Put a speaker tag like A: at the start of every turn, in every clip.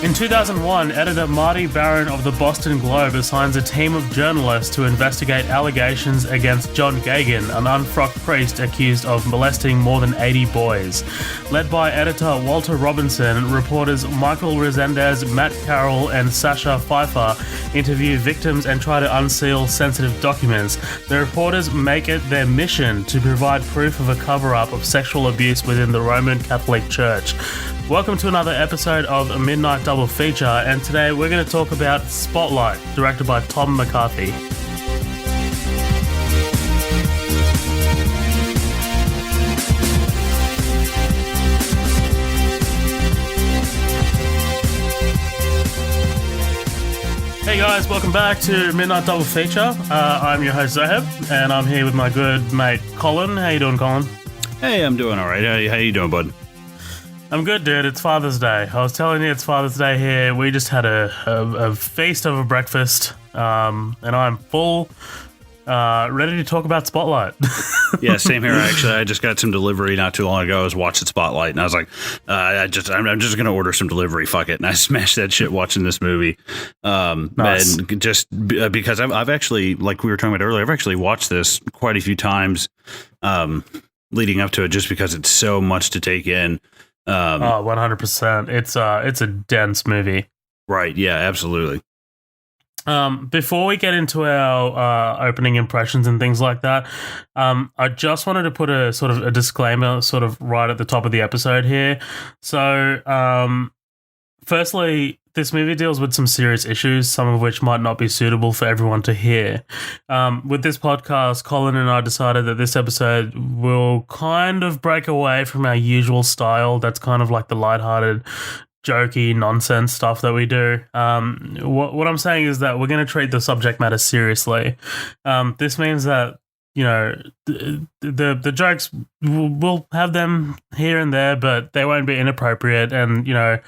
A: In 2001, editor Marty Barron of the Boston Globe assigns a team of journalists to investigate allegations against John Gagan, an unfrocked priest accused of molesting more than 80 boys. Led by editor Walter Robinson, reporters Michael Resendez, Matt Carroll, and Sasha Pfeiffer interview victims and try to unseal sensitive documents. The reporters make it their mission to provide proof of a cover-up of sexual abuse within the Roman Catholic Church. Welcome to another episode of a Midnight Double Feature, and today we're going to talk about Spotlight, directed by Tom McCarthy. Hey guys, welcome back to Midnight Double Feature. I'm your host Zoheb, and I'm here with my good mate Collin. How you doing, Collin?
B: Hey, I'm doing all right. How you doing, bud?
A: I'm good, dude. It's Father's Day. I was telling you it's Father's Day here. We just had a feast of a breakfast, and I'm full, ready to talk about Spotlight.
B: Yeah, same here. Actually, I just got some delivery not too long ago. I was watching Spotlight, and I was like, I'm just gonna order some delivery. Fuck it, and I smashed that shit watching this movie.
A: Nice.
B: And just because I've actually, like we were talking about earlier, I've actually watched this quite a few times, leading up to it, just because it's so much to take in.
A: 100%. It's a dense movie.
B: Right. Yeah, absolutely.
A: Before we get into our opening impressions and things like that, I just wanted to put a sort of a disclaimer sort of right at the top of the episode here. So, firstly, this movie deals with some serious issues, some of which might not be suitable for everyone to hear. With this podcast, Collin and I decided that this episode will kind of break away from our usual style. That's kind of like the lighthearted, jokey nonsense stuff that we do. What I'm saying is that we're going to treat the subject matter seriously. This means that, you know, the jokes, we'll have them here and there, but they won't be inappropriate, and, you know,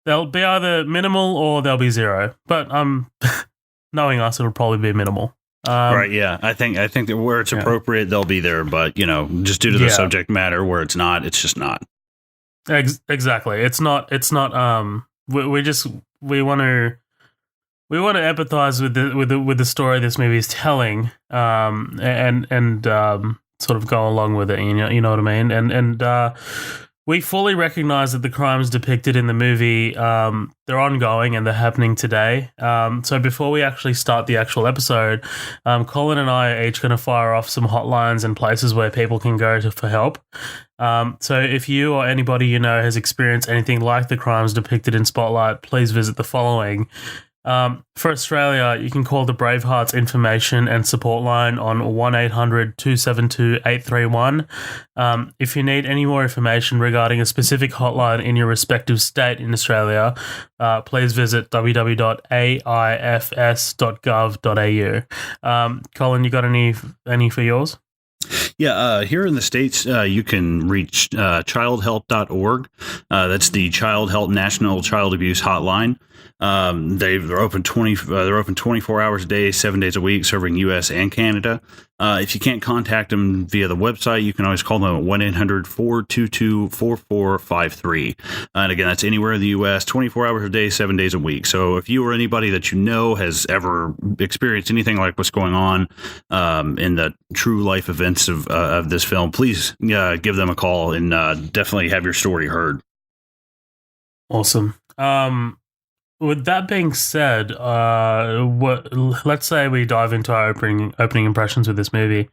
A: they'll be either minimal or they'll be zero. But knowing us, it'll probably be minimal.
B: Right, yeah. I think that where it's appropriate, they'll be there. But, you know, just due to the subject matter, where it's not, it's just not.
A: Exactly. It's not. We want to empathize with the story this movie is telling, and sort of go along with it. You know what I mean? And we fully recognize that the crimes depicted in the movie, they're ongoing and they're happening today. So before we actually start the actual episode, Collin and I are each going to fire off some hotlines and places where people can go for help. So if you or anybody you know has experienced anything like the crimes depicted in Spotlight, please visit the following. For Australia, you can call the Bravehearts Information and Support Line on 1-800-272-831. If you need any more information regarding a specific hotline in your respective state in Australia, please visit www.aifs.gov.au. Collin, you got any for yours?
B: Yeah, here in the States, you can reach childhelp.org. That's the Child Help National Child Abuse Hotline. They're open 24 hours a day, 7 days a week, serving U.S. and Canada. If you can't contact them via the website, you can always call them at 1-800-422-4453. And again, that's anywhere in the U.S., 24 hours a day, 7 days a week. So if you or anybody that you know has ever experienced anything like what's going on in the true life events of this film, please give them a call and definitely have your story heard.
A: Awesome. With that being said, let's say we dive into our opening impressions with this movie.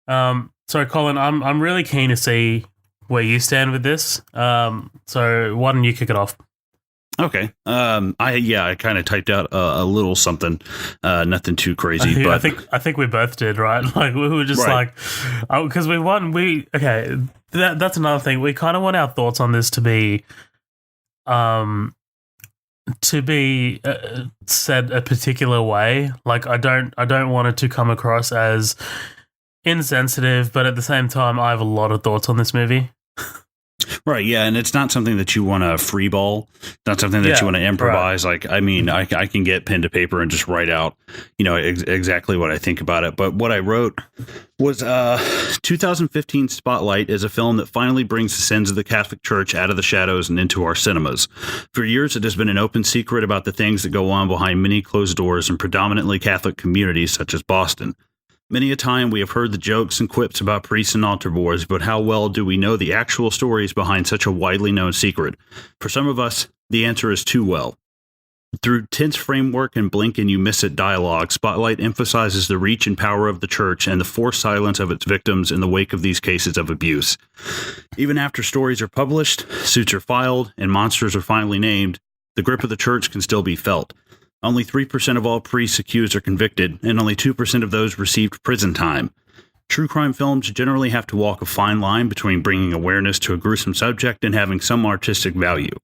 A: So, Collin, I'm really keen to see where you stand with this. So, why don't you kick it off?
B: Okay. I kind of typed out a little something, nothing too crazy. But
A: I think we both did, right? Like we were just
B: right.
A: like, because okay. That's another thing. We kind of want our thoughts on this to be said a particular way. Like I don't want it to come across as insensitive, but at the same time, I have a lot of thoughts on this movie.
B: Right, yeah, and it's not something that you want to freeball. Not something that you want to improvise. Right. Like, I mean, I can get pen to paper and just write out, exactly what I think about it. But what I wrote was 2015 Spotlight is a film that finally brings the sins of the Catholic Church out of the shadows and into our cinemas. For years, it has been an open secret about the things that go on behind many closed doors in predominantly Catholic communities such as Boston. Many a time we have heard the jokes and quips about priests and altar boys, but how well do we know the actual stories behind such a widely known secret? For some of us, the answer is too well. Through tense framework and blink and you miss it dialogue, Spotlight emphasizes the reach and power of the church and the forced silence of its victims in the wake of these cases of abuse. Even after stories are published, suits are filed, and monsters are finally named, the grip of the church can still be felt. Only 3% of all priests accused are convicted, and only 2% of those received prison time. True crime films generally have to walk a fine line between bringing awareness to a gruesome subject and having some artistic value.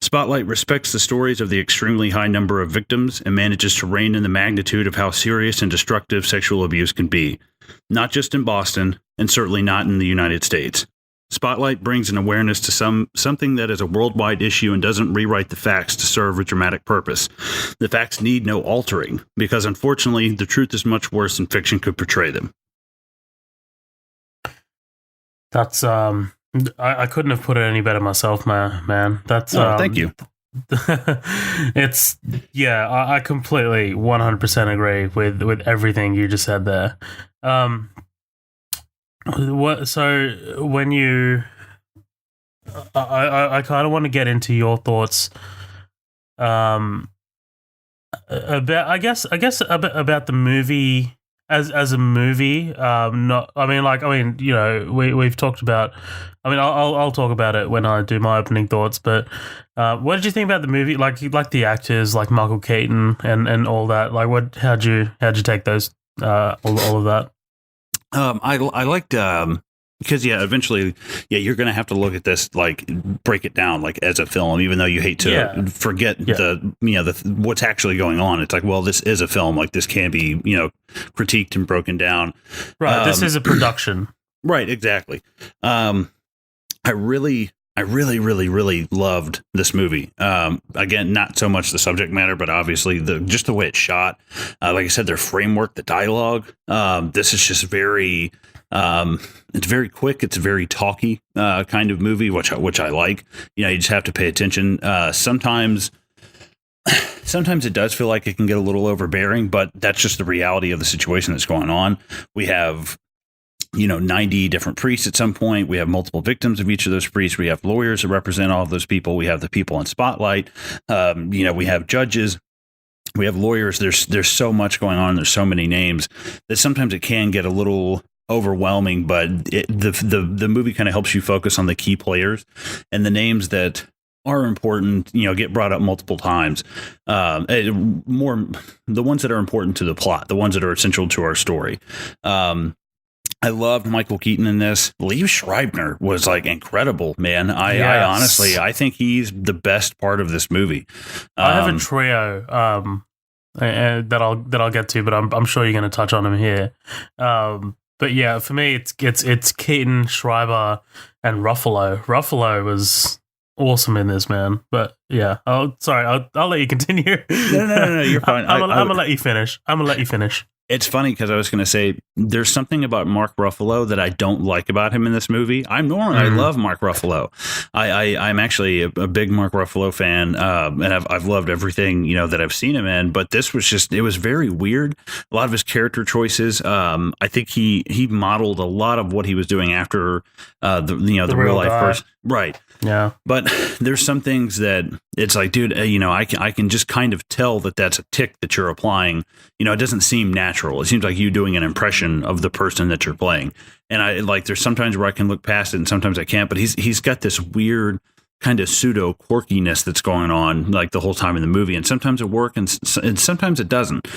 B: Spotlight respects the stories of the extremely high number of victims and manages to rein in the magnitude of how serious and destructive sexual abuse can be, not just in Boston, and certainly not in the United States. Spotlight brings an awareness to something that is a worldwide issue and doesn't rewrite the facts to serve a dramatic purpose. The facts need no altering, because unfortunately, the truth is much worse than fiction could portray them.
A: That's I couldn't have put it any better myself, man. That's
B: thank you.
A: It's I completely 100% agree with everything you just said there. So when you, I kind of want to get into your thoughts, about I guess about the movie as a movie. We've talked about. I mean, I'll talk about it when I do my opening thoughts. But what did you think about the movie? Like the actors, like Michael Keaton and all that. Like, how'd you take those all of that?
B: I liked because eventually you're going to have to look at this, like break it down like as a film, even though you hate to forget the what's actually going on. It's like, well, this is a film, like this can be critiqued and broken down.
A: Right, this is a production.
B: Right, exactly. I really loved this movie. Again, not so much the subject matter, but obviously just the way it's shot. Like I said, their framework, the dialogue. This is just very, it's very quick. It's a very talky kind of movie, which I like. You just have to pay attention. Sometimes it does feel like it can get a little overbearing, but that's just the reality of the situation that's going on. We have 90 different priests at some point. We have multiple victims of each of those priests. We have lawyers that represent all of those people. We have the people in Spotlight. We have judges. We have lawyers. There's so much going on. There's so many names that sometimes it can get a little overwhelming, but the movie kind of helps you focus on the key players and the names that are important, get brought up multiple times. More the ones that are important to the plot, the ones that are essential to our story. I loved Michael Keaton in this. Liev Schreiber was like incredible, man. I honestly, I think he's the best part of this movie.
A: I have a trio that I'll get to, but I'm sure you're going to touch on him here. But yeah, for me, it's Keaton, Schreiber, and Ruffalo. Ruffalo was awesome in this, man. But yeah, I'll let you continue.
B: No, you're fine.
A: I'm gonna let you finish.
B: It's funny because I was going to say there's something about Mark Ruffalo that I don't like about him in this movie. I love Mark Ruffalo. I'm actually a big Mark Ruffalo fan, and I've loved everything that I've seen him in. But this was it was very weird. A lot of his character choices. I think he modeled a lot of what he was doing after the real life person. Right.
A: Yeah.
B: But there's some things that it's like, dude, I can just kind of tell that that's a tick that you're applying. It doesn't seem natural. It seems like you doing an impression of the person that you're playing. And there's sometimes where I can look past it and sometimes I can't, but he's got this weird kind of pseudo quirkiness that's going on like the whole time in the movie. And sometimes it works and sometimes it doesn't.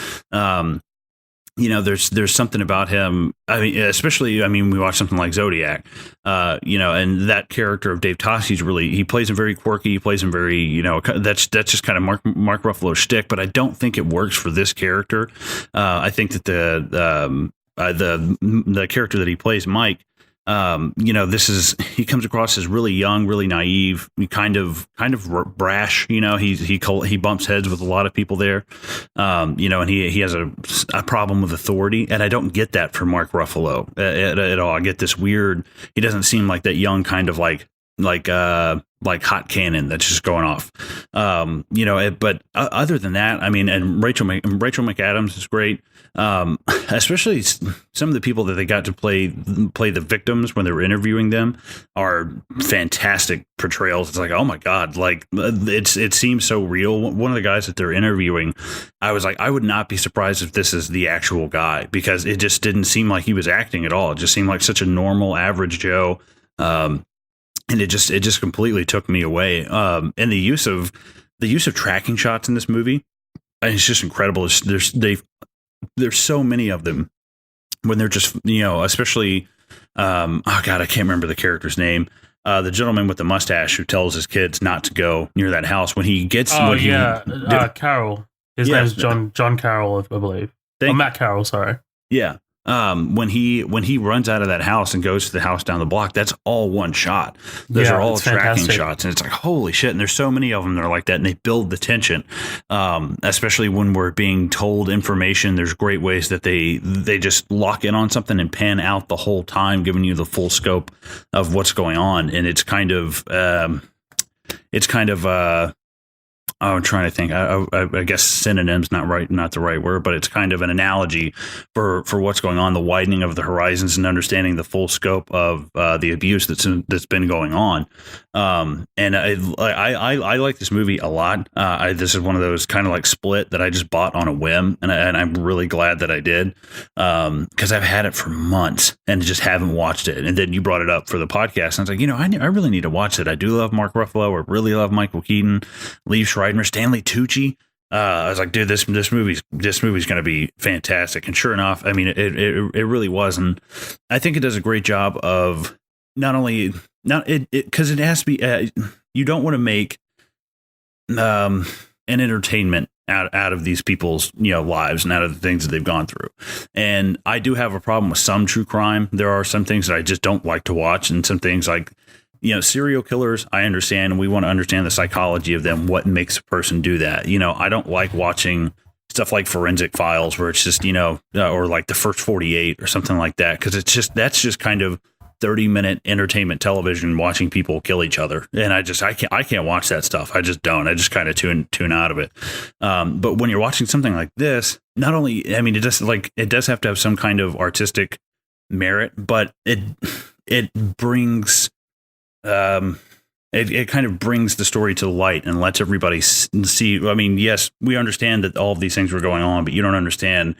B: There's something about him. I mean, we watch something like Zodiac, and that character of Dave Tossi's he plays him very quirky. He plays him very, that's just kind of Mark Ruffalo's shtick, but I don't think it works for this character. I think that the character that he plays, Mike, he comes across as really young, really naive, kind of brash. He bumps heads with a lot of people there. And he has a problem with authority, and I don't get that from Mark Ruffalo at all. I get this weird. He doesn't seem like that young kind of like hot cannon that's just going off. But other than that, I mean, and Rachel McAdams is great. Especially some of the people that they got to play the victims when they were interviewing them are fantastic portrayals. It's like, oh my God, like it seems so real. One of the guys that they're interviewing, I was like, I would not be surprised if this is the actual guy, because it just didn't seem like he was acting at all. It just seemed like such a normal average Joe. And it just completely took me away. And the use of tracking shots in this movie, it's just incredible. There's so many of them when they're just, especially, oh God, I can't remember the character's name. The gentleman with the mustache who tells his kids not to go near that house when he gets.
A: Carroll. His name's John Carroll, I believe. Matt Carroll, sorry.
B: Yeah. When he runs out of that house and goes to the house down the block, that's all one shot. Those are all tracking shots, and it's like, holy shit. And there's so many of them that are like that, and they build the tension. Especially when we're being told information, there's great ways that they just lock in on something and pan out the whole time, giving you the full scope of what's going on. And it's kind of I'm trying to think. I guess synonym's not the right word, but it's kind of an analogy for what's going on, the widening of the horizons and understanding the full scope of the abuse that's been going on. And I like this movie a lot. This is one of those kind of like Split that I just bought on a whim, and I'm really glad that I did, because I've had it for months and just haven't watched it. And then you brought it up for the podcast, and I was like, I really need to watch it. I do love Mark Ruffalo. I really love Michael Keaton, Liev Schreiber, Stanley Tucci. I was like, dude, this movie's going to be fantastic. And sure enough, I mean, it really was. And I think it does a great job of because it has to be, you don't want to make an entertainment out of these people's lives and out of the things that they've gone through. And I do have a problem with some true crime. There are some things that I just don't like to watch, and some things like serial killers, I understand, and we want to understand the psychology of them, what makes a person do that. I don't like watching stuff like Forensic Files, where it's just, or like The First 48 or something like that, because that's just kind of 30-minute entertainment television, watching people kill each other. And I can't watch that stuff. I just don't. I just kind of tune out of it. But when you're watching something like this, not only, I mean, it does have to have some kind of artistic merit, but it brings, it kind of brings the story to light and lets everybody see. I mean, yes, we understand that all of these things were going on, but you don't understand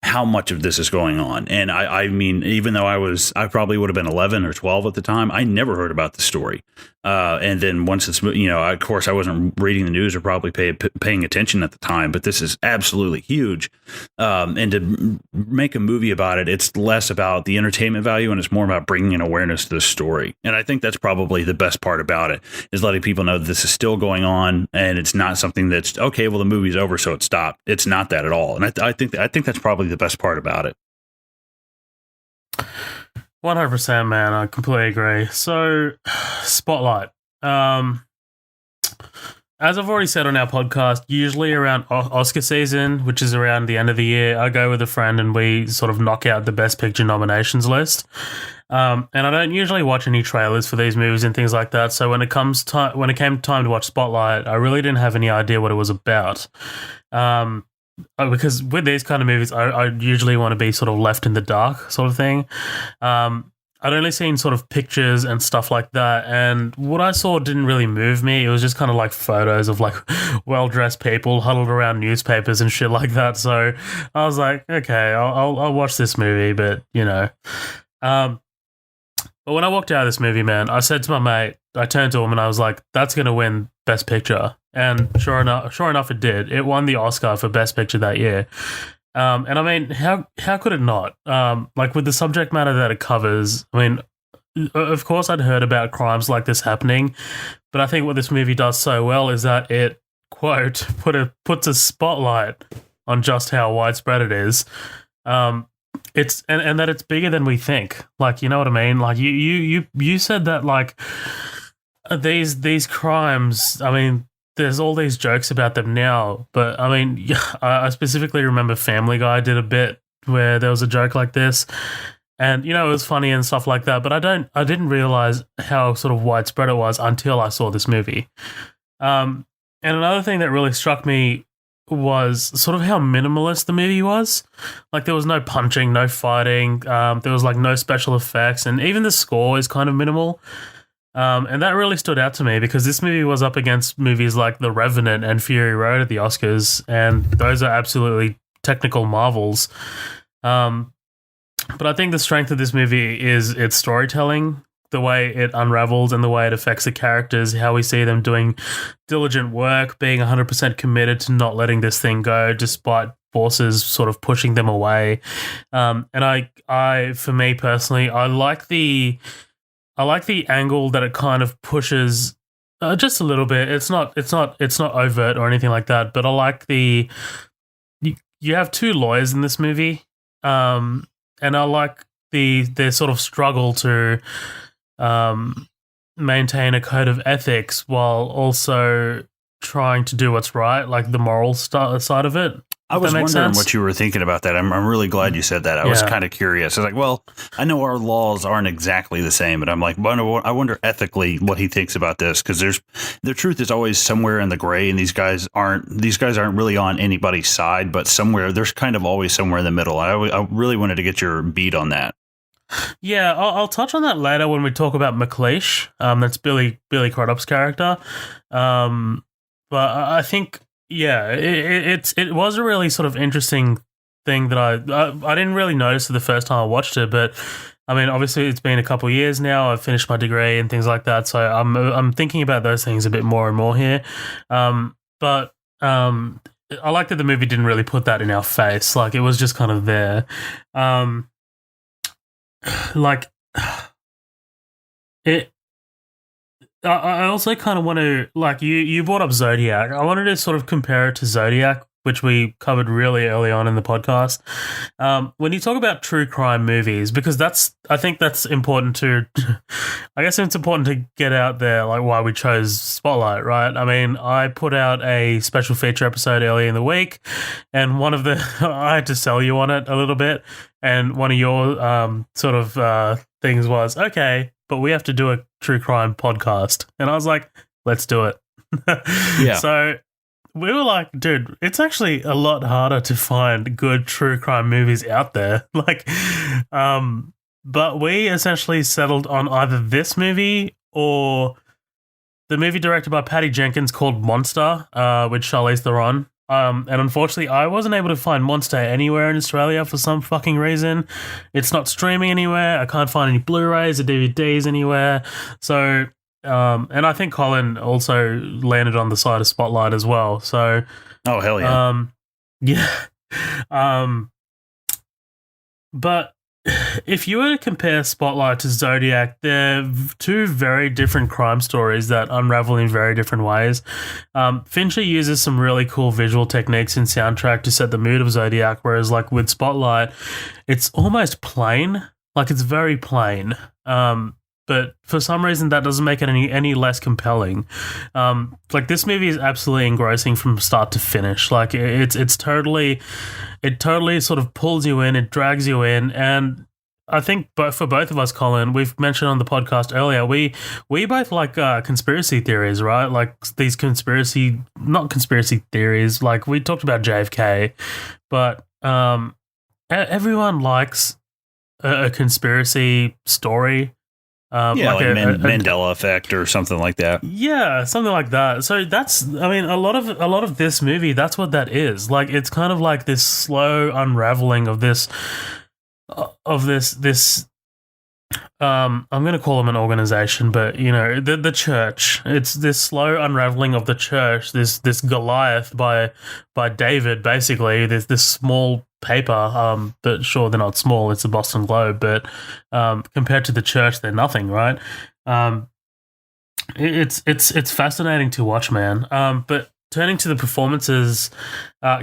B: how much of this is going on. And I mean, even though I probably would have been 11 or 12 at the time, I never heard about the story. And then once it's, of course I wasn't reading the news or probably paying attention at the time, but this is absolutely huge. And to make a movie about it, it's less about the entertainment value and it's more about bringing an awareness to the story. And I think that's probably the best part about it, is letting people know that this is still going on, and it's not something that's okay, well, the movie's over, so it stopped. It's not that at all. And I think that's probably the best part about it.
A: 100%, man. I completely agree. So, Spotlight. As I've already said on our podcast, usually around Oscar season, which is around the end of the year, I go with a friend and we sort of knock out the Best Picture nominations list. And I don't usually watch any trailers for these movies and things like that. So when it came time to watch Spotlight, I really didn't have any idea what it was about. Because with these kind of movies, I usually want to be sort of left in the dark sort of thing. I'd only seen sort of pictures and stuff like that, and what I saw didn't really move me. It was just kind of like photos of like well-dressed people huddled around newspapers and shit like that. So I was like, okay, I'll watch this movie, but but when I walked out of this movie, man, I said to my mate, I turned to him and I was like, that's going to win Best Picture. And sure enough, it did. It won the Oscar for Best Picture that year. And I mean, how could it not? Like with the subject matter that it covers, I mean, of course I'd heard about crimes like this happening, but I think what this movie does so well is that it, quote, puts a spotlight on just how widespread it is. it's and that it's bigger than we think. Like, you know what I mean? Like you said that like these crimes. I mean, there's all these jokes about them now, but I mean, I specifically remember Family Guy did a bit where there was a joke like this, and you know it was funny and stuff like that. But I didn't realize how sort of widespread it was until I saw this movie. And another thing that really struck me was sort of how minimalist the movie was. Like there was no punching, no fighting. There was like no special effects, and even the score is kind of minimal. And that really stood out to me because this movie was up against movies like The Revenant and Fury Road at the Oscars, and those are absolutely technical marvels. But I think the strength of this movie is its storytelling, the way it unravels and the way it affects the characters, how we see them doing diligent work, being 100% committed to not letting this thing go despite forces sort of pushing them away. And I, for me personally, I like the angle that it kind of pushes just a little bit. It's not overt or anything like that, but I like you have two lawyers in this movie, and I like their sort of struggle to maintain a code of ethics while also trying to do what's right, like the moral side of it.
B: I was wondering what you were thinking about that. I'm really glad you said that. I was kind of curious. I was like, well, I know our laws aren't exactly the same, but I'm like, I wonder ethically what he thinks about this, because the truth is always somewhere in the gray, and these guys aren't really on anybody's side, but there's kind of always somewhere in the middle. I really wanted to get your beat on that.
A: Yeah, I'll touch on that later when we talk about McLeish. That's Billy Crudup's character. But I think. Yeah, it was a really sort of interesting thing that I didn't really notice the first time I watched it, but I mean, obviously it's been a couple of years now. I've finished my degree and things like that, so I'm thinking about those things a bit more and more here. But I like that the movie didn't really put that in our face; like it was just kind of there. Like it. I also kind of want to, like, you brought up Zodiac. I wanted to sort of compare it to Zodiac, which we covered really early on in the podcast. When you talk about true crime movies, because I think that's important to, I guess it's important to get out there, like why we chose Spotlight, right? I mean, I put out a special feature episode early in the week, and I had to sell you on it a little bit, and one of your sort of things was, okay, but we have to do a true crime podcast. And I was like, let's do it.
B: Yeah.
A: So we were like, dude, it's actually a lot harder to find good true crime movies out there. Like, but we essentially settled on either this movie or the movie directed by Patty Jenkins called Monster, with Charlize Theron. And unfortunately, I wasn't able to find Monster anywhere in Australia for some fucking reason. It's not streaming anywhere. I can't find any Blu-rays or DVDs anywhere. So, and I think Collin also landed on the side of Spotlight as well. So,
B: oh hell yeah,
A: yeah. But if you were to compare Spotlight to Zodiac, they're two very different crime stories that unravel in very different ways. Fincher uses some really cool visual techniques in soundtrack to set the mood of Zodiac, whereas like with Spotlight, it's almost plain. Like it's very plain. But for some reason that doesn't make it any less compelling. Like this movie is absolutely engrossing from start to finish. Like it totally sort of pulls you in, it drags you in, and I think for both of us, Collin, we've mentioned on the podcast earlier, we both like conspiracy theories, right? Like these not conspiracy theories, like we talked about JFK, but everyone likes a conspiracy story.
B: Like a Mandela effect or something like that.
A: Yeah, something like that. So a lot of this movie, that's what that is. Like it's kind of like this slow unraveling of this I'm going to call them an organization, but you know, the church. It's this slow unraveling of the church, this Goliath by David, basically. There's this small paper, but sure, they're not small, it's the Boston Globe, but compared to the church, they're nothing, right? It's fascinating to watch, man. But turning to the performances,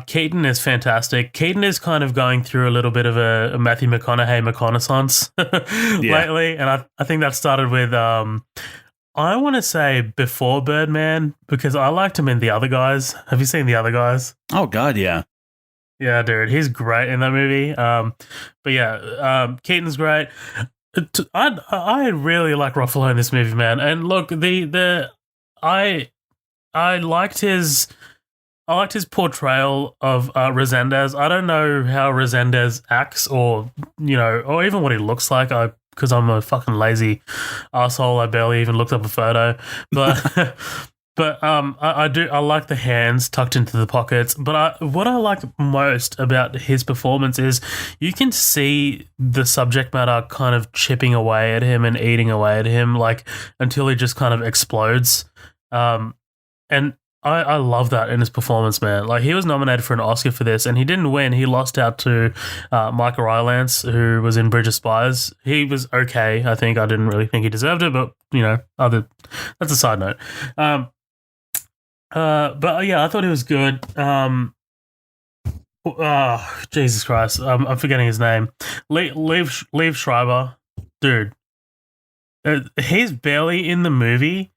A: Keaton is fantastic. Keaton is kind of going through a little bit of a Matthew McConaughey reconnaissance lately, and I think that started with I want to say before Birdman, because I liked him in The Other Guys. Have you seen The Other Guys?
B: Oh God, yeah.
A: Yeah, dude, he's great in that movie. But yeah, Keaton's great. I really like Ruffalo in this movie, man. And look, I liked his portrayal of Resendez. I don't know how Resendez acts, or or even what he looks like. Because I'm a fucking lazy asshole. I barely even looked up a photo, but. But I like the hands tucked into the pockets. But what I like most about his performance is you can see the subject matter kind of chipping away at him and eating away at him, like until he just kind of explodes. And I love that in his performance, man. Like, he was nominated for an Oscar for this, and he didn't win. He lost out to Michael Rylance, who was in Bridge of Spies. He was okay, I think. I didn't really think he deserved it, but that's a side note. But yeah, I thought he was good. Jesus Christ, I'm forgetting his name. Liev Schreiber, dude. He's barely in the movie,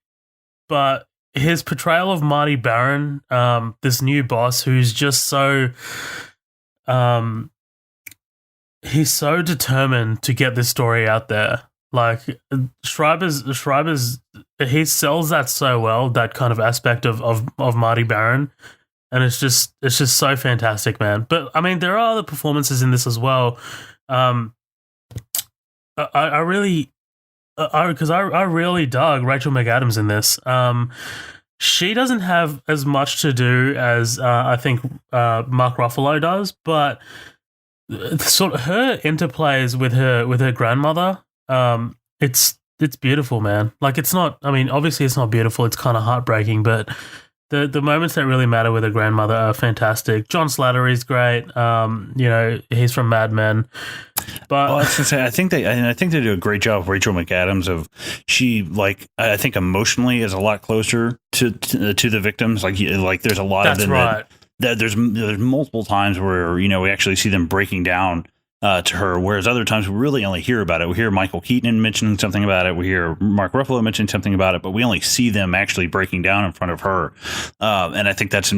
A: but his portrayal of Marty Baron, this new boss who's just so, he's so determined to get this story out there. Like, Schreiber's he sells that so well, that kind of aspect of Marty Baron, and it's just so fantastic, man. But I mean, there are other performances in this as well. I really dug Rachel McAdams in this. She doesn't have as much to do as I think Mark Ruffalo does, but sort of her interplays with her grandmother. It's beautiful, man. Like, it's not, I mean, obviously it's not beautiful. It's kind of heartbreaking, but the moments that really matter with her grandmother are fantastic. John Slattery's great. He's from Mad Men. But
B: I was gonna say, I think they do a great job of Rachel McAdams. She, like, I think emotionally is a lot closer to the victims. Like there's a lot of them.
A: That's right.
B: There's multiple times where we actually see them breaking down to her, whereas other times we really only hear about it. We hear Michael Keaton mentioning something about it. We hear Mark Ruffalo mentioning something about it, but we only see them actually breaking down in front of her. And I think it's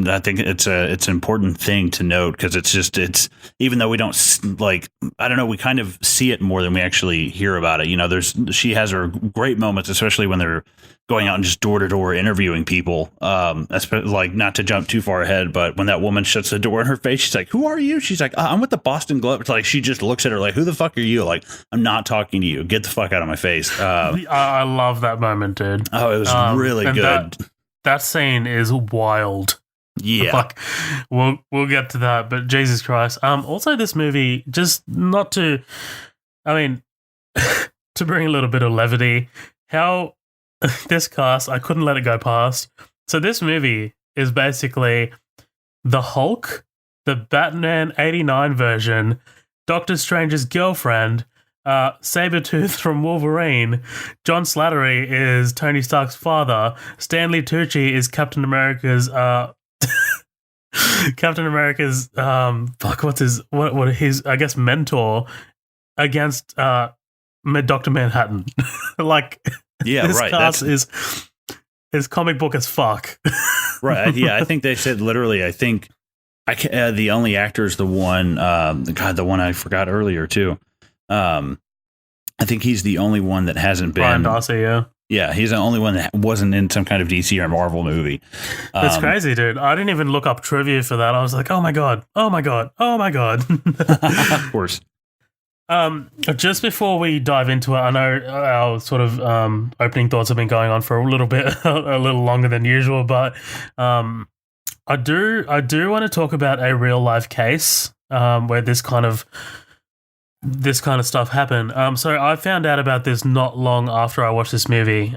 B: an important thing to note, because it's even though we don't, like, I don't know, we kind of see it more than we actually hear about it. She has her great moments, especially when they're going out and just door to door interviewing people. Like, not to jump too far ahead, but when that woman shuts the door in her face, she's like, "Who are you?" She's like, "I'm with the Boston Globe." It's like, she just looks at her like, "Who the fuck are you?" Like, "I'm not talking to you. Get the fuck out of my face."
A: I love that moment, dude.
B: Oh, it was really good.
A: That scene is wild.
B: Yeah.
A: Like, we'll get to that, but Jesus Christ. Also, this movie, just not to, I mean, to bring a little bit of levity, how this cast, I couldn't let it go past. So this movie is basically the Hulk, the Batman 89 version, Doctor Strange's girlfriend, Sabretooth from Wolverine, John Slattery is Tony Stark's father, Stanley Tucci is Captain America's I guess mentor against Dr. Manhattan. Like,
B: yeah,
A: this
B: right.
A: Cast is comic book as fuck.
B: Right. Yeah, I think they said literally. I think the only actor is the one. The one I forgot earlier too. I think he's the only one that hasn't been.
A: Brian Darcy, yeah.
B: Yeah, he's the only one that wasn't in some kind of DC or Marvel movie.
A: That's crazy, dude. I didn't even look up trivia for that. I was like, oh my god.
B: Of course.
A: Just before we dive into it, I know our sort of opening thoughts have been going on for a little bit, a little longer than usual, but I do want to talk about a real life case where this kind of stuff happened. So I found out about this not long after I watched this movie.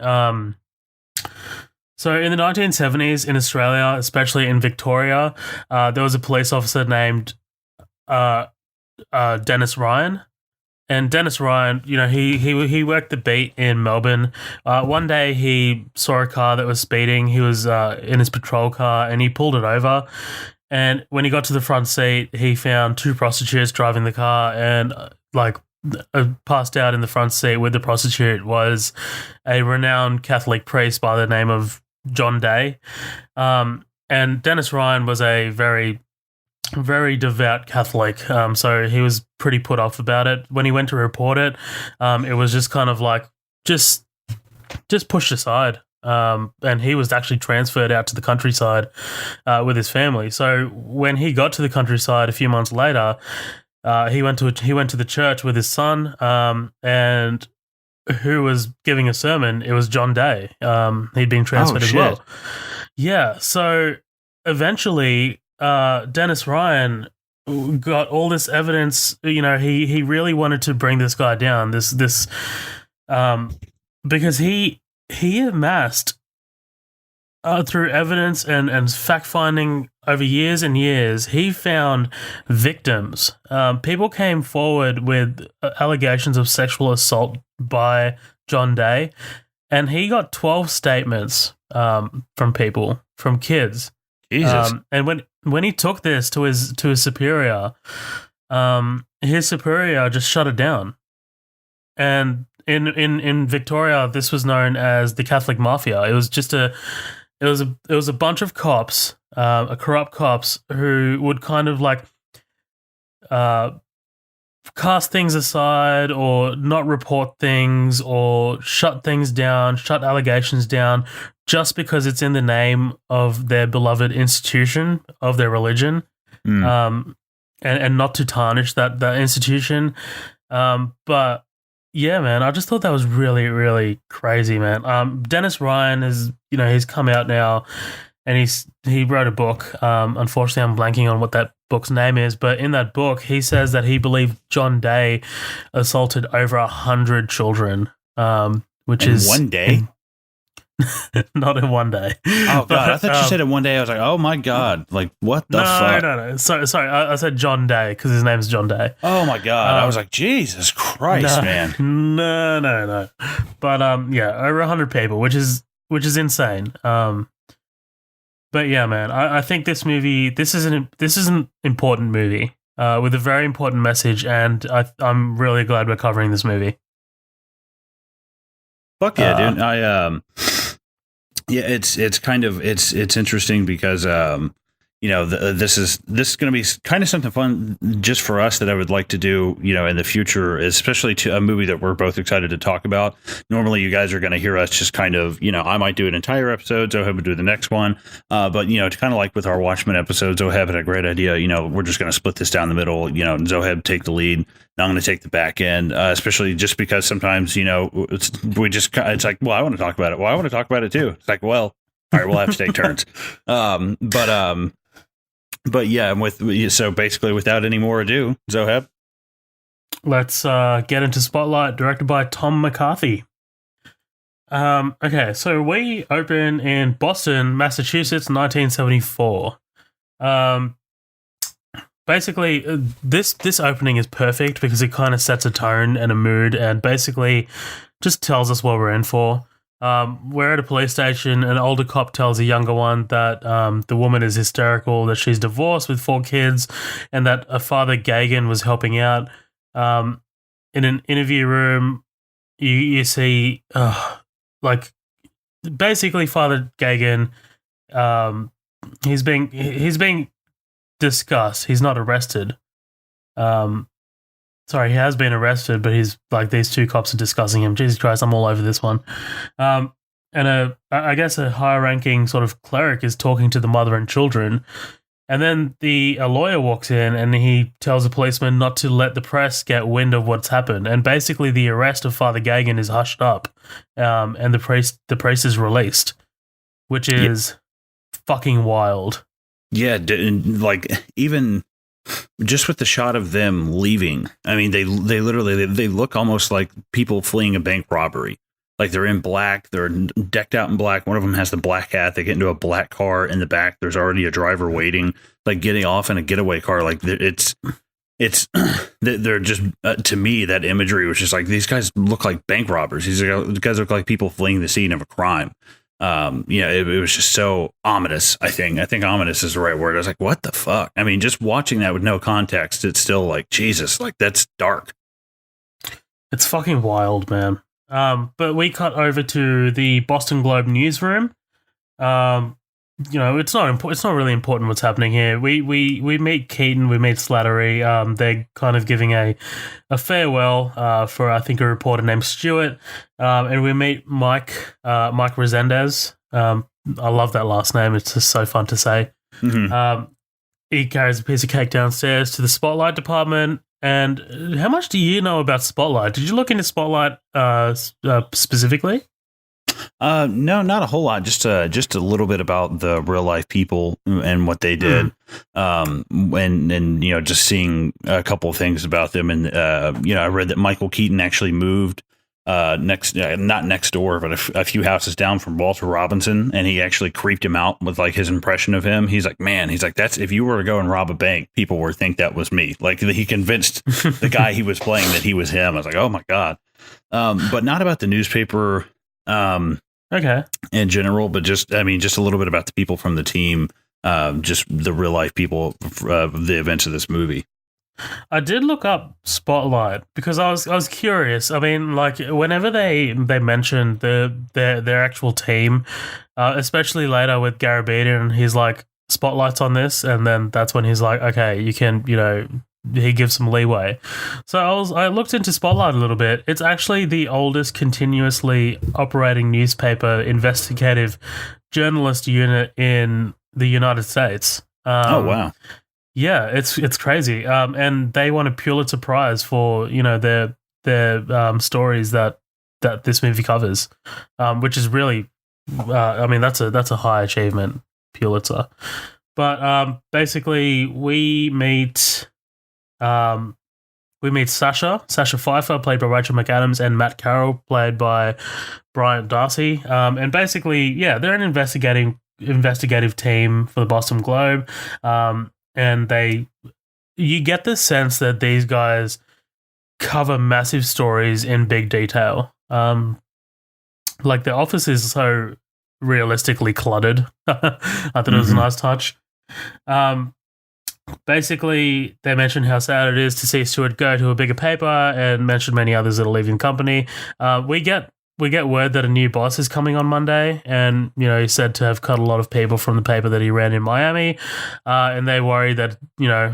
A: So in the 1970s in Australia, especially in Victoria, there was a police officer named Dennis Ryan. and Dennis Ryan, he worked the beat in Melbourne. One day he saw a car that was speeding. He was in his patrol car, and he pulled it over. And when he got to the front seat, he found two prostitutes driving the car, and passed out in the front seat with the prostitute was a renowned Catholic priest by the name of John Day. And Dennis Ryan was a very, very devout Catholic, so he was pretty put off about it. When he went to report it, it was just kind of like just pushed aside. And he was actually transferred out to the countryside with his family. So when he got to the countryside a few months later, he went to the church with his son, and who was giving a sermon? It was John Day. He'd been transferred as well. Yeah. So eventually, Dennis Ryan got all this evidence. He really wanted to bring this guy down. Because he amassed through evidence and fact finding over years and years. He found victims. People came forward with allegations of sexual assault by John Day, and he got 12 statements from people, from kids.
B: Jesus.
A: And when he took this to his superior, his superior just shut it down. And in Victoria, this was known as the Catholic Mafia. It was a bunch of cops, corrupt cops, who would kind of like cast things aside or not report things or shut things down, shut allegations down, just because it's in the name of their beloved institution, of their religion, and not to tarnish that institution. But yeah, man, I just thought that was really, really crazy, man. Dennis Ryan is, he's come out now, and he wrote a book. Unfortunately, I'm blanking on what that book's name is, but in that book, he says that he believed John Day assaulted over 100 children, which is
B: one day.
A: Not in one day.
B: Oh, God. I thought you said it one day. I was like, oh, my God. Like, what the fuck?
A: No. Sorry. I said John Day because his name's John Day.
B: Oh, my God. I was like, Jesus Christ, man.
A: No. But, yeah, over 100 people, which is insane. But, yeah, man, I think this movie, this is an important movie with a very important message, and I'm really glad we're covering this movie.
B: Fuck yeah, dude. Yeah, it's interesting because this is going to be kind of something fun just for us that I would like to do, in the future, especially to a movie that we're both excited to talk about. Normally, you guys are going to hear us just kind of, I might do an entire episode, Zoheb would do the next one, but to kind of like with our Watchmen episodes, Zoheb had a great idea. We're just going to split this down the middle. Zoheb take the lead. I'm going to take the back end, especially just because sometimes, it's like, well, I want to talk about it. Well, I want to talk about it too. It's like, well, all right, we'll have to take turns. But yeah, so basically without any more ado, Zoheb.
A: Let's get into Spotlight, directed by Tom McCarthy. Okay, so we open in Boston, Massachusetts, 1974. Basically, this opening is perfect because it kind of sets a tone and a mood, and basically just tells us what we're in for. We're at a police station. An older cop tells a younger one that the woman is hysterical, that she's divorced with 4 kids, and that a Father Gagan was helping out. In an interview room, you see, basically Father Gagan, he's being discussed. He's not arrested. Sorry, he has been arrested, but he's like, these 2 cops are discussing him. Jesus Christ, I'm all over this one. And I guess a higher-ranking sort of cleric is talking to the mother and children, and then a lawyer walks in and he tells a policeman not to let the press get wind of what's happened. And basically, the arrest of Father Gagan is hushed up, and the priest is released, which is fucking wild.
B: Yeah, like even just with the shot of them leaving, I mean, they literally look almost like people fleeing a bank robbery. Like they're in black, they're decked out in black. One of them has the black hat. They get into a black car in the back. There's already a driver waiting, like getting off in a getaway car. Like it's it's they're just to me, that imagery was just like, these guys look like bank robbers. These guys look like people fleeing the scene of a crime. It was just so ominous. I think ominous is the right word. I was like, what the fuck? I mean, just watching that with no context, it's still like, Jesus, like, that's dark.
A: It's fucking wild, man. But we cut over to the Boston Globe newsroom. It's not really important what's happening here. We meet Keaton, we meet Slattery. They're kind of giving a farewell for, I think, a reporter named Stewart. And we meet Mike Resendez. I love that last name. It's just so fun to say.
B: Mm-hmm.
A: He carries a piece of cake downstairs to the Spotlight department. And how much do you know about Spotlight? Did you look into Spotlight specifically?
B: No, not a whole lot. Just a little bit about the real life people and what they did. And just seeing a couple of things about them. And I read that Michael Keaton actually moved not next door, but a few houses down from Walter Robinson, and he actually creeped him out with like his impression of him. He's like, man, that's, if you were to go and rob a bank, people would think that was me. Like, he convinced the guy he was playing that he was him. I was like, oh my God. But not about the newspaper.
A: Okay.
B: In general, but just a little bit about the people from the team, just the real life people of the events of this movie.
A: I did look up Spotlight because I was curious. I mean, like, whenever they mentioned their actual team, especially later with Garabedian, he's like, Spotlight's on this, and then that's when he's like, okay, you can, he gives some leeway. So I looked into Spotlight a little bit. It's actually the oldest continuously operating newspaper investigative journalist unit in the United States.
B: Oh wow.
A: Yeah, it's crazy. And they won a Pulitzer Prize for, their stories that this movie covers. Which is really that's a high achievement, Pulitzer. But basically we meet Sasha Pfeiffer, played by Rachel McAdams, and Matt Carroll, played by Bryant Darcy. And basically, yeah, they're an investigative team for the Boston Globe. And you get the sense that these guys cover massive stories in big detail. Like, the office is so realistically cluttered. I thought it was a nice touch. Basically, they mention how sad it is to see Stewart go to a bigger paper, and mention many others that are leaving the company. We get word that a new boss is coming on Monday, and he's said to have cut a lot of people from the paper that he ran in Miami, and they worry that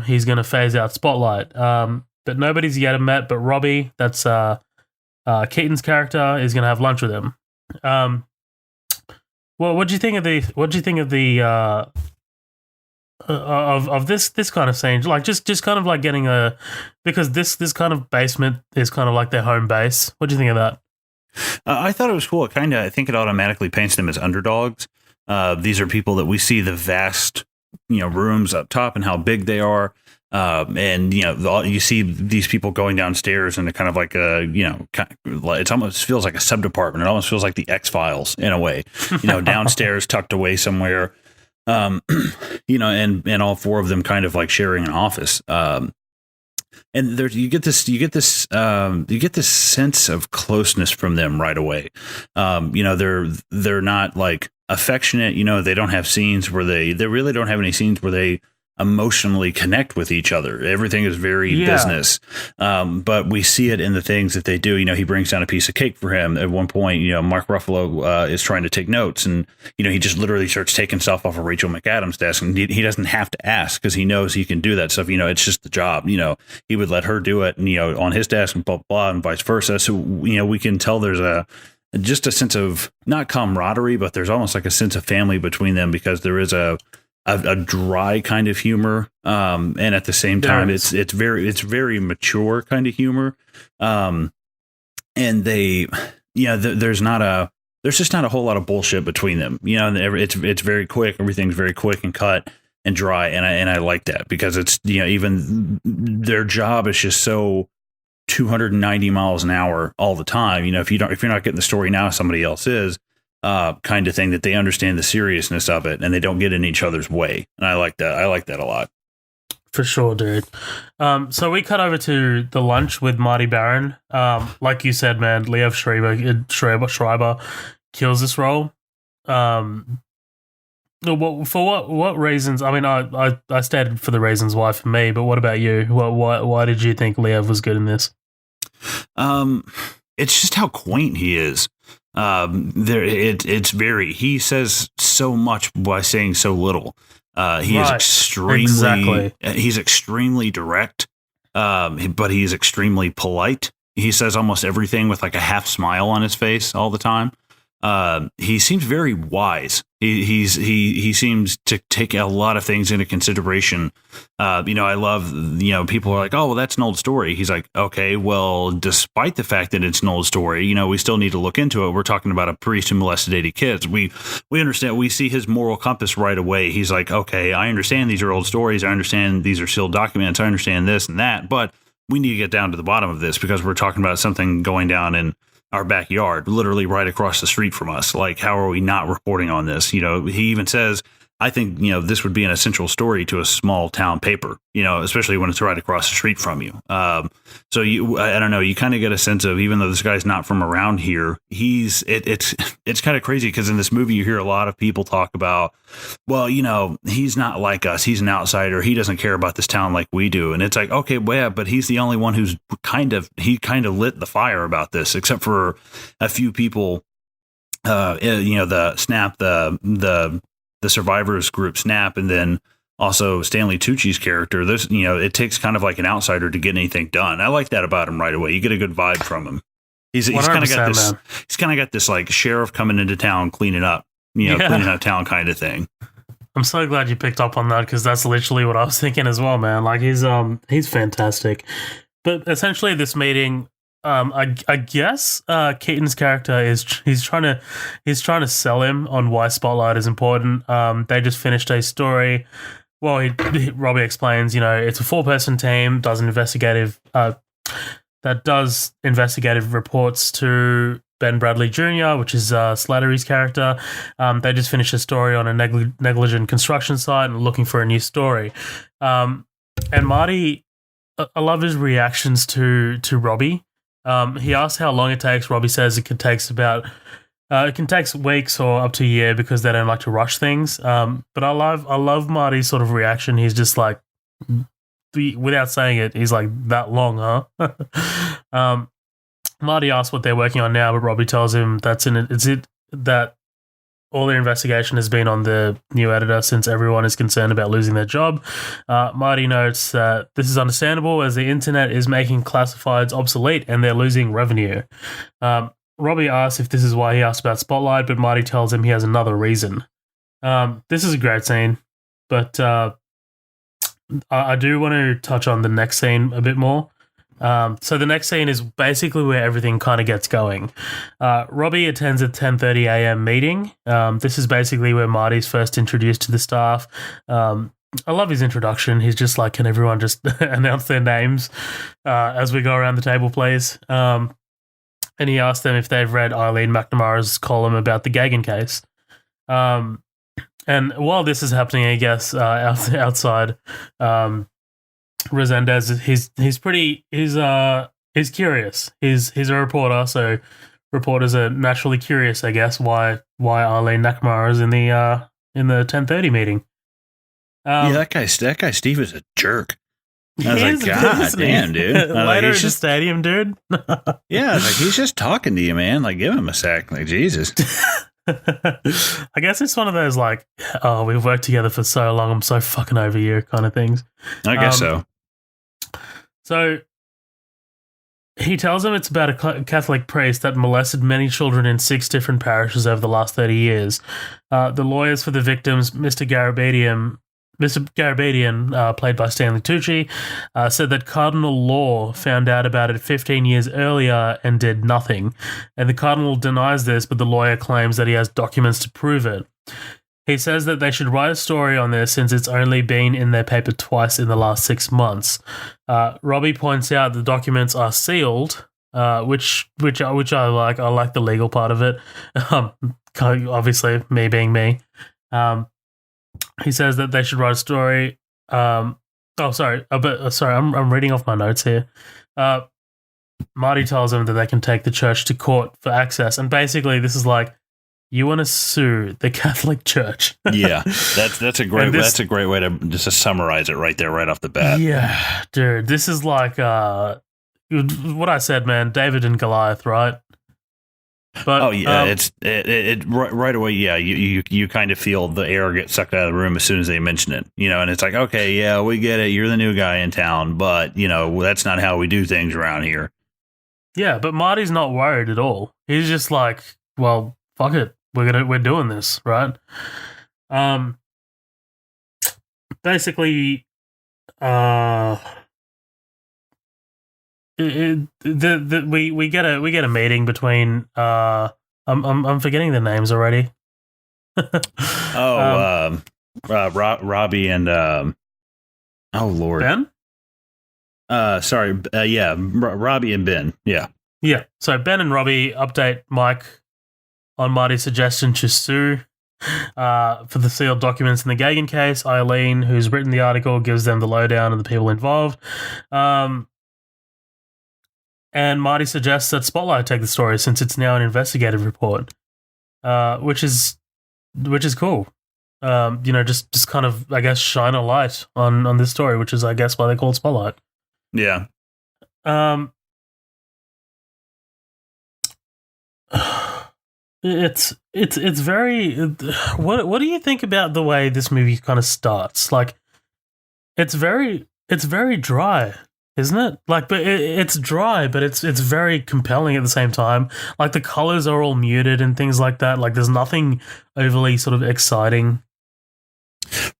A: he's going to phase out Spotlight. But nobody's yet met, but Robbie, that's Keaton's character, is going to have lunch with him. Well, what do you think of the of this kind of scene? Like, just kind of like getting because this kind of basement is kind of like their home base. What do you think of that?
B: I thought it was cool. I think it automatically paints them as underdogs. These are people that we see the vast, rooms up top and how big they are. And you see these people going downstairs, and it kind of like it almost feels like a sub-department. It almost feels like the X-Files in a way, downstairs tucked away somewhere. And all four of them kind of like sharing an office. And you get this sense of closeness from them right away. They're not like affectionate. They don't have scenes where they really don't have any scenes where they emotionally connect with each other. Everything is very business. But we see it in the things that they do. He brings down a piece of cake for him. At one point, Mark Ruffalo is trying to take notes, and, he just literally starts taking stuff off of Rachel McAdams' desk, and he doesn't have to ask because he knows he can do that stuff. It's just the job. He would let her do it, and, on his desk, and blah, blah, and vice versa. So, we can tell there's just a sense of not camaraderie, but there's almost like a sense of family between them, because there is a dry kind of humor, and at the same time, it's very mature kind of humor, and they, there's just not a whole lot of bullshit between them, it's very quick, everything's very quick and cut and dry, and I like that, because it's even their job is just so 290 miles an hour all the time. If you're not getting the story now, somebody else is. Kind of thing, that they understand the seriousness of it, and they don't get in each other's way. And I like that. I like that a lot.
A: For sure, dude. So we cut over to the lunch with Marty Baron. Like you said, man, Liev Schreiber kills this role. For what reasons? I mean, I stated for the reasons why for me, but what about you? Why did you think Liev was good in this?
B: It's just how quaint he is. He says so much by saying so little. He's extremely direct, but he's extremely polite. He says almost everything with like a half smile on his face all the time. He seems very wise. He seems to take a lot of things into consideration. I love, people are like, oh, well, that's an old story. He's like, okay, well, despite the fact that it's an old story, we still need to look into it. We're talking about a priest who molested 80 kids. We understand, we see his moral compass right away. He's like, okay, I understand these are old stories. I understand these are sealed documents. I understand this and that, but we need to get down to the bottom of this because we're talking about something going down in our backyard, literally right across the street from us. Like, how are we not reporting on this? He even says, I think, this would be an essential story to a small town paper, especially when it's right across the street from you. I don't know, you kind of get a sense of, even though this guy's not from around here, it's kind of crazy because in this movie, you hear a lot of people talk about, well, he's not like us. He's an outsider. He doesn't care about this town like we do. And it's like, okay, well, yeah, but he's the only one who's kind of lit the fire about this, except for a few people, the survivors group Snap, and then also Stanley Tucci's character. There's, it takes kind of like an outsider to get anything done. I like that about him right away. You get a good vibe from him. He's kind of got this. Man. He's kind of got this like sheriff coming into town, cleaning up town kind of thing.
A: I'm so glad you picked up on that because that's literally what I was thinking as well, man. Like he's fantastic. But essentially, this meeting. I guess Keaton's character he's trying to sell him on why Spotlight is important. They just finished a story. Well, Robbie explains, it's a 4-person team does investigative reports to Ben Bradley Jr., which is Slattery's character. They just finished a story on a negligent construction site and looking for a new story. And Marty, I love his reactions to Robbie. He asks how long it takes. Robbie says it can take weeks or up to a year because they don't like to rush things. But I love Marty's sort of reaction. He's just like, without saying it, he's like, that long, huh? Marty asks what they're working on now, but Robbie tells him that all their investigation has been on the new editor since everyone is concerned about losing their job. Marty notes that this is understandable as the internet is making classifieds obsolete and they're losing revenue. Robbie asks if this is why he asked about Spotlight, but Marty tells him he has another reason. This is a great scene, but I do want to touch on the next scene a bit more. So the next scene is basically where everything kind of gets going. Robbie attends a 10:30 a.m. meeting. This is basically where Marty's first introduced to the staff. I love his introduction. He's just like, can everyone just announce their names as we go around the table, please? And he asked them if they've read Eileen McNamara's column about the Gagan case. And while this is happening, I guess, outside, Resendez, he's curious. He's a reporter, so reporters are naturally curious, I guess, why Eileen McNamara is in the 10:30 meeting.
B: That guy Steve is a jerk. I was like, God damn, dude.
A: Later in the stadium, dude.
B: Yeah, like he's just talking to you, man. Like, give him a sec. Like, Jesus.
A: I guess it's one of those like, oh, we've worked together for so long, I'm so fucking over you kind of things.
B: I guess so.
A: So he tells them it's about a Catholic priest that molested many children in 6 different parishes over the last 30 years. The lawyers for the victims, Mr. Garabedian, played by Stanley Tucci, said that Cardinal Law found out about it 15 years earlier and did nothing. And the Cardinal denies this, but the lawyer claims that he has documents to prove it. He says that they should write a story on this since it's only been in their paper twice in the last 6 months. Robbie points out the documents are sealed, which I like. I like the legal part of it. Obviously, me being me. He says that they should write a story Oh, sorry. Sorry, I'm reading off my notes here. Uh, Marty tells them that they can take the church to court for access, and basically, this is like, you want to sue the Catholic Church.
B: Yeah, that's a great way to just to summarize it right there, right off the bat.
A: Yeah, dude, this is like what I said, man. David and Goliath, right? But
B: oh yeah, it right away. Yeah, you kind of feel the air get sucked out of the room as soon as they mention it, and it's like, okay, yeah, we get it. You're the new guy in town, but that's not how we do things around here.
A: Yeah, but Marty's not worried at all. He's just like, well, fuck it, we're doing this, right? Basically, we get a meeting between I'm forgetting the names already.
B: Robbie and oh Lord,
A: Ben.
B: Sorry, yeah, Robbie and Ben, yeah.
A: So Ben and Robbie update Mike on Marty's suggestion to sue for the sealed documents in the Gagan case. Eileen, who's written the article, gives them the lowdown on the people involved. And Marty suggests that Spotlight take the story since it's now an investigative report, which is cool. Just kind of, I guess, shine a light on this story, which is, I guess, why they call it Spotlight.
B: Yeah.
A: It's very. What do you think about the way this movie kind of starts? Like, it's very dry, isn't it? Like, but it's dry, but it's very compelling at the same time. Like, the colors are all muted and things like that. Like, there's nothing overly sort of exciting.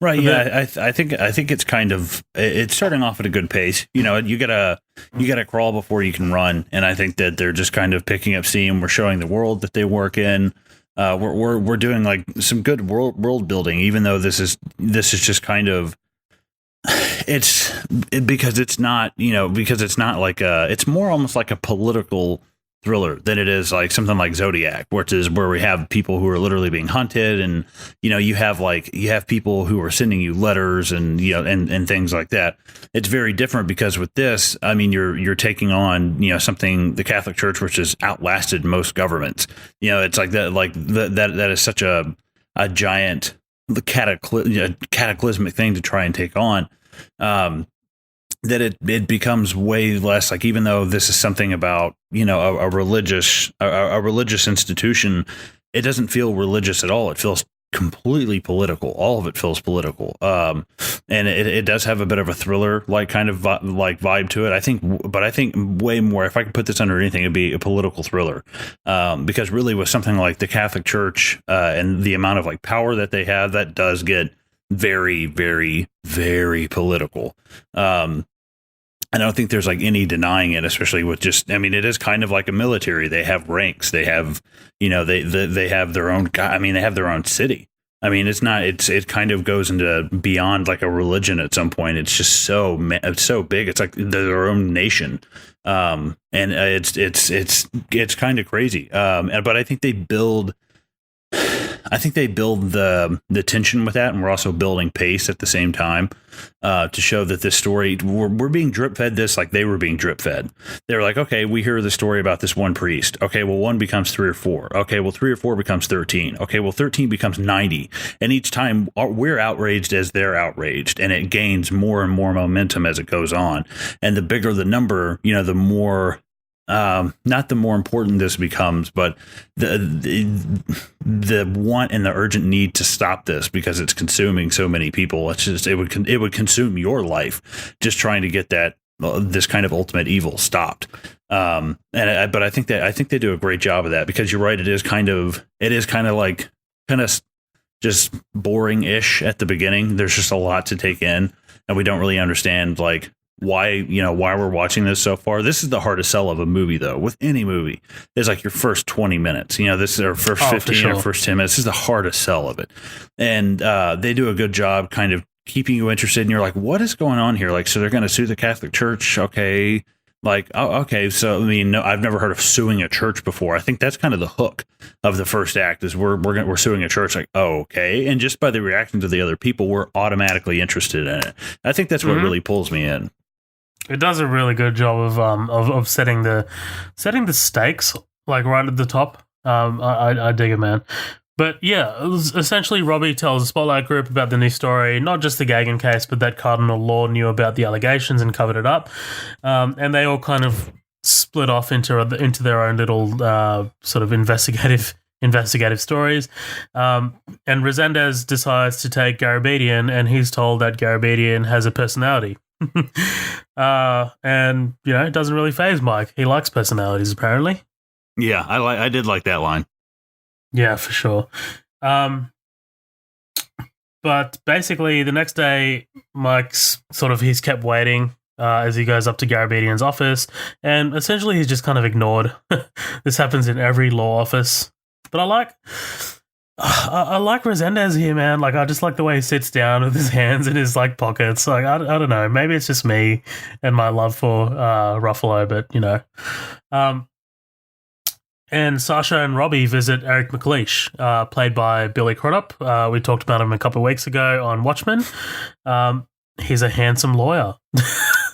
B: Right. Yeah. I think it's kind of, it's starting off at a good pace. You gotta crawl before you can run. And I think that they're just kind of picking up steam. We're showing the world that they work in. We're doing like some good world building, even though this is just kind of, because it's not like it's more almost like a political thriller than it is like something like Zodiac, which is where we have people who are literally being hunted, and you have people who are sending you letters and and things like that. It's very different because with this, I mean, you're taking on something, the Catholic Church, which has outlasted most governments. It's like that is such a giant cataclysmic thing to try and take on. That it becomes way less like, even though this is something about a religious institution, it doesn't feel religious at all. It feels completely political. All of it feels political, and it does have a bit of a thriller like kind of vibe to it. I think way more. If I could put this under anything, it'd be a political thriller, because really with something like the Catholic Church and the amount of like power that they have, that does get very, very, very political. I don't think there's like any denying it, especially with it is kind of like a military. They have ranks. They have, they have their own, they have their own city. I mean, it kind of goes into beyond like a religion at some point. It's just so big. It's like their own nation. And it's kind of crazy. But I think they build the tension with that, and we're also building pace at the same time to show that this story, we're being drip fed this like they were being drip fed. They were like, okay, we hear the story about this one priest. Okay, well, 1 becomes 3 or 4. Okay, well, 3 or 4 becomes 13. Okay, well, 13 becomes 90. And each time we're outraged as they're outraged, and it gains more and more momentum as it goes on. And the bigger the number, the more... not the more important this becomes, but the want and the urgent need to stop this because it's consuming so many people. It's just it would consume your life just trying to get this kind of ultimate evil stopped. But I think they do a great job of that, because you're right. It is kind of just boring-ish at the beginning. There's just a lot to take in, and we don't really understand like why we're watching this so far. This is the hardest sell of a movie, though. With any movie, is like your first 20 minutes. This is our first 15 or first 10 minutes. This is the hardest sell of it, and they do a good job kind of keeping you interested. And you're like, what is going on here? Like, so they're going to sue the Catholic Church? Okay, Like, oh, okay, so I mean, no, I've never heard of suing a church before. I think that's kind of the hook of the first act is we're suing a church. Like, oh, okay, and just by the reactions of the other people, we're automatically interested in it. I think that's what really pulls me in.
A: It does a really good job of setting the stakes like right at the top. I dig it, man. But yeah, essentially Robbie tells the Spotlight Group about the new story, not just the Gagan case, but that Cardinal Law knew about the allegations and covered it up. And they all kind of split off into their own little sort of investigative stories. And Resendez decides to take Garabedian, and he's told that Garabedian has a personality. And, it doesn't really faze Mike. He likes personalities, apparently.
B: Yeah, I did like that line.
A: Yeah, for sure. But basically, the next day, Mike's he's kept waiting as he goes up to Garabedian's office, and essentially he's just kind of ignored. This happens in every law office. But I like Resendez here, man. Like, I just like the way he sits down with his hands in his pockets. Like, I don't know. Maybe it's just me and my love for Ruffalo, but And Sasha and Robbie visit Eric McLeish, played by Billy Crudup. We talked about him a couple of weeks ago on Watchmen. He's a handsome lawyer.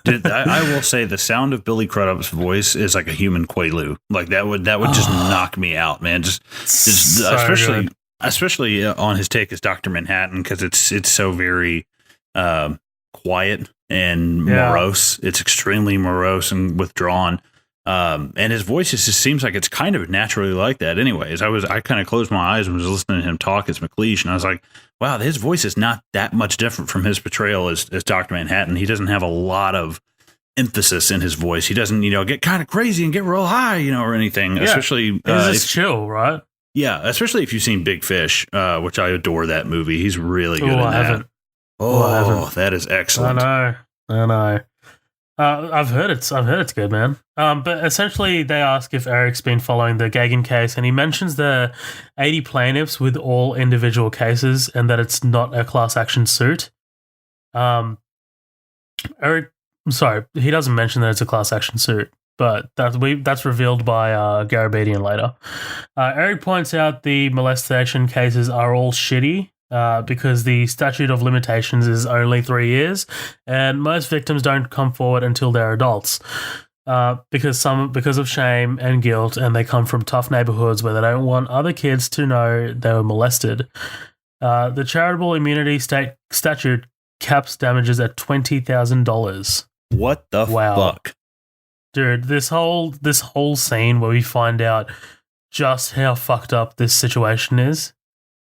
B: I will say the sound of Billy Crudup's voice is like a human Quaalude. Like that would just knock me out, man. Just so especially on his take as Dr. Manhattan, because it's so very quiet and morose. It's extremely morose and withdrawn. And his voice just seems like it's kind of naturally like that. Anyways, I kind of closed my eyes and was listening to him talk as McLeish, and I was like, wow, his voice is not that much different from his portrayal as Dr. Manhattan. He doesn't have a lot of emphasis in his voice. He doesn't, get kind of crazy and get real high, or anything. Yeah. Especially
A: he's just chill, right?
B: Yeah, especially if you've seen Big Fish, which I adore that movie. He's really good in that.
A: I haven't.
B: That is excellent.
A: I know. I've heard it's good, man. But essentially, they ask if Eric's been following the Gagan case, and he mentions the 80 plaintiffs with all individual cases, and that it's not a class action suit. Eric, I'm sorry, he doesn't mention that it's a class action suit, but that's revealed by Garabedian later. Eric points out the molestation cases are all shitty. Because the statute of limitations is only 3 years, and most victims don't come forward until they're adults. Because of shame and guilt, and they come from tough neighborhoods where they don't want other kids to know they were molested. The charitable immunity statute caps damages at $20,000.
B: What the fuck,
A: dude? This whole scene where we find out just how fucked up this situation is,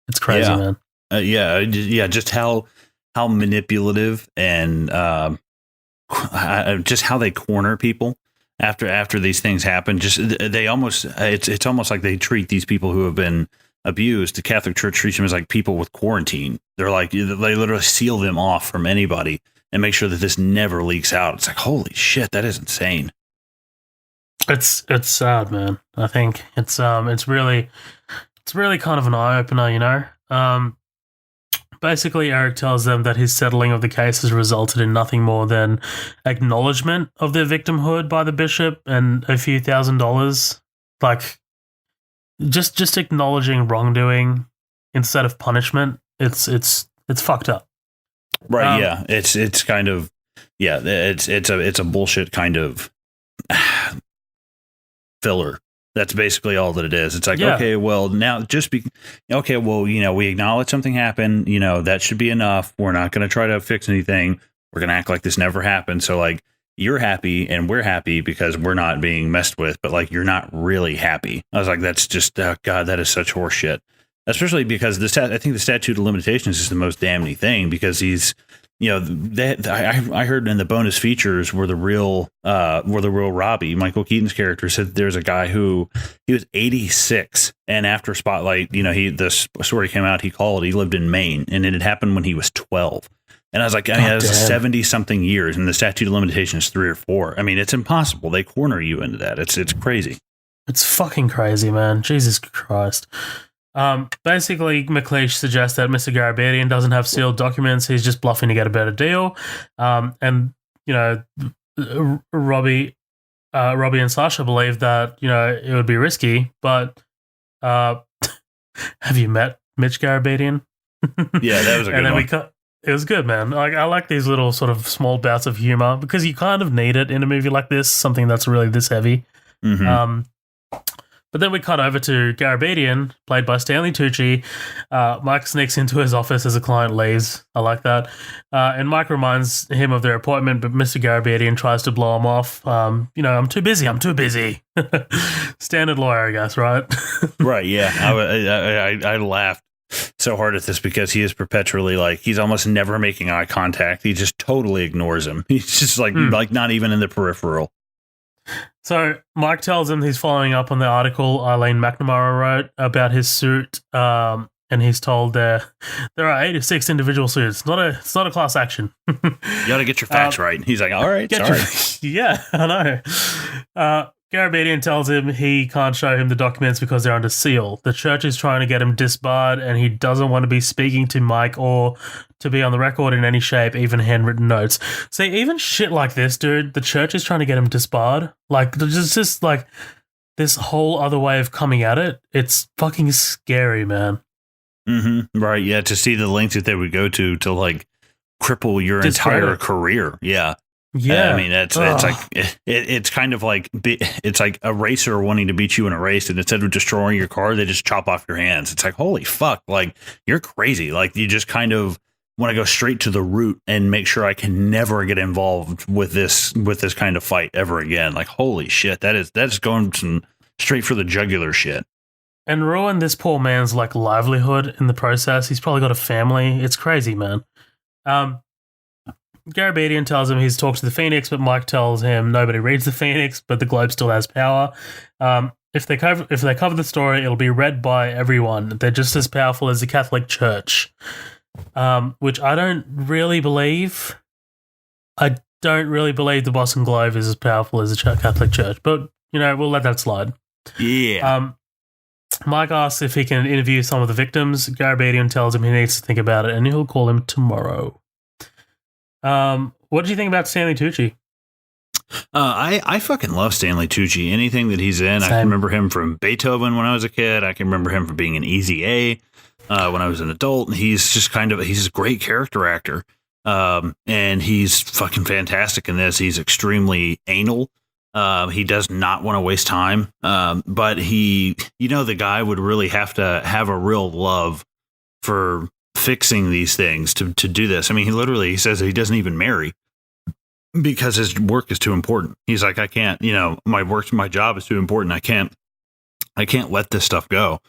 A: it's crazy, man.
B: Just how manipulative and just how they corner people after these things happen. Just it's almost like they treat these people who have been abused. The Catholic Church treats them as like people with quarantine. They're like, they literally seal them off from anybody and make sure that this never leaks out. It's like, holy shit, that is insane.
A: It's sad, man. I think it's really kind of an eye opener, Basically, Eric tells them that his settling of the case has resulted in nothing more than acknowledgement of their victimhood by the bishop and a few $1,000s. Like, just acknowledging wrongdoing instead of punishment. It's fucked up.
B: Right? Yeah. It's kind of it's a bullshit kind of filler. That's basically all that it is. It's like, okay, well, now we acknowledge something happened. That should be enough. We're not going to try to fix anything. We're going to act like this never happened. So, like, you're happy and we're happy because we're not being messed with, but, like, you're not really happy. I was like, that's just, oh, God, that is such horseshit. Especially because I think the statute of limitations is the most damning thing because he's, I heard in the bonus features were the real Robbie, Michael Keaton's character, said there's a guy he was 86, and after Spotlight, the story came out, he lived in Maine, and it had happened when he was 12. And I was like, that was 70 something years, and the statute of limitations is 3 or 4. I mean, it's impossible. They corner you into that. It's crazy.
A: It's fucking crazy, man. Jesus Christ. Basically, McLeish suggests that Mr. Garabedian doesn't have sealed documents. He's just bluffing to get a better deal. And Robbie Robbie and Sasha believe that it would be risky, but have you met Mitch Garabedian?
B: Yeah, that was a good
A: and then
B: one.
A: It was good, man. Like, I like these little sort of small bouts of humor because you kind of need it in a movie like this, something that's really this heavy.
B: Mm-hmm.
A: But then we cut over to Garabedian, played by Stanley Tucci. Mike sneaks into his office as a client leaves. I like that. And Mike reminds him of their appointment, but Mr. Garabedian tries to blow him off. I'm too busy. Standard lawyer, I guess, right?
B: Right, yeah. I laughed so hard at this because he is perpetually like, he's almost never making eye contact. He just totally ignores him. He's just like not even in the peripheral.
A: So Mike tells him he's following up on the article Eileen McNamara wrote about his suit, and he's told there are 86 individual suits. It's not a class action.
B: You got to get your facts right. He's like, all right, sorry.
A: Yeah, I know. Garabedian tells him he can't show him the documents because they're under seal. The church is trying to get him disbarred, and he doesn't want to be speaking to Mike or to be on the record in any shape, even handwritten notes. See, even shit like this, dude, the church is trying to get him disbarred. Like, there's just like this whole other way of coming at it. It's fucking scary, man.
B: Mm-hmm. Right, yeah, to see the lengths that they would go to like cripple your entire career. Yeah.
A: Yeah,
B: I mean it's like it's kind of like it's like a racer wanting to beat you in a race, and instead of destroying your car, they just chop off your hands. It's like, holy fuck, like you're crazy. Like you just kind of want to go straight to the root and make sure I can never get involved with this kind of fight ever again. Like holy shit, that's going some straight for the jugular shit.
A: And ruin this poor man's like livelihood in the process. He's probably got a family. It's crazy, man. Garabedian tells him he's talked to the Phoenix, but Mike tells him nobody reads the Phoenix, but the Globe still has power. If they cover the story, it'll be read by everyone. They're just as powerful as the Catholic Church, which I don't really believe. I don't really believe the Boston Globe is as powerful as the Catholic Church, but we'll let that slide.
B: Yeah.
A: Mike asks if he can interview some of the victims. Garabedian tells him he needs to think about it, and he'll call him tomorrow. What do you think about Stanley Tucci?
B: I fucking love Stanley Tucci. Anything that he's in, Same. I can remember him from Beethoven when I was a kid. I can remember him from being in Easy A when I was an adult. He's just he's a great character actor. And he's fucking fantastic in this. He's extremely anal. He does not want to waste time. But the guy would really have to have a real love for fixing these things to do this. I mean, he says that he doesn't even marry because his work is too important. He's like, I can't, my job is too important. I can't let this stuff go.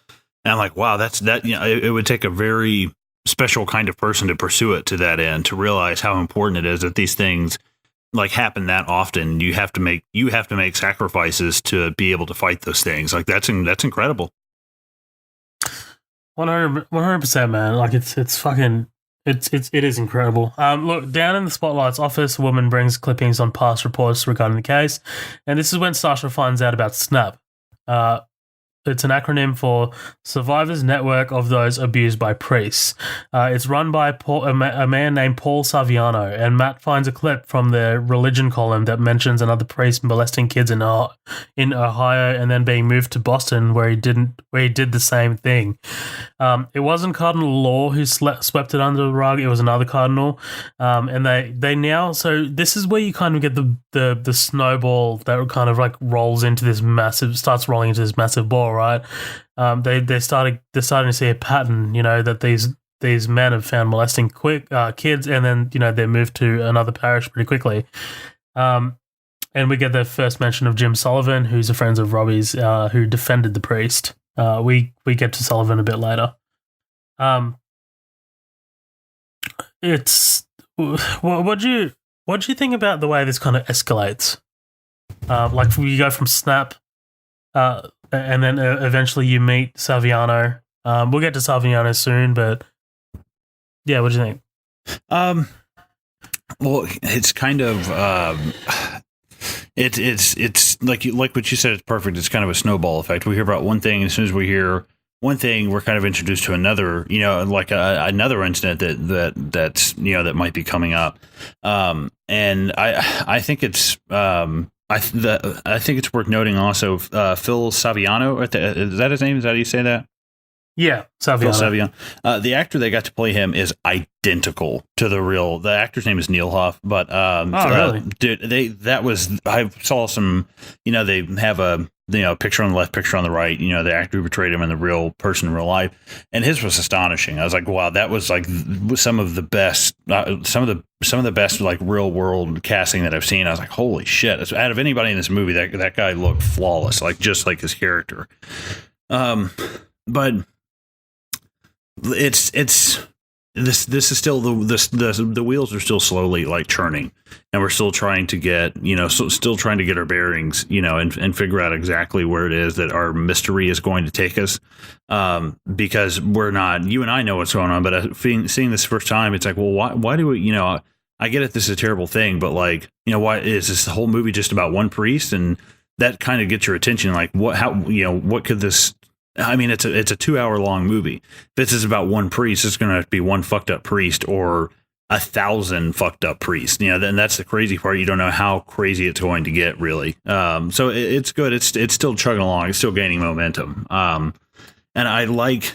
B: And I'm like, wow, it would take a very special kind of person to pursue it to that end, to realize how important it is that these things like happen that often. You have to make sacrifices to be able to fight those things. Like that's incredible.
A: 100%, man. Like it's fucking, it is incredible. Look, down in the Spotlight's office, a woman brings clippings on past reports regarding the case, and this is when Sasha finds out about SNAP. It's an acronym for Survivors Network of Those Abused by Priests. It's run by a man named Paul Saviano, and Matt finds a clip from the religion column that mentions another priest molesting kids in Ohio and then being moved to Boston where he did the same thing. It wasn't Cardinal Law who swept it under the rug. It was another cardinal, and they now. So this is where you kind of get the snowball that kind of like starts rolling into this massive ball. Right, they're starting to see a pattern. That these men have found molesting kids, and then they're moved to another parish pretty quickly. And we get the first mention of Jim Sullivan, who's a friend of Robbie's, who defended the priest. We get to Sullivan a bit later. What do you think about the way this kind of escalates? Like you go from Snap. And then eventually you meet Saviano. We'll get to Saviano soon, but yeah, what do you think?
B: Well, it's kind of it's like what you said. It's perfect. It's kind of a snowball effect. We hear about one thing, and as soon as we hear one thing, we're kind of introduced to another. Like another incident that might be coming up. And I think it's I think it's worth noting also Phil Saviano. Is that his name? Is that how you say that?
A: Yeah,
B: Phil
A: Saviano.
B: Saviano. The actor that got to play him is identical to the real. The actor's name is Neil Huff, but
A: really?
B: Dude, I saw some. They have a picture on the left, picture on the right. The actor who portrayed him and the real person in real life, and his was astonishing. I was like, wow, that was like some of the best, some of the best like real world casting that I've seen. I was like, holy shit! Out of anybody in this movie, that guy looked flawless, like just like his character. But this is still the wheels are still slowly like churning, and we're still trying to get still trying to get our bearings, and figure out exactly where it is that our mystery is going to take us, because you and I know what's going on, but seeing this first time, it's like, well, why do we, I get it, this is a terrible thing, but like, why is this whole movie just about one priest? And that kind of gets your attention, like what could this, I mean, it's a 2-hour long movie. If this is about one priest, it's going to be one fucked up priest or 1,000 fucked up priests. Then that's the crazy part. You don't know how crazy it's going to get, really. So it's good. It's still chugging along. It's still gaining momentum. And I like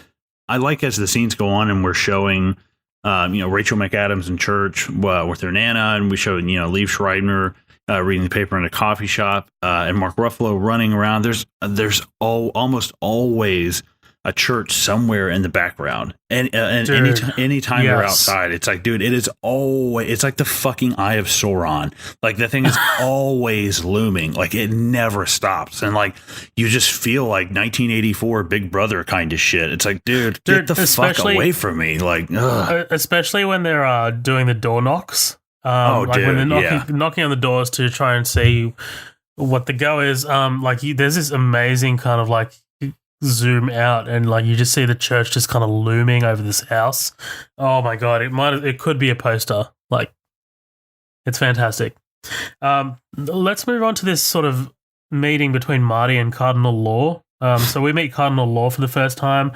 B: as the scenes go on and we're showing, Rachel McAdams in church with her nana, and we show Liev Schreiber reading the paper in a coffee shop, and Mark Ruffalo running around. There's almost always a church somewhere in the background, and anytime
A: yes.
B: We're outside, it's like, dude, it's like the fucking Eye of Sauron. Like the thing is always looming, like it never stops, and like you just feel like 1984 Big Brother kind of shit. It's like, dude, get the fuck away from me, like,
A: especially when they're doing the door knocks. When they're knocking on the doors to try and see what the go is. There's this amazing kind of like zoom out, and like you just see the church just kind of looming over this house. Oh my god, it could be a poster. Like, it's fantastic. Let's move on to this sort of meeting between Marty and Cardinal Law. So we meet Cardinal Law for the first time,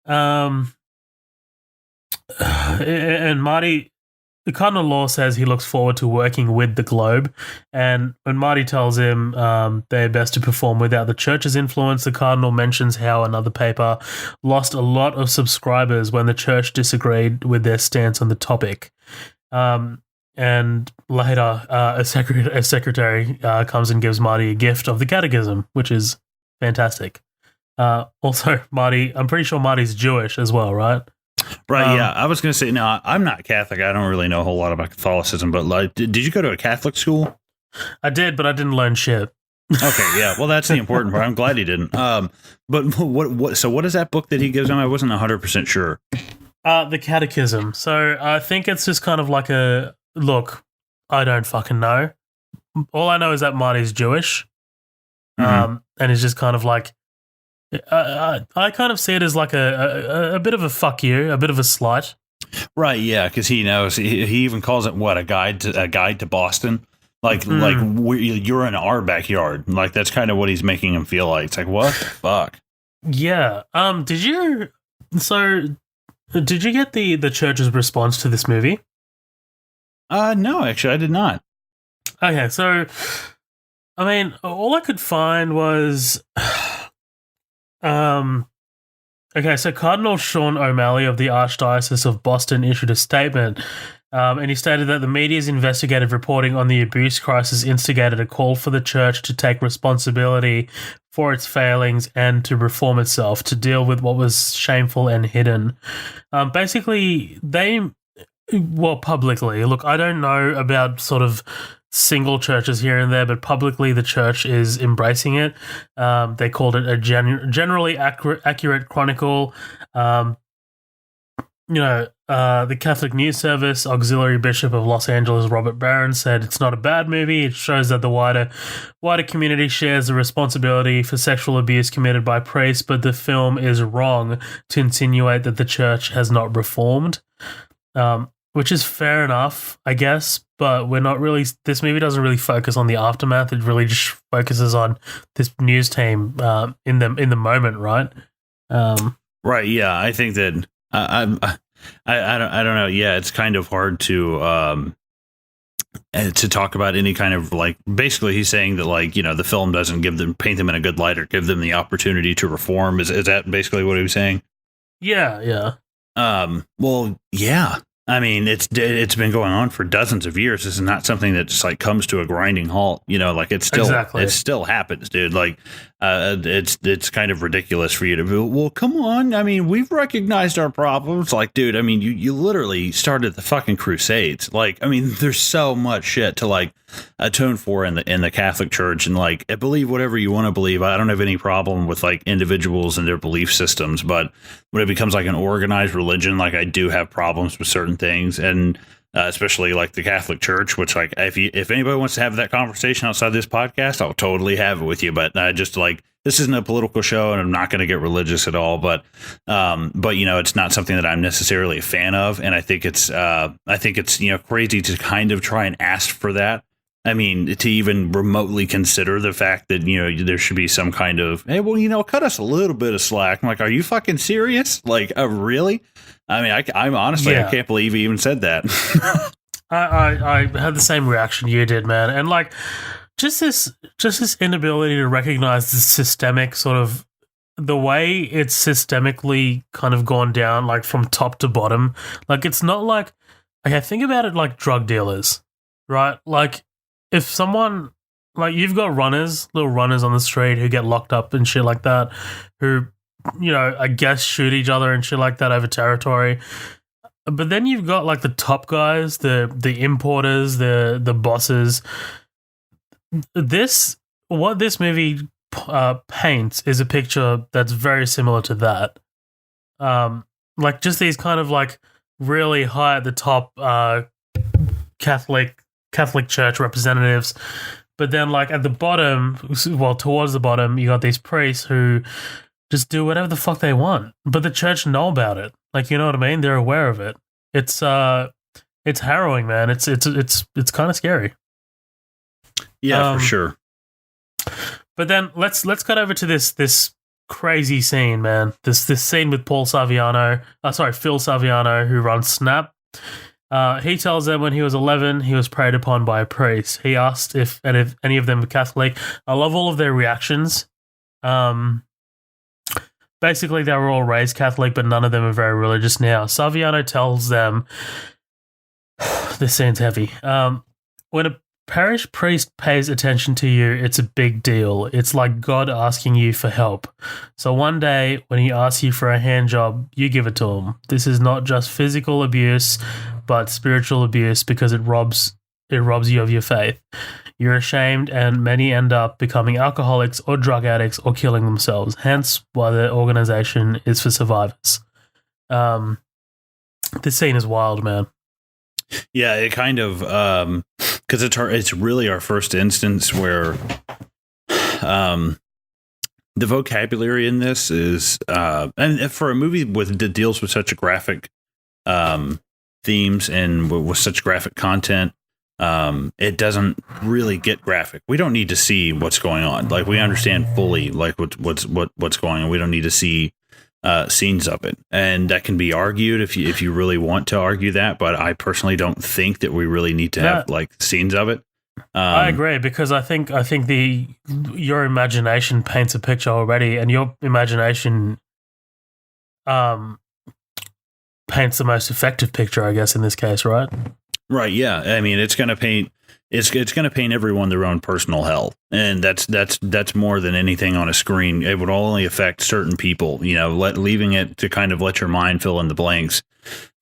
A: and Marty. The Cardinal Law says he looks forward to working with the Globe, and when Marty tells him they're best to perform without the church's influence, the Cardinal mentions how another paper lost a lot of subscribers when the church disagreed with their stance on the topic. And later, a secretary comes and gives Marty a gift of the Catechism, which is fantastic. Also, Marty, I'm pretty sure Marty's Jewish as well, right?
B: Right, yeah. I was going to say, no, I'm not Catholic. I don't really know a whole lot about Catholicism, but like, did you go to a Catholic school?
A: I did, but I didn't learn shit.
B: Okay, yeah. Well, that's the important part. I'm glad he didn't. But what is that book that he gives him? I wasn't 100% sure.
A: The Catechism. So I think it's just kind of like look, I don't fucking know. All I know is that Marty's Jewish. And it's just kind of like, I kind of see it as like a bit of a fuck you, a bit of a slight.
B: Right, yeah, because he knows. He even calls it a guide to Boston. Like you're in our backyard. Like that's kind of what he's making him feel like. It's like, what the fuck?
A: Yeah. Did you get the church's response to this movie?
B: No, actually, I did not.
A: Okay, so I mean, all I could find was. Okay, so Cardinal Sean O'Malley of the Archdiocese of Boston issued a statement, and he stated that the media's investigative reporting on the abuse crisis instigated a call for the church to take responsibility for its failings and to reform itself, to deal with what was shameful and hidden. Basically, publicly, look, I don't know about sort of single churches here and there, but publicly the church is embracing it. They called it a generally accurate chronicle. The Catholic News Service Auxiliary Bishop of Los Angeles, Robert Barron, said it's not a bad movie. It shows that the wider community shares the responsibility for sexual abuse committed by priests, but the film is wrong to insinuate that the church has not reformed. Which is fair enough, I guess, but we're not really. This movie doesn't really focus on the aftermath. It really just focuses on this news team in the moment, right?
B: Right. Yeah, I think that I don't know. Yeah, it's kind of hard to to talk about any kind of like, basically he's saying that like, the film doesn't paint them in a good light or give them the opportunity to reform. Is that basically what he was saying?
A: Yeah.
B: Well, yeah. I mean, it's been going on for dozens of years. This is not something that just like comes to a grinding halt. Like it still happens, dude. Like, it's kind of ridiculous for you to be, well, come on. I mean, we've recognized our problems. Like, dude, I mean, you literally started the fucking Crusades. Like, I mean, there's so much shit to like atone for in the Catholic Church, and like, believe whatever you want to believe. I don't have any problem with like individuals and their belief systems, but when it becomes like an organized religion, like I do have problems with certain things, and especially like the Catholic Church, which like if anybody wants to have that conversation outside this podcast, I'll totally have it with you. But just like, this isn't a political show, and I'm not going to get religious at all. But it's not something that I'm necessarily a fan of, and I think it's crazy to kind of try and ask for that. I mean, to even remotely consider the fact that, there should be some kind of, hey, well, cut us a little bit of slack. I'm like, are you fucking serious? Like, really? I mean, I'm honestly, I can't believe he even said that.
A: I had the same reaction you did, man. And like, just this inability to recognize the systemic sort of, the way it's systemically kind of gone down, like from top to bottom. Like, it's not like, okay, think about it like drug dealers, right? Like, if someone, like, you've got little runners on the street who get locked up and shit like that, who, I guess shoot each other and shit like that over territory. But then you've got like the top guys, the importers, the bosses. What this movie paints is a picture that's very similar to that. Like just these kind of like really high at the top Catholic Church representatives, but then like at the bottom, well, towards the bottom, you got these priests who just do whatever the fuck they want, but the church know about it. Like, you know what I mean? They're aware of it. It's harrowing, man. It's kind of scary.
B: Yeah, for sure.
A: But then let's cut over to this crazy scene, man. This scene with Phil Saviano, who runs Snap. He tells them when he was 11, he was preyed upon by a priest. He asked if any of them were Catholic. I love all of their reactions. Basically, they were all raised Catholic, but none of them are very religious now. Saviano tells them, this scene's heavy. When a parish priest pays attention to you, it's a big deal. It's like God asking you for help. So one day, when he asks you for a hand job, you give it to him. This is not just physical abuse, but spiritual abuse, because it robs you of your faith. You're ashamed, and many end up becoming alcoholics or drug addicts or killing themselves. Hence why the organization is for survivors. This scene is wild, man.
B: Yeah, it kind of, because it's really our first instance where the vocabulary in this is, and for a movie that deals with such a graphic themes and with such graphic content, it doesn't really get graphic. We don't need to see what's going on. Like, we understand fully like what's going on. We don't need to see scenes of it, and that can be argued if you really want to argue that. But I personally don't think that we really need to have like scenes of it.
A: I agree, because I think your imagination paints a picture already, and your imagination paints the most effective picture, I guess, in this case, right?
B: Right. Yeah. I mean, it's going to paint everyone their own personal hell, and that's more than anything on a screen. It would only affect certain people. Leaving it to kind of let your mind fill in the blanks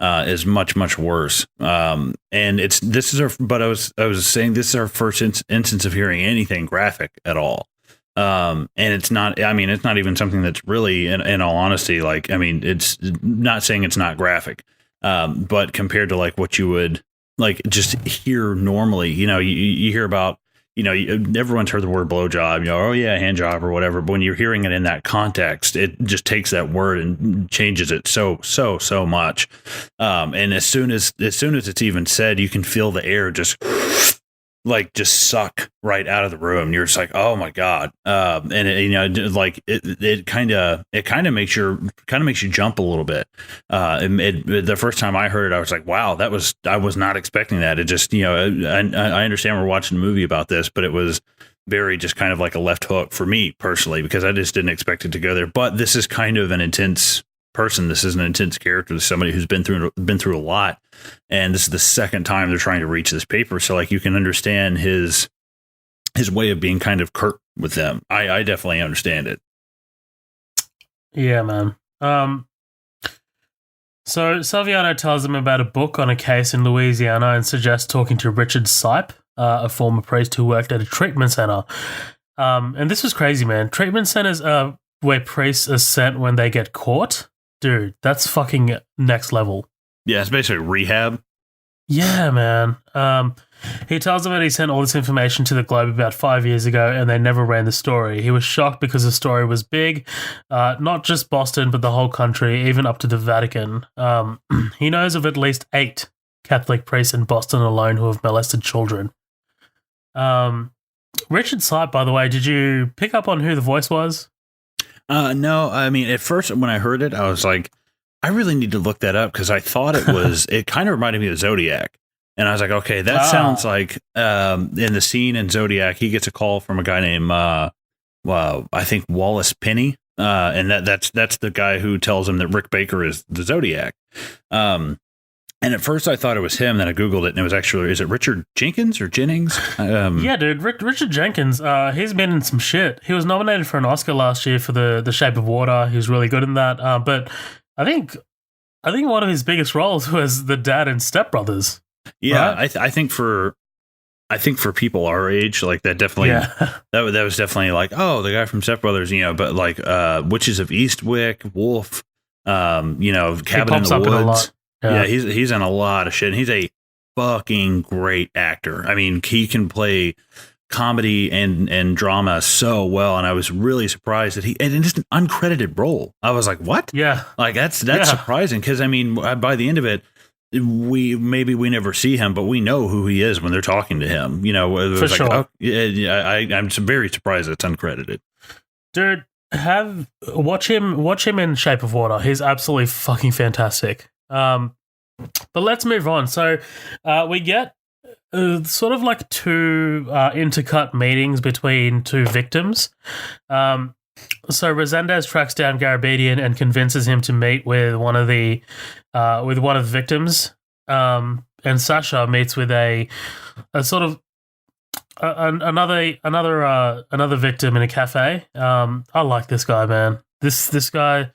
B: is much, much worse. And I was saying this is our first instance of hearing anything graphic at all. And it's not even something that's really, in all honesty, like, I mean, it's not saying it's not graphic, but compared to like what you would like just hear normally, you hear about, everyone's heard the word blowjob, oh yeah, hand job or whatever. But when you're hearing it in that context, it just takes that word and changes it so much. And as soon as it's even said, you can feel the air just like just suck right out of the room. You're just like, oh my god, and it kind of makes you jump a little bit. The first time I heard it, I was like, wow, I was not expecting that. It just I understand we're watching a movie about this, but it was very just kind of like a left hook for me personally, because I just didn't expect it to go there. But this is kind of an intense person. This is an intense character. This is somebody who's been through a lot, and this is the second time they're trying to reach this paper. So like you can understand his way of being kind of curt with them. I definitely understand it.
A: Yeah, man. So Salviano tells him about a book on a case in Louisiana and suggests talking to Richard Sipe, a former priest who worked at a treatment center. And this was crazy, man. Treatment centers are where priests are sent when they get caught. Dude, that's fucking next level.
B: Yeah, it's basically rehab.
A: Yeah, man. He tells them that he sent all this information to the Globe about 5 years ago and they never ran the story. He was shocked because the story was big, not just Boston, but the whole country, even up to the Vatican. He knows of at least 8 Catholic priests in Boston alone who have molested children. Richard Sipe, by the way, did you pick up on who the voice was?
B: No, I mean, at first when I heard it, I was like, I really need to look that up because I thought it kind of reminded me of Zodiac. And I was like, okay, that sounds like in the scene in Zodiac, he gets a call from a guy named, I think Wallace Penny. And that's the guy who tells him that Rick Baker is the Zodiac. And at first I thought it was him. Then I Googled it and it was actually, is it Richard Jenkins or Jennings?
A: Yeah, dude, Richard Jenkins, he's been in some shit. He was nominated for an Oscar last year for the Shape of Water. He was really good in that. But I think one of his biggest roles was the dad in Step Brothers.
B: Yeah,
A: right?
B: I think for people our age, like that definitely, that was definitely like, oh, the guy from Step Brothers, but like Witches of Eastwick, Wolf, Cabin in the Woods. Yeah, he's in a lot of shit. And he's a fucking great actor. I mean, he can play comedy and drama so well, and I was really surprised that and it's an uncredited role. I was like, what?
A: Yeah,
B: like that's surprising because I mean, by the end of it, we never see him, but we know who he is when they're talking to him. It was
A: for
B: like,
A: sure.
B: Oh, yeah, I'm very surprised it's uncredited.
A: Dude, watch him in Shape of Water. He's absolutely fucking fantastic. But let's move on. So we get sort of like 2 intercut meetings between 2 victims. So Resendez tracks down Garabedian and convinces him to meet with one of the victims. And Sasha meets with a sort of another victim in a cafe. I like this guy, man. This guy.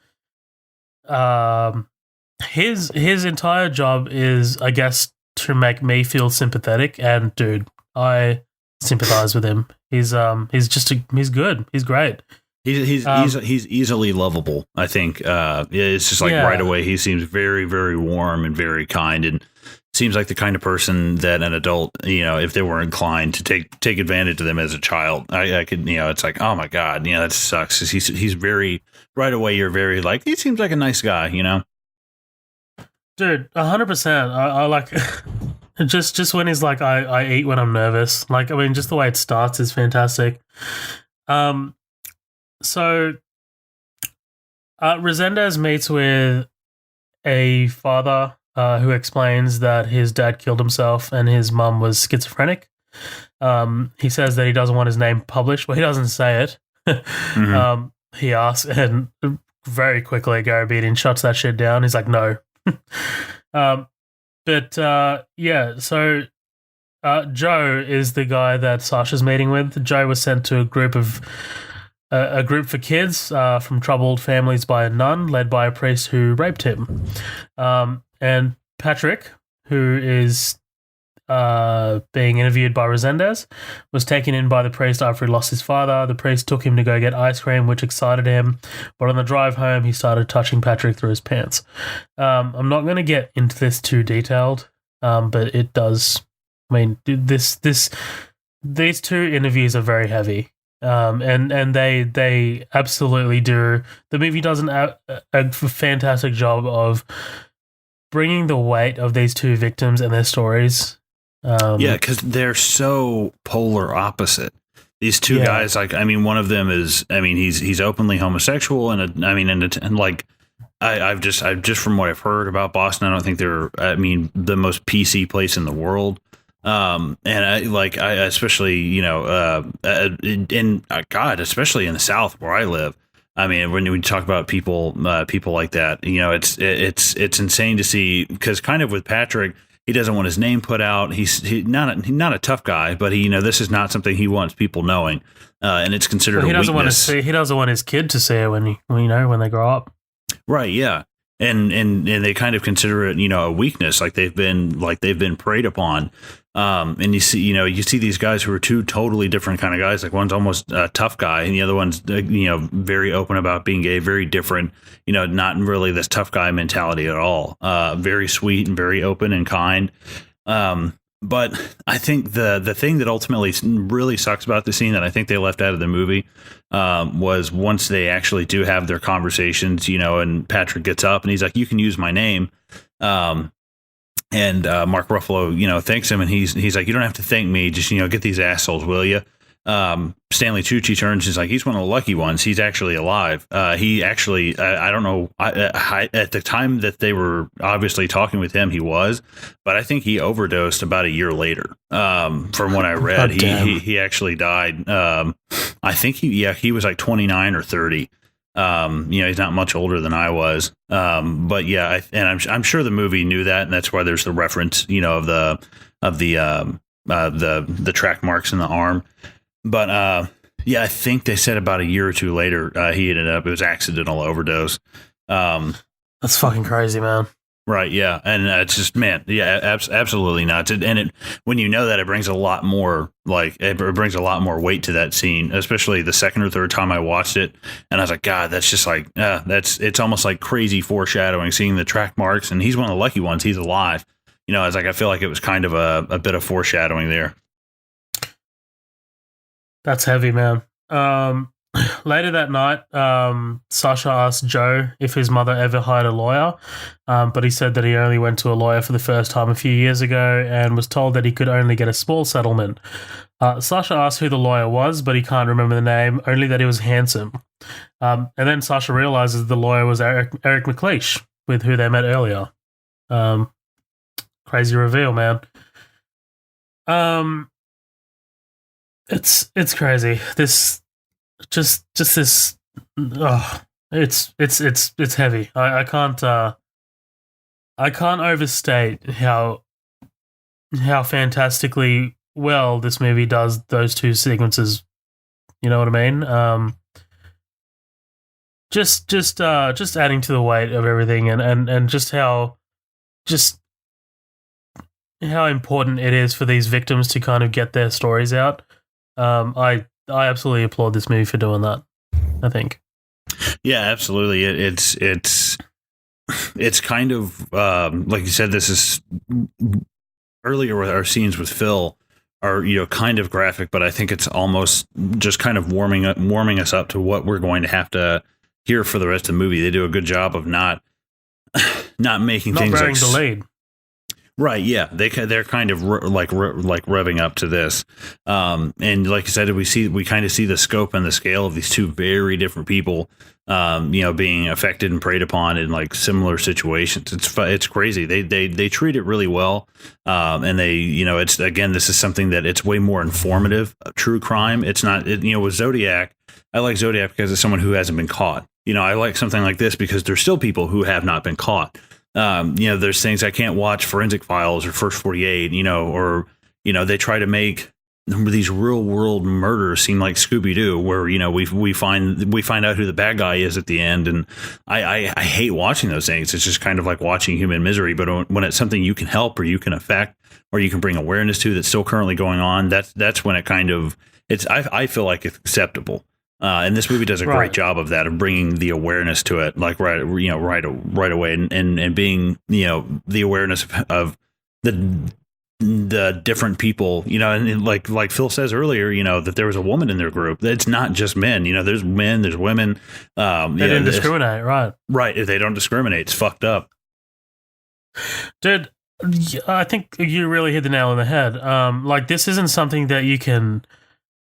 A: His entire job is, I guess, to make me feel sympathetic, and dude, I sympathize with him. He's good. He's great.
B: He's easily lovable. I think it's just like right away he seems very, very warm and very kind, and seems like the kind of person that an adult, if they were inclined to take advantage of them as a child, I could, it's like, oh my god, that sucks. He's very right away. You're very like, he seems like a nice guy,
A: Dude, 100%. I like just when he's like, I eat when I'm nervous. Like, I mean, just the way it starts is fantastic. So Resendez meets with a father who explains that his dad killed himself and his mum was schizophrenic. He says that he doesn't want his name published. Well, he doesn't say it. Mm-hmm. He asks, and very quickly Garabedian shuts that shit down. He's like, no. So Joe is the guy that Sasha's meeting with. Joe was sent to a group for kids from troubled families by a nun led by a priest who raped him. And Patrick, who is being interviewed by Resendez, was taken in by the priest after he lost his father. The priest took him to go get ice cream, which excited him. But on the drive home, he started touching Patrick through his pants. I'm not going to get into this too detailed, but it does. I mean, these 2 interviews are very heavy, and they absolutely do. The movie does a fantastic job of bringing the weight of these 2 victims and their stories
B: Yeah, because they're so polar opposite. These two guys, like, I mean, one of them is, I mean, he's openly homosexual, and like, I've just from what I've heard about Boston, I don't think they're, I mean, the most PC place in the world. And I especially, you know, God, especially in the South where I live. I mean, when we talk about people like that, you know, it's insane to see, because kind of with Patrick, he doesn't want his name put out. He's not a tough guy, but he, you know, this is not something he wants people knowing, and it's considered. He doesn't
A: want to see. He doesn't want his kid to see it when they grow up.
B: Right. Yeah. And they kind of consider it, you know, a weakness, like they've been preyed upon. And you see these guys who are two totally different kind of guys. Like, one's almost a tough guy, and the other one's, you know, very open about being gay, very different, you know, not really this tough guy mentality at all. Very sweet and very open and kind. But I think the thing that ultimately really sucks about the scene that I think they left out of the movie was once they actually do have their conversations, you know, and Patrick gets up and he's like, "You can use my name." And Mark Ruffalo, you know, thanks him, and he's like, "You don't have to thank me. Just, you know, get these assholes, will you?" Stanley Tucci turns, he's like, "He's one of the lucky ones. He's actually alive." He actually, I don't know, at the time that they were obviously talking with him, he was, but I think he overdosed about a year later. From what I read, he actually died. I think he was like 29 or 30. You know, he's not much older than I was. But yeah, I'm sure the movie knew that, and that's why there's the reference, you know, of the track marks in the arm. But yeah, I think they said about a year or two later, he ended up, it was accidental overdose.
A: That's fucking crazy, man.
B: Right. Yeah. And it's just, man, yeah, absolutely nuts. And when you know that, it brings a lot more, like, it brings a lot more weight to that scene, especially the second or third time I watched it. And I was like, God, that's just like, it's almost like crazy foreshadowing, seeing the track marks, and he's one of the lucky ones. He's alive. You know, I was like, I feel like it was kind of a bit of foreshadowing there.
A: That's heavy, man. Later that night, Sasha asked Joe if his mother ever hired a lawyer, but he said that he only went to a lawyer for the first time a few years ago and was told that he could only get a small settlement. Sasha asked who the lawyer was, but he can't remember the name, only that he was handsome. And then Sasha realizes the lawyer was Eric McLeish, with who they met earlier. Crazy reveal, man. It's crazy. This just this. Oh, it's heavy. I can't overstate how fantastically well this movie does those two sequences. You know what I mean? Just adding to the weight of everything, and just how important it is for these victims to kind of get their stories out. I absolutely applaud this movie for doing that, I think.
B: Yeah, absolutely. It's kind of like you said. This is earlier with our scenes with Phil are, you know, kind of graphic, but I think it's almost just kind of warming us up to what we're going to have to hear for the rest of the movie. They do a good job of not making things
A: bearing the lead.
B: Right, yeah, they're kind of like revving up to this, and like you said, we kind of see the scope and the scale of these two very different people, you know, being affected and preyed upon in like similar situations. It's crazy. They treat it really well, and they, you know, it's, again, this is something that it's way more informative. True crime. It's not, you know, with Zodiac. I like Zodiac because it's someone who hasn't been caught. You know, I like something like this because there's still people who have not been caught. You know, there's things I can't watch, Forensic Files or First 48, you know, or, you know, they try to make these real world murders seem like Scooby-Doo, where, you know, we find out who the bad guy is at the end. And I hate watching those things. It's just kind of like watching human misery. But when it's something you can help or you can affect or you can bring awareness to that's still currently going on, that's when it kind of, I feel like it's acceptable. And this movie does a great job of that, of bringing the awareness to it, like right away, and being, you know, the awareness of the different people, you know, and like Phil says earlier, you know, that there was a woman in their group. It's not just men, you know, there's men, there's women. They
A: didn't discriminate, right?
B: Right, if they don't discriminate, it's fucked up.
A: Dude, Yeah, I think you really hit the nail on the head. Like this isn't something that you can.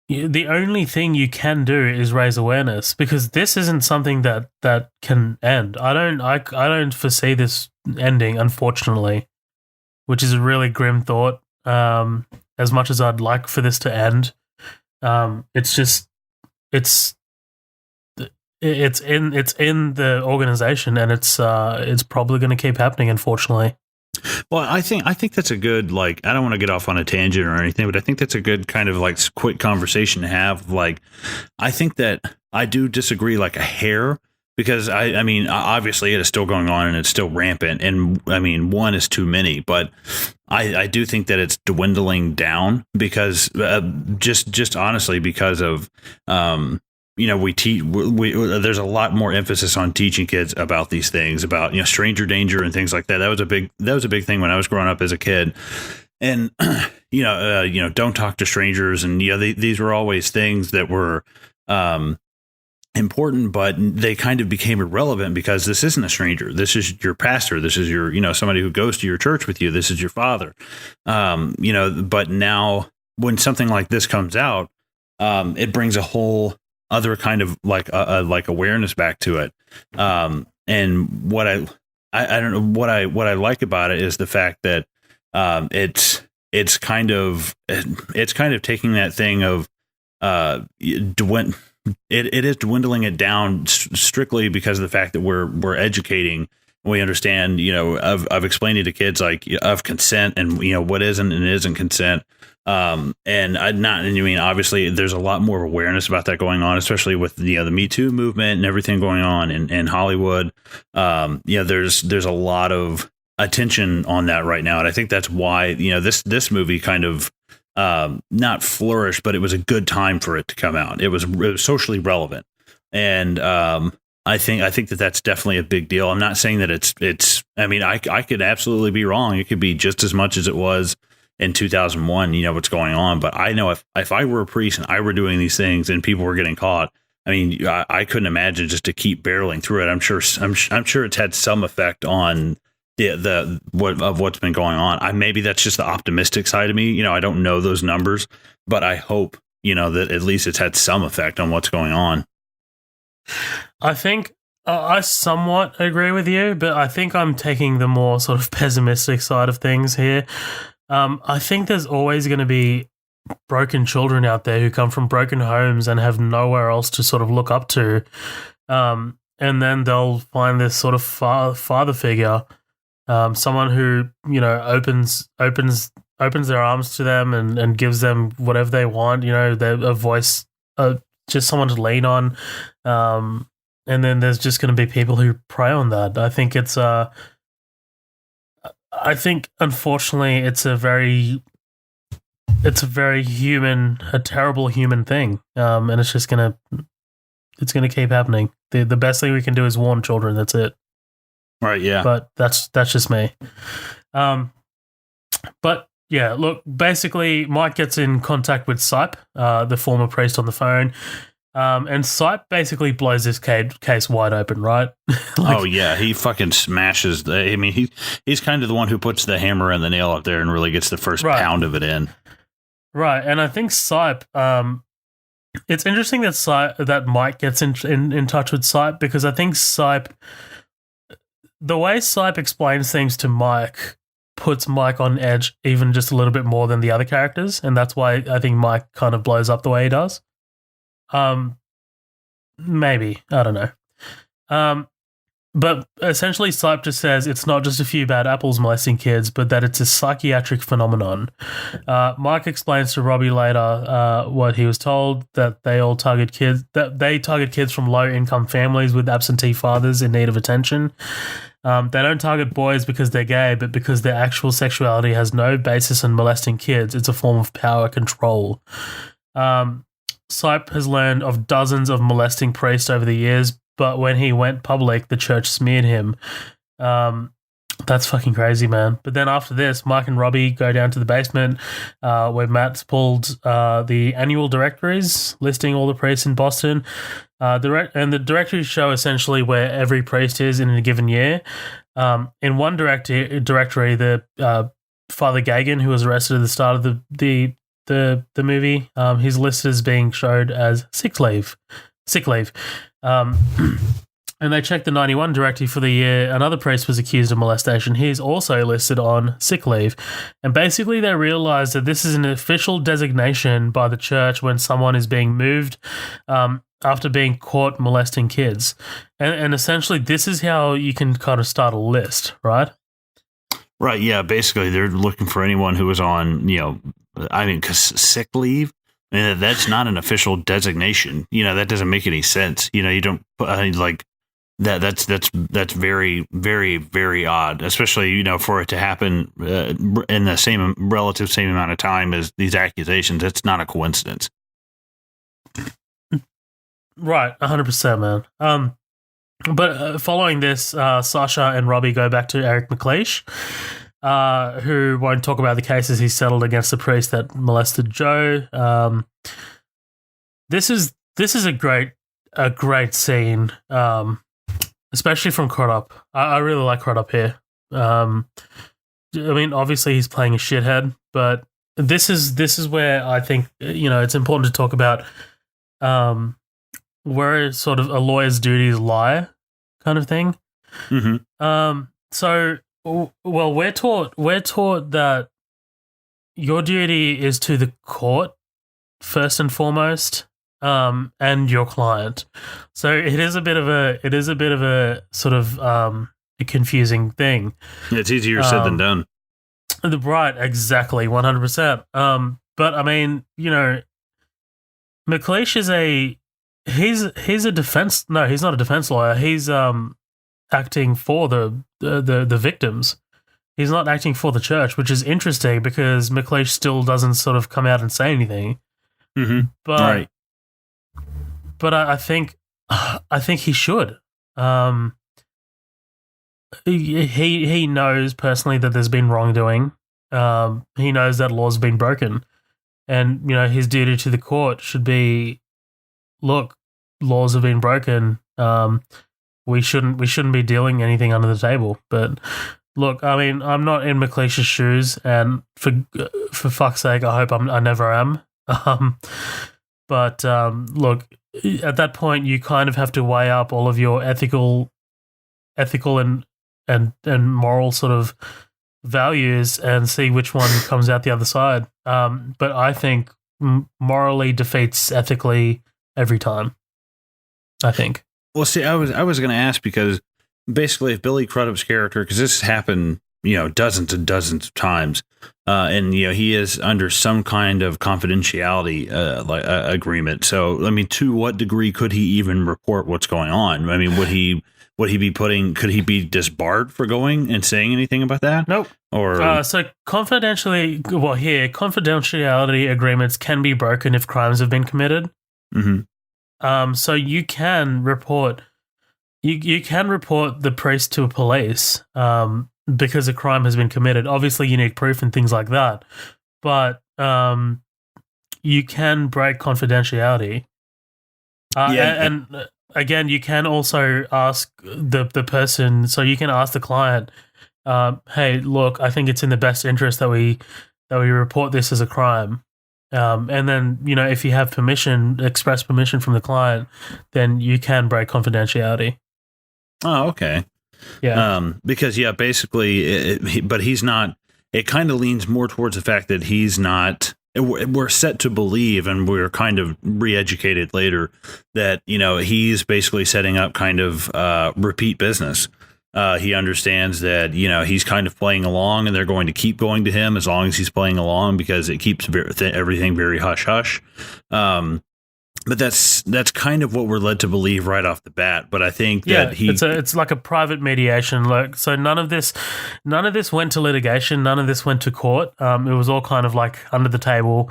A: The only thing you can do is raise awareness because this isn't something that can end. I don't foresee this ending, unfortunately, which is a really grim thought. As much as I'd like for this to end, it's just it's it's in the organization, and it's probably going to keep happening, unfortunately.
B: Well, I think that's a good, like, I don't want to get off on a tangent or anything, but I think that's a good kind of like quick conversation to have. Like, I think that I do disagree like a hair because I mean, obviously it is still going on and it's still rampant. And I mean, one is too many, but I do think that it's dwindling down because just honestly, because of, we teach. There's a lot more emphasis on teaching kids about these things, about stranger danger and things like that. That was a big thing when I was growing up as a kid, and don't talk to strangers, and these were always things that were important, but they kind of became irrelevant because this isn't a stranger. This is your pastor. This is your somebody who goes to your church with you. This is your father. But now when something like this comes out, it brings a whole other kind of like awareness back to it. And what I don't know what I like about it is the fact that it's kind of taking that thing of it is dwindling it down strictly because of the fact that we're educating. We understand, I've explained it to kids like of consent and what isn't and isn't consent. Obviously there's a lot more awareness about that going on, especially with the Me Too movement and everything going on in Hollywood. There's a lot of attention on that right now. And I think that's why, this movie kind of, not flourished, but it was a good time for it to come out. It was socially relevant. And, I think that that's definitely a big deal. I'm not saying that it's, I could absolutely be wrong. It could be just as much as it was in 2001, what's going on. But I know if I were a priest and I were doing these things and people were getting caught, I couldn't imagine just to keep barreling through it. I'm sure it's had some effect on what's been going on. Maybe that's just the optimistic side of me. I don't know those numbers, but I hope, that at least it's had some effect on what's going on.
A: I think I somewhat agree with you, but I think I'm taking the more sort of pessimistic side of things here. I think there's always going to be broken children out there who come from broken homes and have nowhere else to sort of look up to. And then they'll find this sort of father figure, someone who, opens their arms to them and gives them whatever they want, a voice, just someone to lean on. And then there's just going to be people who prey on that. I think unfortunately it's a very human, a terrible human thing. And it's just going to keep happening. The best thing we can do is warn children. That's it.
B: Right. Yeah.
A: But that's just me. But yeah, look, basically Mike gets in contact with Sipe, the former priest, on the phone. And Sipe basically blows this case wide open, right?
B: He fucking smashes he's kind of the one who puts the hammer and the nail up there and really gets the first pound of it in.
A: Right, and I think Sipe, it's interesting that Mike gets in touch with Sipe because I think Sipe, the way Sipe explains things to Mike puts Mike on edge even just a little bit more than the other characters, and that's why I think Mike kind of blows up the way he does. Maybe. I don't know. But essentially Sipe just says it's not just a few bad apples molesting kids, but that it's a psychiatric phenomenon. Mike explains to Robbie later what he was told, that they target kids from low-income families with absentee fathers in need of attention. They don't target boys because they're gay, but because their actual sexuality has no basis in molesting kids. It's a form of power control. Sipe has learned of dozens of molesting priests over the years, but when he went public, the church smeared him. That's fucking crazy, man. But then after this, Mike and Robbie go down to the basement where Matt's pulled the annual directories listing all the priests in Boston. And the directories show essentially where every priest is in a given year. In one directory, the Father Gagan, who was arrested at the start of the movie, he's listed as being showed as sick leave. Um, and they checked the 91 directory for the year. Another priest was accused of molestation. He's also listed on sick leave. And basically they realized that this is an official designation by the church when someone is being moved after being caught molesting kids. And essentially this is how you can kind of start a list, right?
B: Right, yeah. Basically, they're looking for anyone who was on, because sick leave, that's not an official designation. That doesn't make any sense. You don't like that. That's very, very, very odd, especially, for it to happen in the relative same amount of time as these accusations. It's not a coincidence.
A: Right, 100%, man. But following this, Sasha and Robbie go back to Eric McLeish, who won't talk about the cases he settled against the priest that molested Joe. This is a great scene, especially from Crudup. I really like Crudup here. I mean, obviously he's playing a shithead, but this is where I think it's important to talk about where sort of a lawyer's duties lie, kind of thing.
B: Mm-hmm.
A: So, well, we're taught that your duty is to the court first and foremost, and your client. So it is a bit of a sort of a confusing thing.
B: It's easier said than done.
A: Right, exactly, 100%. But I mean, McLeish is he's a defense. No, he's not a defense lawyer. He's acting for the victims. He's not acting for the church, which is interesting because McLeish still doesn't sort of come out and say anything.
B: Mm-hmm.
A: But
B: right.
A: But I think he should. He knows personally that there's been wrongdoing. He knows that laws have been broken, and his duty to the court should be, look, laws have been broken. We shouldn't be dealing anything under the table. But look, I mean, I'm not in McLeish's shoes, and for fuck's sake, I hope I never am. But look, at that point, you kind of have to weigh up all of your ethical and moral sort of values and see which one comes out the other side. But I think morally defeats ethically every time, I think.
B: Well, see, I was going to ask because basically if Billy Crudup's character, because this has happened, dozens and dozens of times, and he is under some kind of confidentiality agreement. So, I mean, to what degree could he even report what's going on? I mean, would he be could he be disbarred for going and saying anything about that?
A: Nope.
B: Or
A: so confidentiality agreements can be broken if crimes have been committed.
B: Mm-hmm.
A: So you can report the priest to police because a crime has been committed. Obviously, you need proof and things like that, but you can break confidentiality. And again, you can also ask the person. So you can ask the client, "Hey, look, I think it's in the best interest that we report this as a crime." And then, if you have express permission from the client, then you can break confidentiality.
B: Oh, okay.
A: Yeah.
B: Because, basically, but he's not, it kind of leans more towards the fact that he's not, we're set to believe, and we're kind of re-educated later, that, he's basically setting up kind of repeat business. He understands that, he's kind of playing along and they're going to keep going to him as long as he's playing along because it keeps everything very hush-hush. But that's kind of what we're led to believe right off the bat. But I think that
A: it's like a private mediation. Like, so none of this went to litigation. None of this went to court. It was all kind of like under the table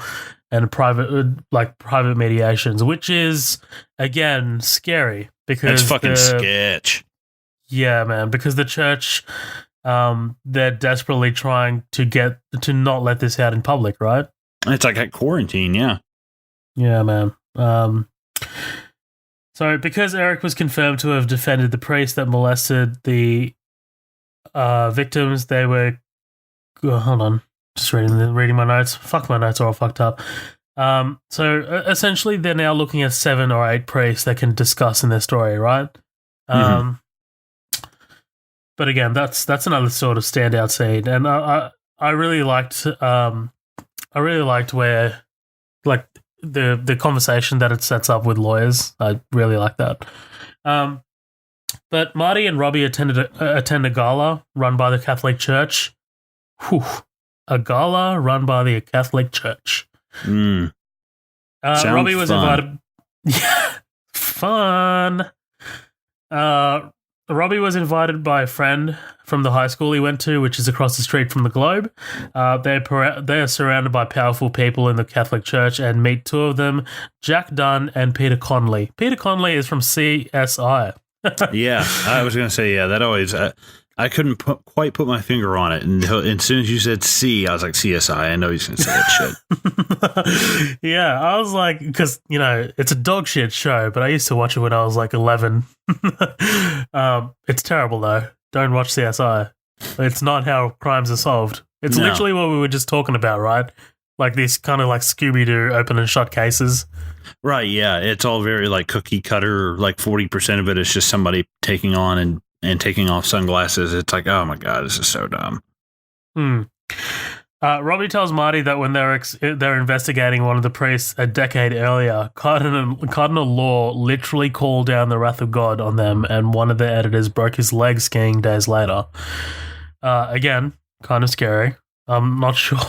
A: and private mediations, which is, again, scary because
B: it's fucking sketch.
A: Yeah, man, because the church, they're desperately trying to not let this out in public, right?
B: It's like at quarantine, yeah.
A: Yeah, man. So because Eric was confirmed to have defended the priest that molested the victims, they were. Hold on, just reading my notes. Fuck, my notes are all fucked up. So essentially, they're now looking at 7 or 8 priests they can discuss in their story, right? But again, that's another sort of standout scene, and I really liked where like the conversation that it sets up with lawyers. I really like that. But Marty and Robbie attend a gala run by the Catholic Church. Whew. A gala run by the Catholic Church. Robbie was invited. Yeah, fun. Robbie was invited by a friend from the high school he went to, which is across the street from the Globe. They are surrounded by powerful people in the Catholic Church and meet 2 of them, Jack Dunn and Peter Conley. Peter Conley is from CSI.
B: Yeah, I was going to say, that always... I couldn't quite put my finger on it, and as soon as you said C, I was like, CSI, I know he's going to say that
A: shit. Yeah, I was like, because, it's a dog shit show, but I used to watch it when I was like 11. It's terrible, though. Don't watch CSI. It's not how crimes are solved. It's literally what we were just talking about, right? Like these kind of like Scooby-Doo open and shut cases.
B: Right, yeah. It's all very like cookie cutter, like 40% of it is just somebody taking on and taking off sunglasses. It's like, oh my God, this is so dumb.
A: Robbie tells Marty that when they're investigating one of the priests a decade earlier, Cardinal Law literally called down the wrath of God on them, and one of the editors broke his leg skiing days later. Again, kind of scary. I'm not sure.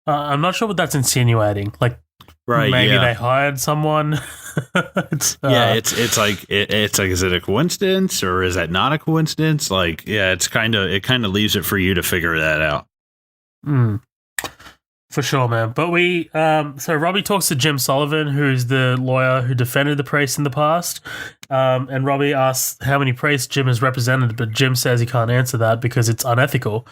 A: I'm not sure what that's insinuating. Like, right? Maybe they hired someone. It's like, is it a coincidence or is that not a coincidence? Like, yeah, it kind of leaves it for you to figure that out. For sure, man. But so Robbie talks to Jim Sullivan, who's the lawyer who defended the priest in the past. And Robbie asks how many priests Jim has represented, but Jim says he can't answer that because it's unethical.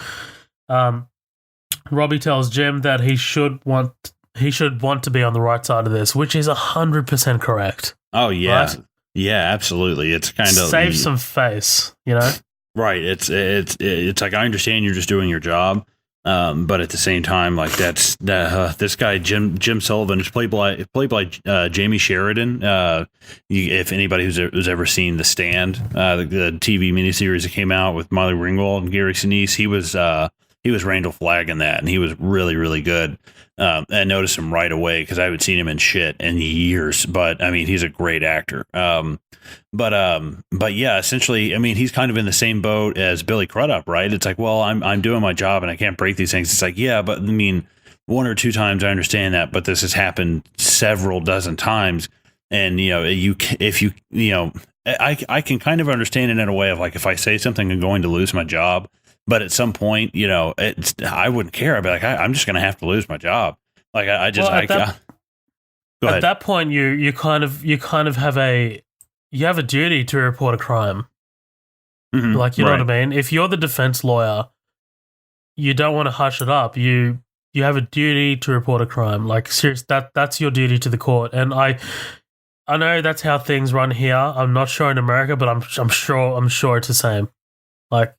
A: Robbie tells Jim that he should want to be on the right side of this, which is 100% correct.
B: Oh yeah,
A: right?
B: Yeah, absolutely. It's kind of
A: save some face,
B: Right. It's like, I understand you're just doing your job, but at the same time, like this guy Jim Sullivan is played by Jamie Sheridan. If anybody who's ever seen The Stand, the TV miniseries that came out with Molly Ringwald and Gary Sinise, he was Randall Flagg in that, and he was really, really good. I noticed him right away because I haven't seen him in shit in years, but I mean, he's a great actor. But yeah, essentially, I mean, he's kind of in the same boat as Billy Crudup, right? It's like, well, I'm doing my job and I can't break these things. It's like, yeah, but I mean, 1 or 2 times I understand that, but this has happened several dozen times. And, I can kind of understand it in a way of like, if I say something, I'm going to lose my job. But at some point, I wouldn't care. I'd be like, I'm just going to have to lose my job. Like, at
A: that point, you kind of have a duty to report a crime.
B: Mm-hmm,
A: like, you know what I mean? If you're the defense lawyer, you don't want to hush it up. You have a duty to report a crime. Like, seriously, that's your duty to the court. And I know that's how things run here. I'm not sure in America, but I'm sure it's the same. Like,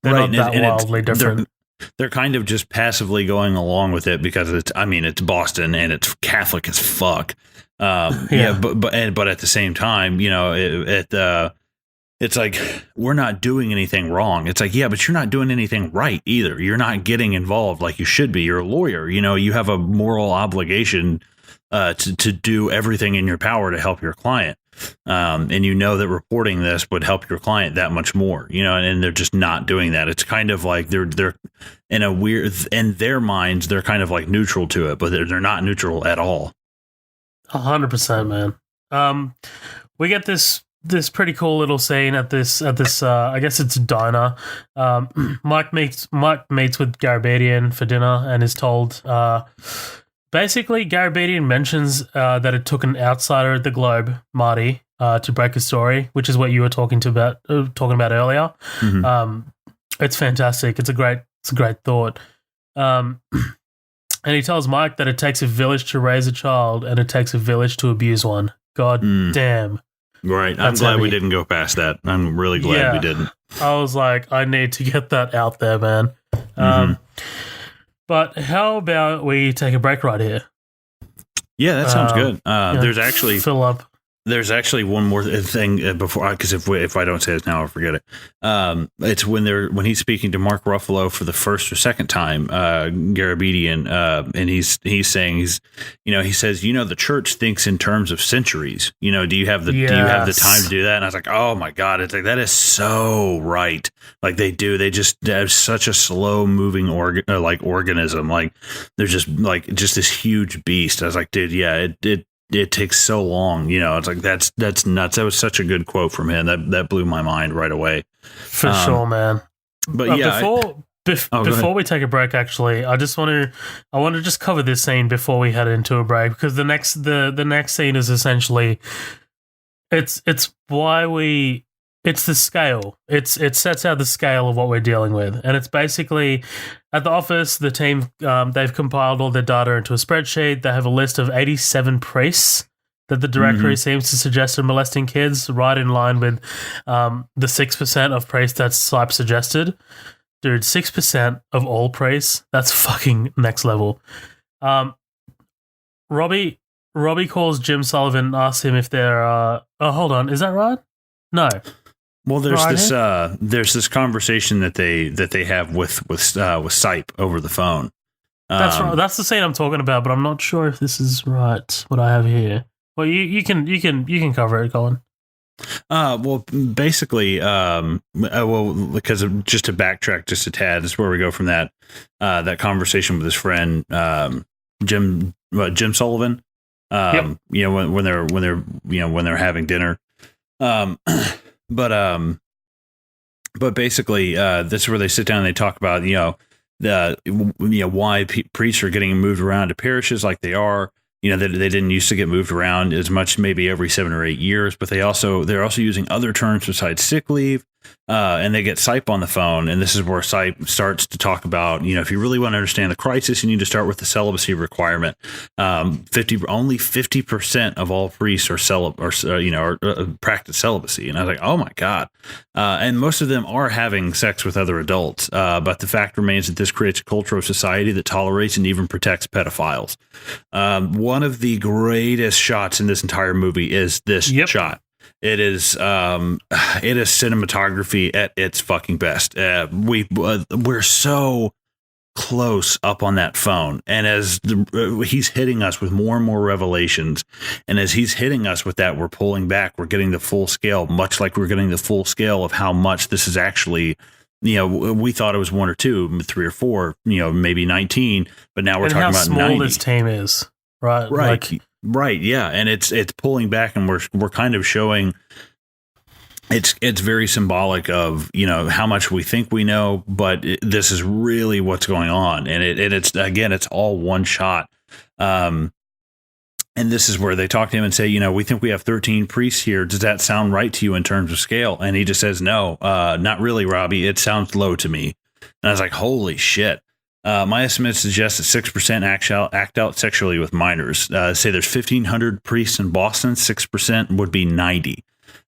A: they're not that wildly different.
B: They're kind of just passively going along with it because it's Boston and it's Catholic as fuck. But at the same time, it's like, we're not doing anything wrong. It's like, yeah, but you're not doing anything right either. You're not getting involved like you should be. You're a lawyer. You have a moral obligation to do everything in your power to help your client. And that reporting this would help your client that much more, and they're just not doing that. It's kind of like they're in a weird, in their minds, they're kind of like neutral to it, but they're not neutral at all.
A: 100%, man. We get this pretty cool little scene at this I guess it's a diner. Mike meets with Garabedian for dinner and is told, basically, Garabedian mentions that it took an outsider at the Globe, Marty, to break a story, which is what you were talking about earlier.
B: Mm-hmm.
A: It's fantastic. It's a great thought. And he tells Mike that it takes a village to raise a child, and it takes a village to abuse one. God damn.
B: Right. I'm glad we didn't go past that. I'm really glad we didn't.
A: I was like, I need to get that out there, man. But how about we take a break right here?
B: Yeah, that sounds good. There's actually
A: fill up.
B: There's actually one more thing before, because if I don't say this now, I'll forget it. It's when he's speaking to Mark Ruffalo for the first or second time, Garabedian, and he's saying he says, the church thinks in terms of centuries. Do you have the time to do that? And I was like, oh my God, it's like that is so right. Like they just have such a slow moving organism. Like they're just this huge beast. I was like, dude, yeah, it takes so long, it's like that's nuts. That was such a good quote from him that blew my mind right away.
A: For sure, man.
B: But
A: before we take a break, actually, I want to just cover this scene before we head into a break, because the next scene is essentially it's the scale. It sets out the scale of what we're dealing with, and it's basically at the office. The team they've compiled all their data into a spreadsheet. They have a list of 87 priests that the directory seems to suggest are molesting kids, right in line with the 6% of priests that Sipe suggested. Dude, 6% of all priests. That's fucking next level. Robbie calls Jim Sullivan and asks him if they're. Oh, hold on, is that right? No.
B: Well, there's this conversation that they have with Sipe over the phone.
A: That's right. That's the scene I'm talking about, but I'm not sure if this is right. What I have here. Well, you can cover it, Colin.
B: Well, basically, because just to backtrack just a tad, this is where we go from that conversation with his friend Jim Sullivan. Yep. When they're having dinner. But basically, this is where they sit down and they talk about, why priests are getting moved around to parishes like they are. They didn't used to get moved around as much, maybe every 7 or 8 years, but they're also using other terms besides sick leave. And they get Sipe on the phone, and this is where Sipe starts to talk about, if you really want to understand the crisis, you need to start with the celibacy requirement. Only 50% of all priests are practice celibacy, and I was like, oh my God. And most of them are having sex with other adults, but the fact remains that this creates a culture of society that tolerates and even protects pedophiles. One of the greatest shots in this entire movie is this shot. It is cinematography at its fucking best. We're so close up on that phone, and as he's hitting us with more and more revelations, and as he's hitting us with that, we're pulling back. We're getting the full scale, much like we're getting the full scale of how much this is actually. We thought it was 1 or 2, 3 or 4, maybe 19, but now we're talking about 90. How small
A: this team is, right?
B: Right, yeah, and it's pulling back, and we're kind of showing. It's very symbolic of how much we think we know, but this is really what's going on, and it's all one shot. And this is where they talk to him and say, we think we have 13 priests here. Does that sound right to you in terms of scale? And he just says, no, not really, Robbie. It sounds low to me. And I was like, holy shit. My estimates suggest that 6% act out sexually with minors. Say there's 1,500 priests in Boston, 6% would be 90.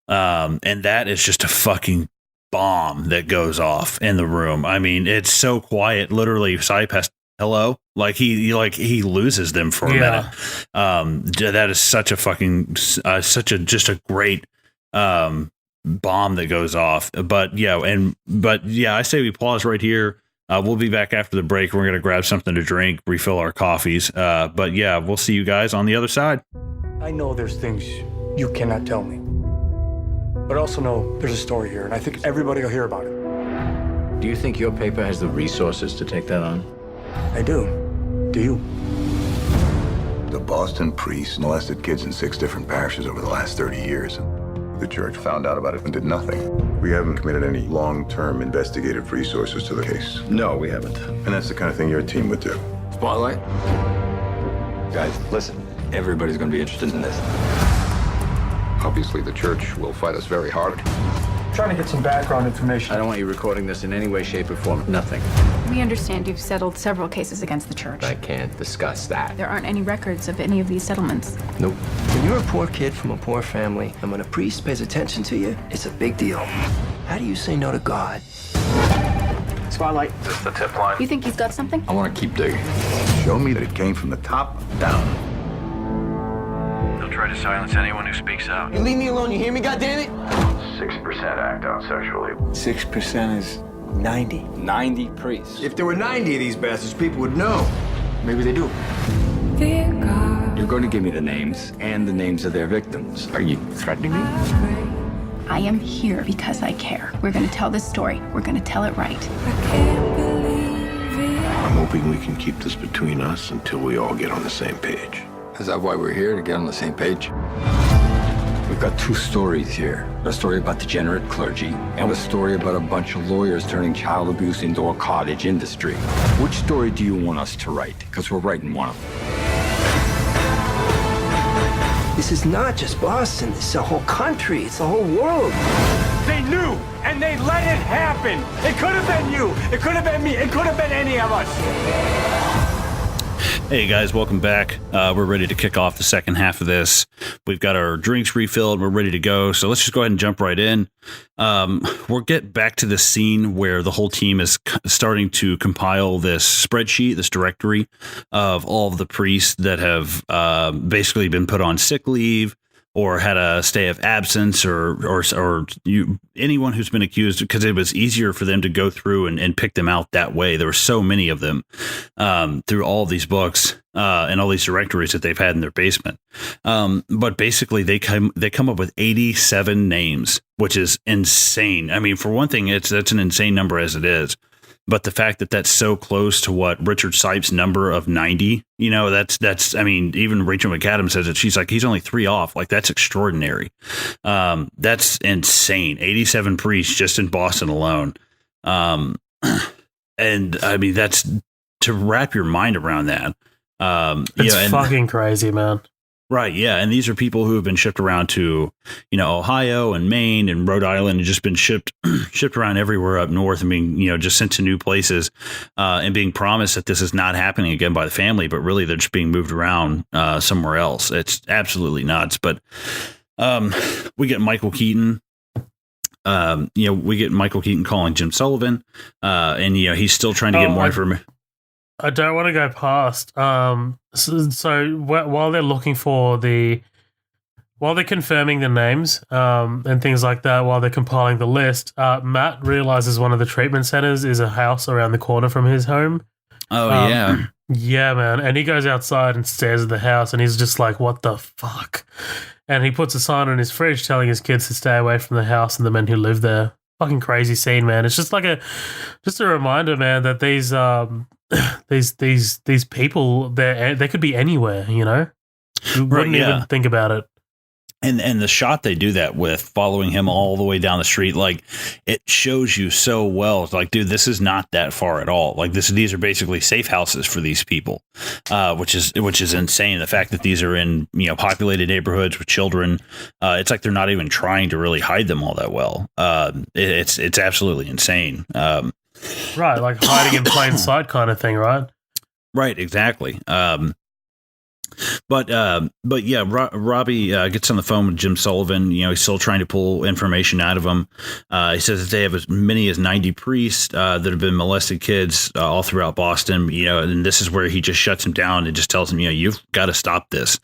B: And that is just a fucking bomb that goes off in the room. I mean, it's so quiet. Literally, Sipe has hello. He loses them for a minute. That is such a fucking just a great bomb that goes off. But I say we pause right here. We'll be back after the break. We're going to grab something to drink, refill our coffees. But we'll see you guys on the other side.
C: I know there's things you cannot tell me, but I also know there's a story here, and I think everybody will hear about it.
D: Do you think your paper has the resources to take that on?
C: I do. Do you?
E: The Boston priests molested kids in 6 different parishes over the last 30 years. The church found out about it and did nothing. We haven't committed any long-term investigative resources to the case.
D: No, we haven't.
E: And that's the kind of thing your team would do.
D: Spotlight? Guys, listen. Everybody's going to be interested in this.
F: Obviously, the church will fight us very hard.
C: trying to get some background information.
D: I don't want you recording this in any way, shape, or form. Nothing.
F: We understand you've settled several cases against the church.
D: I can't discuss that.
F: There aren't any records of any of these settlements.
D: Nope.
G: When you're a poor kid from a poor family, and when a priest pays attention to you, it's a big deal. How do you say no to God?
C: Spotlight.
D: Is this the tip line?
F: You think he's got something?
D: I want to keep digging.
E: Show me that it came from the top down.
H: They'll try to silence anyone who speaks out.
G: You leave me alone, you hear me, goddammit?
H: 6% act out sexually.
G: 6% is 90.
D: 90 priests.
G: If there were 90 of these bastards, people would know.
D: Maybe they do. You're going to give me the names and the names of their victims. Are you threatening me?
F: I am here because I care. We're going to tell this story. We're going to tell it right.
I: I'm hoping we can keep this between us until we all get on the same page.
D: Is that why we're here, to get on the same page? We've got two stories here. A story about degenerate clergy, and a story about a bunch of lawyers turning child abuse into a cottage industry. Which story do you want us to write? Because we're writing one of them.
G: This is not just Boston, it's the whole country, it's the whole world.
C: They knew, and they let it happen. It could have been you. It could have been me. It could have been any of us.
B: Hey guys, welcome back. We're ready to kick off the second half of this. We've got our drinks refilled. We're ready to go. So let's just go ahead and jump right in. We'll get back to the scene where the whole team is starting to compile this spreadsheet, this directory of all of the priests that have basically been put on sick leave or had a stay of absence, or anyone who's been accused, because it was easier for them to go through and pick them out that way. There were so many of them through all of these books and all these directories that they've had in their basement. But basically, they come up with 87 names, which is insane. I mean, for one thing, that's an insane number as it is. But the fact that that's so close to what Richard Sipes' number of 90, that's, I mean, even Rachel McAdams says it. She's like, he's only 3 off. Like, that's extraordinary. That's insane. 87 priests just in Boston alone. And I mean, that's to wrap your mind around that.
A: It's fucking crazy, man.
B: Right, yeah, and these are people who have been shipped around to, Ohio and Maine and Rhode Island, and just been shipped around everywhere up north, and being, just sent to new places, and being promised that this is not happening again by the family, but really they're just being moved around somewhere else. It's absolutely nuts. But we get Michael Keaton. We get Michael Keaton calling Jim Sullivan, and he's still trying to get more information.
A: I don't want to go past. So while they're looking for while they're confirming the names and things like that, while they're compiling the list, Matt realizes one of the treatment centers is a house around the corner from his home.
B: Oh, yeah.
A: Yeah, man. And he goes outside and stares at the house, and he's just like, what the fuck? And he puts a sign on his fridge telling his kids to stay away from the house and the men who live there. Fucking crazy scene, man. It's just like a reminder, man, that these people, they could be anywhere, You wouldn't even think about it.
B: And the shot they do that with, following him all the way down the street, like, it shows you so well. It's like, dude, this is not that far at all. Like, these are basically safe houses for these people, which is insane. The fact that these are in populated neighborhoods with children, it's like they're not even trying to really hide them all that well. It's absolutely insane.
A: Right, like hiding in plain sight kind of thing, right?
B: Right, exactly. But yeah, Robbie gets on the phone with Jim Sullivan. He's still trying to pull information out of him. He says that they have as many as 90 priests that have been molested kids all throughout Boston. And this is where he just shuts him down and just tells him, you've got to stop this.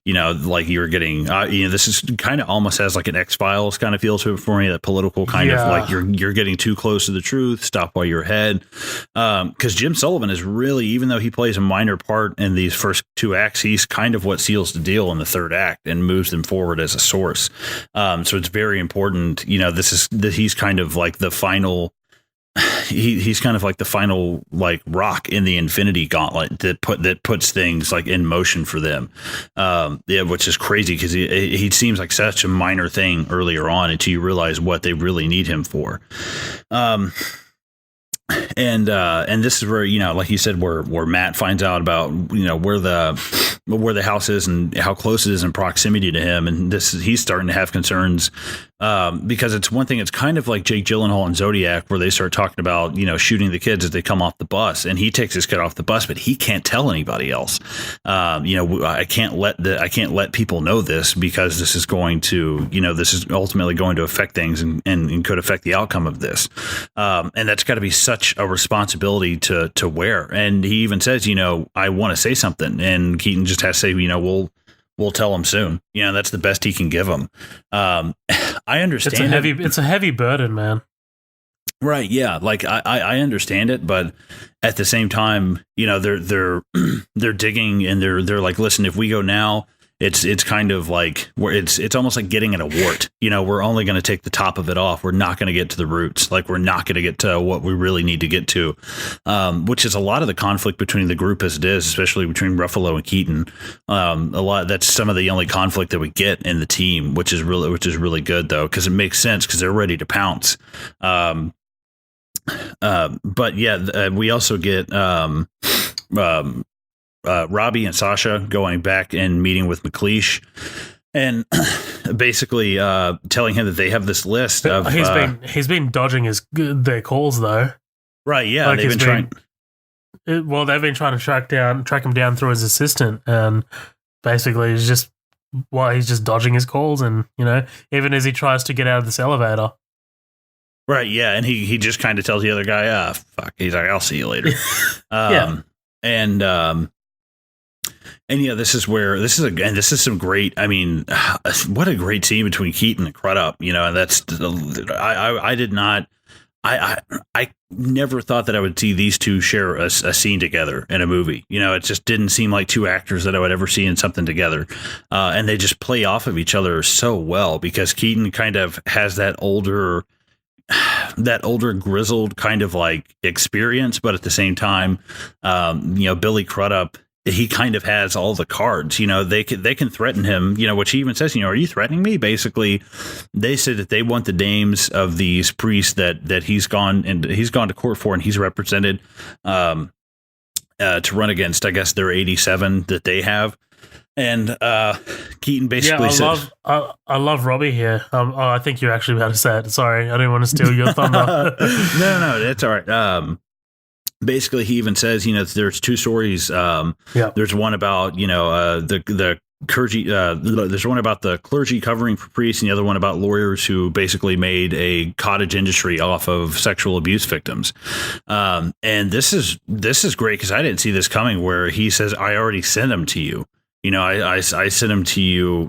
B: Like you're getting, this is kind of almost has like an X-Files kind of feel to it for me. That political kind of like you're getting too close to the truth. Stop while you're ahead. Because Jim Sullivan is really, even though he plays a minor part in these first 2 acts, he's kind of what seals the deal in the 3rd act and moves them forward as a source. So it's very important. He's kind of like the final. He's kind of like the final like rock in the Infinity Gauntlet that puts things like in motion for them. Which is crazy because he seems like such a minor thing earlier on until you realize what they really need him for. And this is where, like you said, where Matt finds out about, where the house is and how close it is in proximity to him. And he's starting to have concerns Because it's one thing. It's kind of like Jake Gyllenhaal and Zodiac, where they start talking about, shooting the kids as they come off the bus, and he takes his kid off the bus, but he can't tell anybody else. I can't let people know this, because this is going to, this is ultimately going to affect things and could affect the outcome of this. And that's got to be such a responsibility to wear. And he even says, I want to say something, and Keaton just has to say, we'll tell him soon. That's the best he can give him. I understand.
A: It's a heavy burden, man.
B: Right. Yeah. Like I understand it, but at the same time, they're digging, and they're like, listen, if we go now, it's kind of like where it's almost like getting at a wart. We're only going to take the top of it off. We're not going to get to the roots. Like, we're not going to get to what we really need to get to, which is a lot of the conflict between the group as it is, especially between Ruffalo and Keaton. That's some of the only conflict that we get in the team, which is really good, though, because it makes sense, because they're ready to pounce. But yeah, we also get Robbie and Sasha going back and meeting with McLeish, and basically telling him that they have this list of.
A: He's been dodging their calls, though.
B: Right. Yeah.
A: Like, they've been trying to track him down through his assistant, and basically he's just dodging his calls, and even as he tries to get out of this elevator.
B: Right. Yeah. And he just kind of tells the other guy, fuck. He's like, I'll see you later.
A: Yeah.
B: And yeah, this is some great. I mean, what a great scene between Keaton and Crudup. And that's I never thought that I would see these two share a scene together in a movie. It just didn't seem like two actors that I would ever see in something together. And they just play off of each other so well, because Keaton kind of has that older grizzled kind of like experience, but at the same time, Billy Crudup, he kind of has all the cards. They can threaten him, which he even says, are you threatening me? Basically, they said that they want the names of these priests that he's gone to court for, and he's represented to run against, I guess, their 87 that they have. And Keaton basically says,
A: I love Robbie here. I think you're actually about to say it. Sorry, I didn't want to steal your thunder.
B: No, that's all right. Basically, he even says, there's two stories. There's one about, the clergy. There's one about the clergy covering for priests, and the other one about lawyers who basically made a cottage industry off of sexual abuse victims. And this is great, because I didn't see this coming, where he says, I already sent them to you. I sent them to you,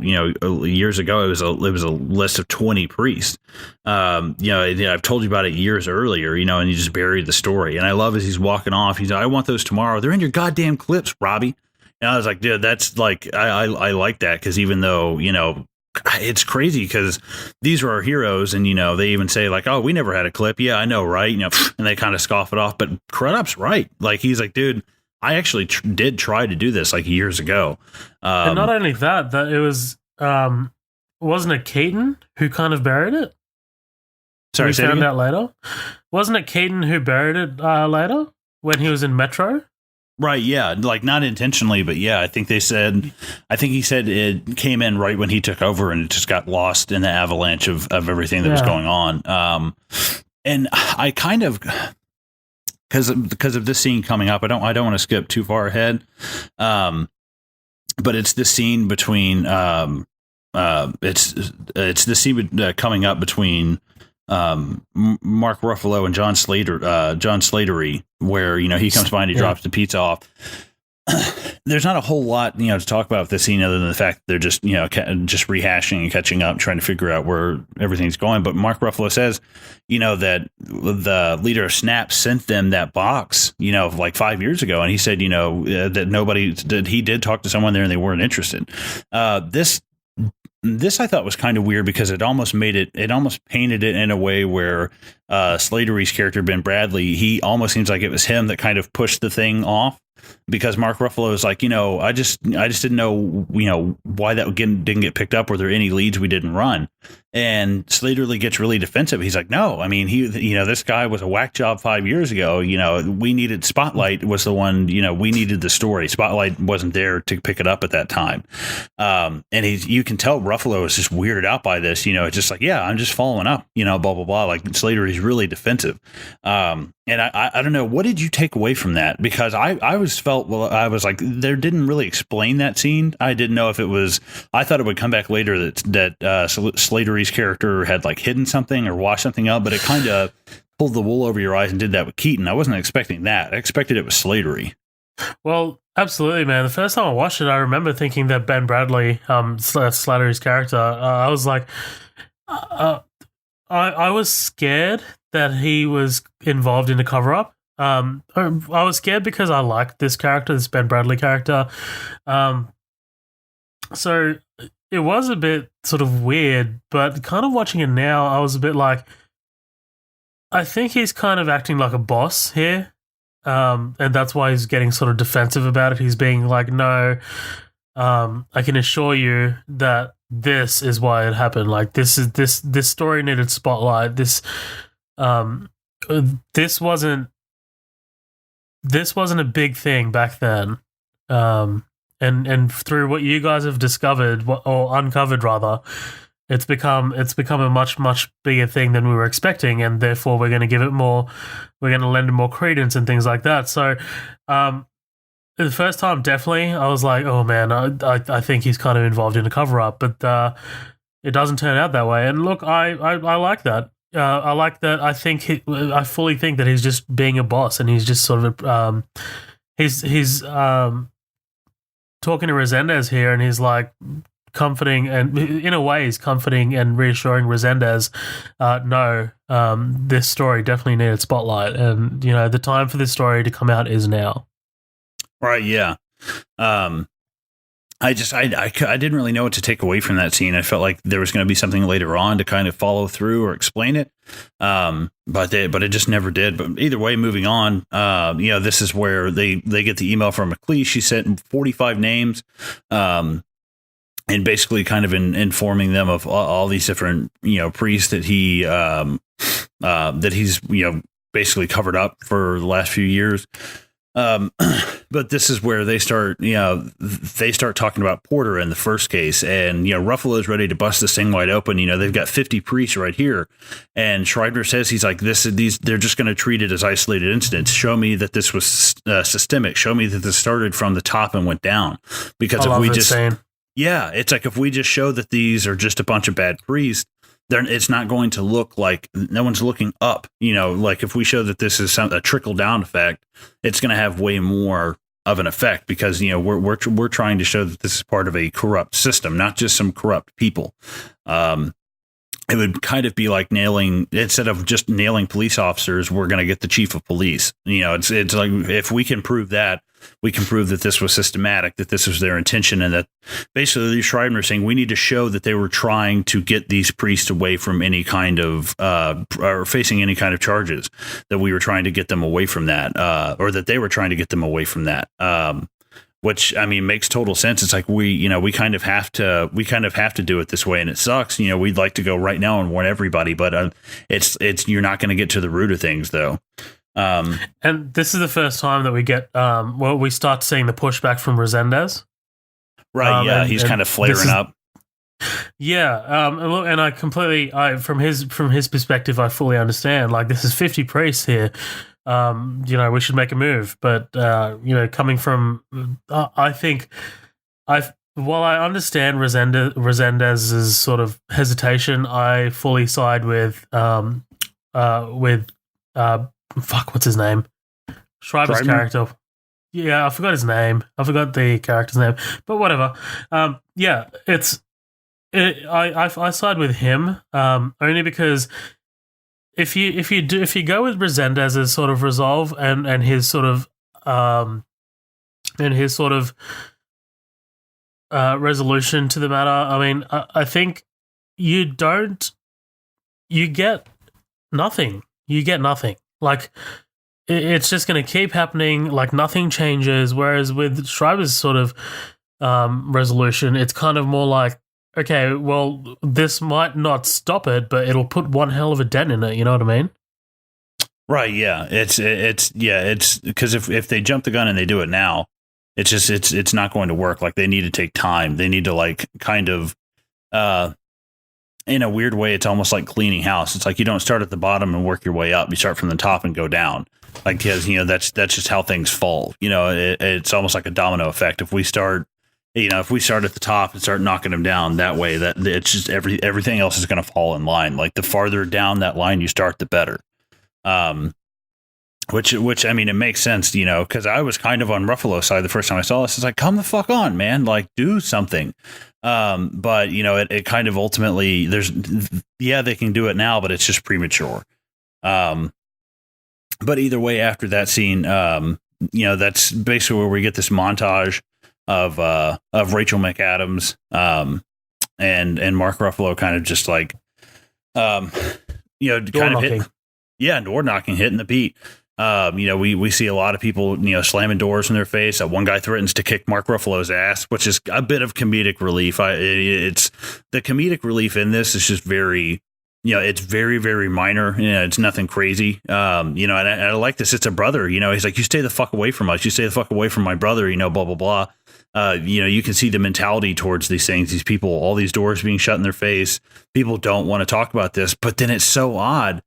B: years ago. It was a list of 20 priests. I've told you about it years earlier, and you just buried the story. And I love as he's walking off, he's like, I want those tomorrow. They're in your goddamn clips, Robbie. And I was like, dude, that's like, I like that, because even though, it's crazy, because these are our heroes, and they even say like, oh, we never had a clip. Yeah, I know, right? And they kind of scoff it off. But Crudup's right. Like, he's like, dude, I actually did try to do this like years ago.
A: And not only that it was, wasn't it Keaton who kind of buried it?
B: Sorry,
A: we found out later. Wasn't it Keaton who buried it later when he was in Metro?
B: Right. Yeah. Like, not intentionally, but yeah, I think he said it came in right when he took over, and it just got lost in the avalanche of everything that was going on. And I kind of, because of this scene coming up, I don't want to skip too far ahead. But it's this scene between it's the scene coming up between Mark Ruffalo and John Slattery, where he comes by and he drops the pizza off. There's not a whole lot to talk about with this scene, other than the fact that they're just just rehashing and catching up, trying to figure out where everything's going. But Mark Ruffalo says that the leader of Snap sent them that box like 5 years ago, and he said that he did talk to someone there and they weren't interested. This I thought was kind of weird, because it almost painted it in a way where Slattery's character, Ben Bradley, he almost seems like it was him that kind of pushed the thing off. because Mark Ruffalo is like, I just didn't know, why that didn't get picked up. Were there any leads we didn't run? And Slaterly gets really defensive. He's like, no, I mean, this guy was a whack job 5 years ago. We needed Spotlight was the one, we needed the story. Spotlight wasn't there to pick it up at that time. And you can tell Ruffalo is just weirded out by this, it's just like, yeah, I'm just following up, blah, blah, blah. Like Slater is really defensive. And I don't know, what did you take away from that? Because I was like, there didn't really explain that scene. I didn't know if it was, I thought it would come back later that Slatery's character had like hidden something or washed something up, but it kind of pulled the wool over your eyes and did that with Keaton. I wasn't expecting that. I expected it was Slatery. Well,
A: absolutely, man. The first time I watched it, I remember thinking that Ben Bradley, Slattery's character, I was like, I was scared that he was involved in a cover-up. I was scared because I liked this character, this Ben Bradley character. So it was a bit sort of weird, but kind of watching it now, I was a bit like, I think he's kind of acting like a boss here. And that's why he's getting sort of defensive about it. He's being like, no, I can assure you that this is why it happened. Like this story needed spotlight. This wasn't a big thing back then. And through what you guys have discovered or uncovered rather, it's become a much bigger thing than we were expecting, and therefore we're going to lend it more credence and things like that. So the first time, definitely, I was like, oh man, I think he's kind of involved in a cover up, but it doesn't turn out that way. And look, I like that. I like that. I fully think that he's just being a boss, and he's just sort of he's talking to Resendez here, and he's like comforting, and in a way he's comforting and reassuring Resendez, no, this story definitely needed spotlight, and the time for this story to come out is now.
B: Right, yeah. I didn't really know what to take away from that scene. I felt like there was going to be something later on to kind of follow through or explain it, but it just never did. But either way, moving on, this is where they get the email from McLeish. She sent 45 names, and basically kind of informing them of all these different priests that he's basically covered up for the last few years. But this is where they start talking about Porter in the first case, and Ruffalo is ready to bust this thing wide open. They've got 50 priests right here, and Schreiber says he's like, they're just going to treat it as isolated incidents. Show me that this was systemic. Show me that this started from the top and went down. Because if we just it's like, if we just show that these are just a bunch of bad priests, then it's not going to look like no one's looking up. Like if we show that this is a trickle down effect, it's going to have way more of an effect, because we're trying to show that this is part of a corrupt system, not just some corrupt people. It would kind of be like instead of just nailing police officers, we're going to get the chief of police. It's like, if we can prove that, we can prove that this was systematic, that this was their intention, and that basically Schreiber is saying we need to show that they were trying to get these priests away from any kind of or facing any kind of charges, that we were trying to get them away from that, or that they were trying to get them away from that. Which, I mean, makes total sense. It's like we kind of have to do it this way, and it sucks. We'd like to go right now and warn everybody, but it's you're not going to get to the root of things, though.
A: And this is the first time that we get we start seeing the pushback from Resendez.
B: Right, yeah, he's kind of flaring up.
A: Yeah, and I completely, from his perspective, I fully understand. Like, this is 50 priests here. We should make a move. But coming from, I think, while I understand Resendez's sort of hesitation, I fully side with what's his name? Schreiber's character. Yeah, I forgot his name. I forgot the character's name. But whatever. I side with him only because if you go with Resendez's sort of resolve and his sort of resolution to the matter, I mean, I think you get nothing. You get nothing. Like, it's just going to keep happening. Like nothing changes. Whereas with Schreiber's sort of resolution, it's kind of more like, okay, well, this might not stop it, but it'll put one hell of a dent in it. You know what I mean?
B: Right. Yeah. It's because if they jump the gun and they do it now, it's not going to work. Like they need to take time. They need to like kind of, in a weird way, it's almost like cleaning house. It's like you don't start at the bottom and work your way up. You start from the top and go down. Like, because, that's just how things fall. It's almost like a domino effect. If we start at the top and start knocking them down that way, that it's just everything else is going to fall in line. Like the farther down that line you start, the better. Which I mean, it makes sense, because I was kind of on Ruffalo's side the first time I saw this. It's like, come the fuck on, man, like do something. But it kind of ultimately they can do it now, but it's just premature. But either way, after that scene, that's basically where we get this montage of Rachel McAdams, and Mark Ruffalo kind of just like, kind of door knocking, hitting the beat. We see a lot of people, slamming doors in their face. One guy threatens to kick Mark Ruffalo's ass, which is a bit of comedic relief. It's the comedic relief in this is just very, it's very, very minor. It's nothing crazy. And I like this. It's a brother, he's like, you stay the fuck away from us. You stay the fuck away from my brother, blah, blah, blah. You can see the mentality towards these things, these people, all these doors being shut in their face. People don't want to talk about this, but then it's so odd.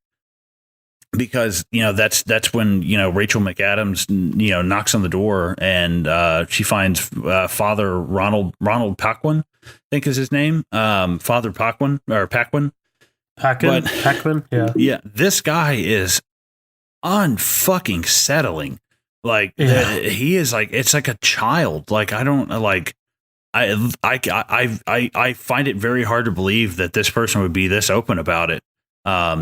B: Because that's when Rachel McAdams knocks on the door and she finds Father Ronald Paquin, I think is his name, Father Paquin. Yeah. This guy is unfucking settling. Like he is like, it's like a child. Like I don't like. I find it very hard to believe that this person would be this open about it.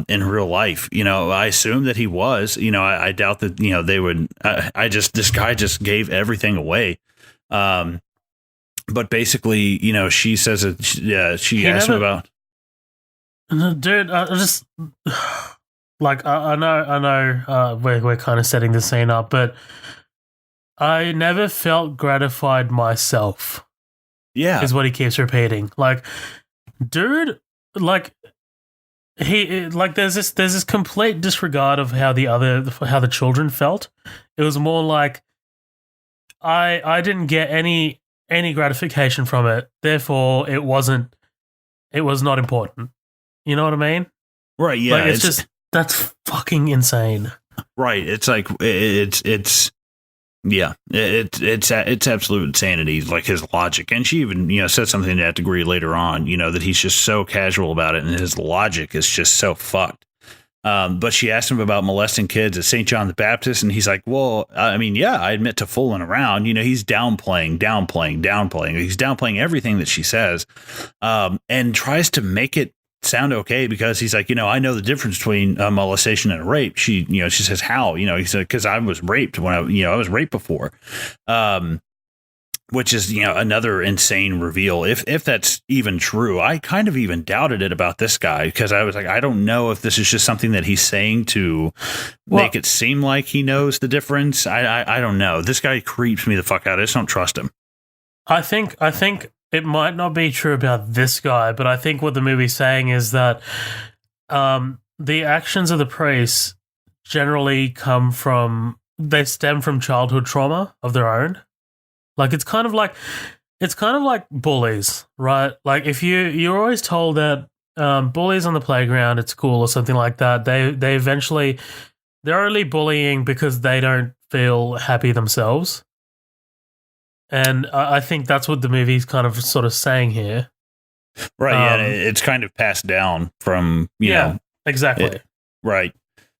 B: In real life, I assume that he was, I doubt that, they would, this guy just gave everything away. But basically, she says that she asked him about.
A: Dude, I just like, I know, we're kind of setting the scene up, but I never felt gratified myself.
B: Yeah.
A: Is what he keeps repeating. Like, dude, like, there's this complete disregard of how the children felt. It was more like I didn't get any gratification from it, therefore it was not important. You know what I mean?
B: Right, yeah.
A: Like, that's fucking insane.
B: Right. It's like it's yeah, it's absolute insanity, like his logic. And she even, said something to that degree later on, that he's just so casual about it and his logic is just so fucked. But she asked him about molesting kids at St. John the Baptist, and he's like, well, I mean, yeah, I admit to fooling around. He's downplaying. He's downplaying everything that she says, and tries to make it sound okay because he's like, I know the difference between a molestation and a rape. She says, how? He said, because I was raped when I was raped before, which is, another insane reveal. If that's even true, I kind of even doubted it about this guy because I was like, I don't know if this is just something that he's saying to make it seem like he knows the difference. I don't know. This guy creeps me the fuck out. I just don't trust him.
A: I think it might not be true about this guy, but I think what the movie's saying is that the actions of the priests generally they stem from childhood trauma of their own. Like it's kind of like bullies, right? Like if you're always told that bullies on the playground at school or something like that, they eventually they're only bullying because they don't feel happy themselves. And I think that's what the movie's kind of sort of saying here.
B: Right, yeah, it's kind of passed down from, you know.
A: Exactly.
B: Right.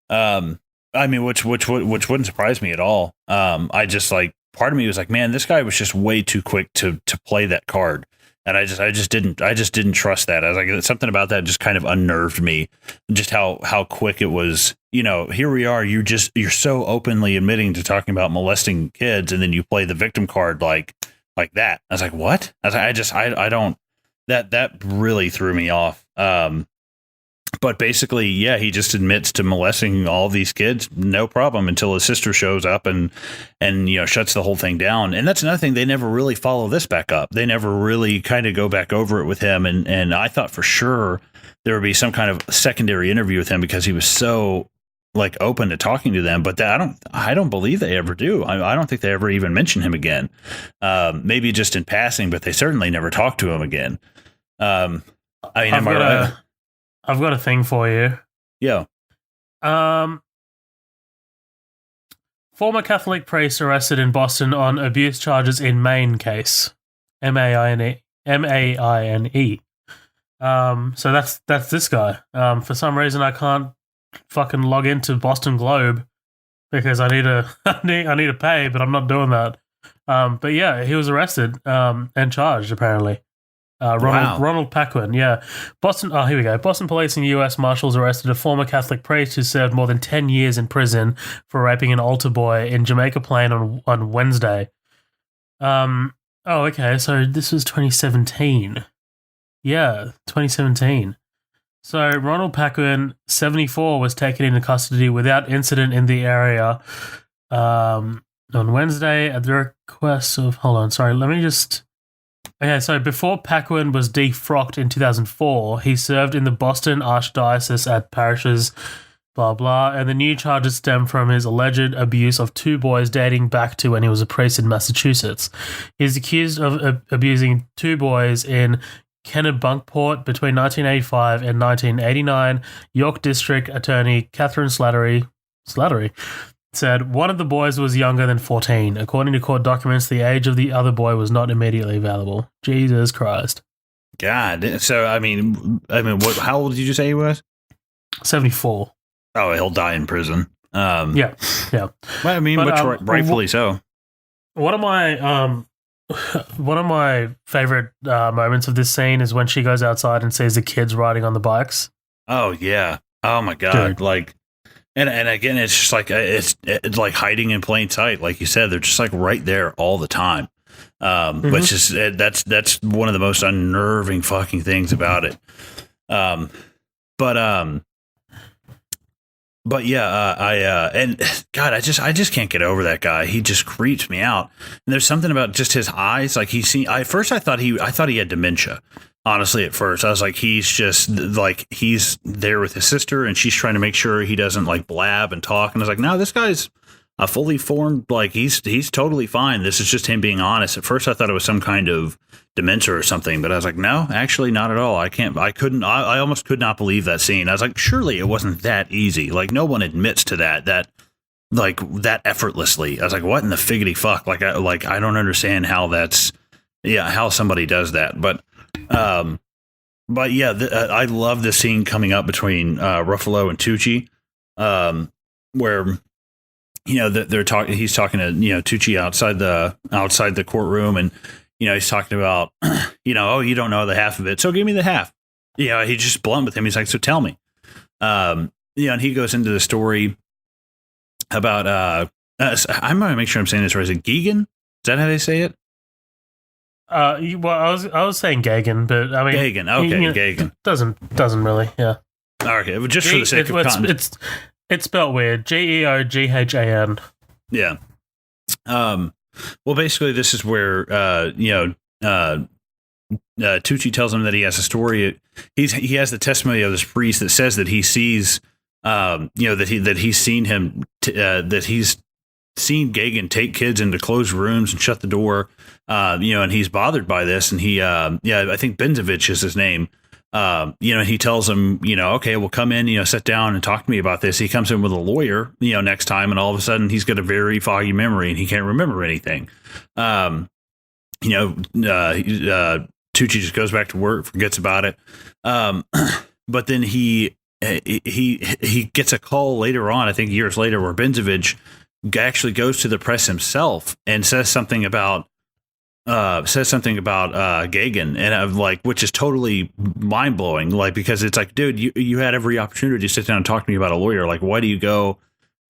B: I mean, which wouldn't surprise me at all. I just like, part of me was like, man, this guy was just way too quick to play that card. And I just didn't trust that. I was like, something about that just kind of unnerved me. Just how quick it was. Here we are. You're so openly admitting to talking about molesting kids, and then you play the victim card like that. I was like, what? I don't. That really threw me off. But basically, yeah, he just admits to molesting all these kids, no problem, until his sister shows up and shuts the whole thing down. And that's another thing, they never really follow this back up. They never really kind of go back over it with him. And I thought for sure there would be some kind of secondary interview with him because he was so like open to talking to them. But I don't believe they ever do. I don't think they ever even mention him again. Maybe just in passing, but they certainly never talk to him again.
A: I've got a thing for you.
B: Yeah.
A: Former Catholic priest arrested in Boston on abuse charges in Maine case. Maine. So that's this guy. For some reason I can't fucking log into Boston Globe because I need to I need to pay, but I'm not doing that. But yeah, he was arrested and charged apparently. Ronald Paquin, yeah. Boston. Oh, here we go. Boston police and U.S. Marshals arrested a former Catholic priest who served more than 10 years in prison for raping an altar boy in Jamaica Plain on Wednesday. Oh, okay. So this was 2017. Yeah, 2017. So Ronald Paquin, 74, was taken into custody without incident in the area on Wednesday at the request of. Hold on, sorry. Let me just. Okay, so before Paquin was defrocked in 2004, he served in the Boston Archdiocese at parishes, blah, blah, and the new charges stem from his alleged abuse of 2 boys dating back to when he was a priest in Massachusetts. He's accused of abusing 2 boys in Kennebunkport between 1985 and 1989. York District Attorney Catherine Slattery said one of the boys was younger than 14. According to court documents, the age of the other boy was not immediately available. Jesus Christ.
B: God. So, I mean, how old did you say he was?
A: 74.
B: Oh, he'll die in prison.
A: Yeah.
B: Well, I mean, rightfully so.
A: One of my favorite moments of this scene is when she goes outside and sees the kids riding on the bikes.
B: Oh, yeah. Oh, my God.
A: Dude.
B: Like... And again, it's just like it's like hiding in plain sight, like you said. They're just like right there all the time, which is that's one of the most unnerving fucking things about it. But yeah, and God, I just can't get over that guy. He just creeps me out. And there's something about just his eyes, like at first I thought he had dementia. Honestly, at first, I was like, he's just like he's there with his sister, and she's trying to make sure he doesn't like blab and talk. And I was like, no, this guy's a fully formed, like he's totally fine. This is just him being honest. At first, I thought it was some kind of dementia or something, but I was like, no, actually, not at all. I almost could not believe that scene. I was like, surely it wasn't that easy. Like no one admits to that effortlessly. I was like, what in the figgity fuck? I don't understand how how somebody does that, but yeah, I love the scene coming up between Ruffalo and Tucci, where they're talking. He's talking to Tucci outside the courtroom, and he's talking about oh, you don't know the half of it, so give me the half. He's just blunt with him. He's like, so tell me. And he goes into the story about I'm gonna make sure I'm saying this right. Is it Geegan? Is that how they say it?
A: Well, I was saying Gagan, but I mean
B: Gagan. Okay, Gagan
A: doesn't really. Yeah.
B: Okay, but just for the sake of context,
A: it's spelled weird. Geoghan.
B: Yeah. Well, basically, this is where Tucci tells him that he has a story. He has the testimony of this priest that says that he sees, that he's seen him, that he's seen Gagan take kids into closed rooms and shut the door, and he's bothered by this. And he, I think Benzovich is his name. He tells him, okay, well, come in, sit down and talk to me about this. He comes in with a lawyer, next time, and all of a sudden he's got a very foggy memory and he can't remember anything. Tucci just goes back to work, forgets about it. But then he gets a call later on, I think years later, where Benzovich actually goes to the press himself and says something about Gagan, and I'm like, which is totally mind blowing. Like, because it's like, dude, you had every opportunity to sit down and talk to me about a lawyer. Like, why do you go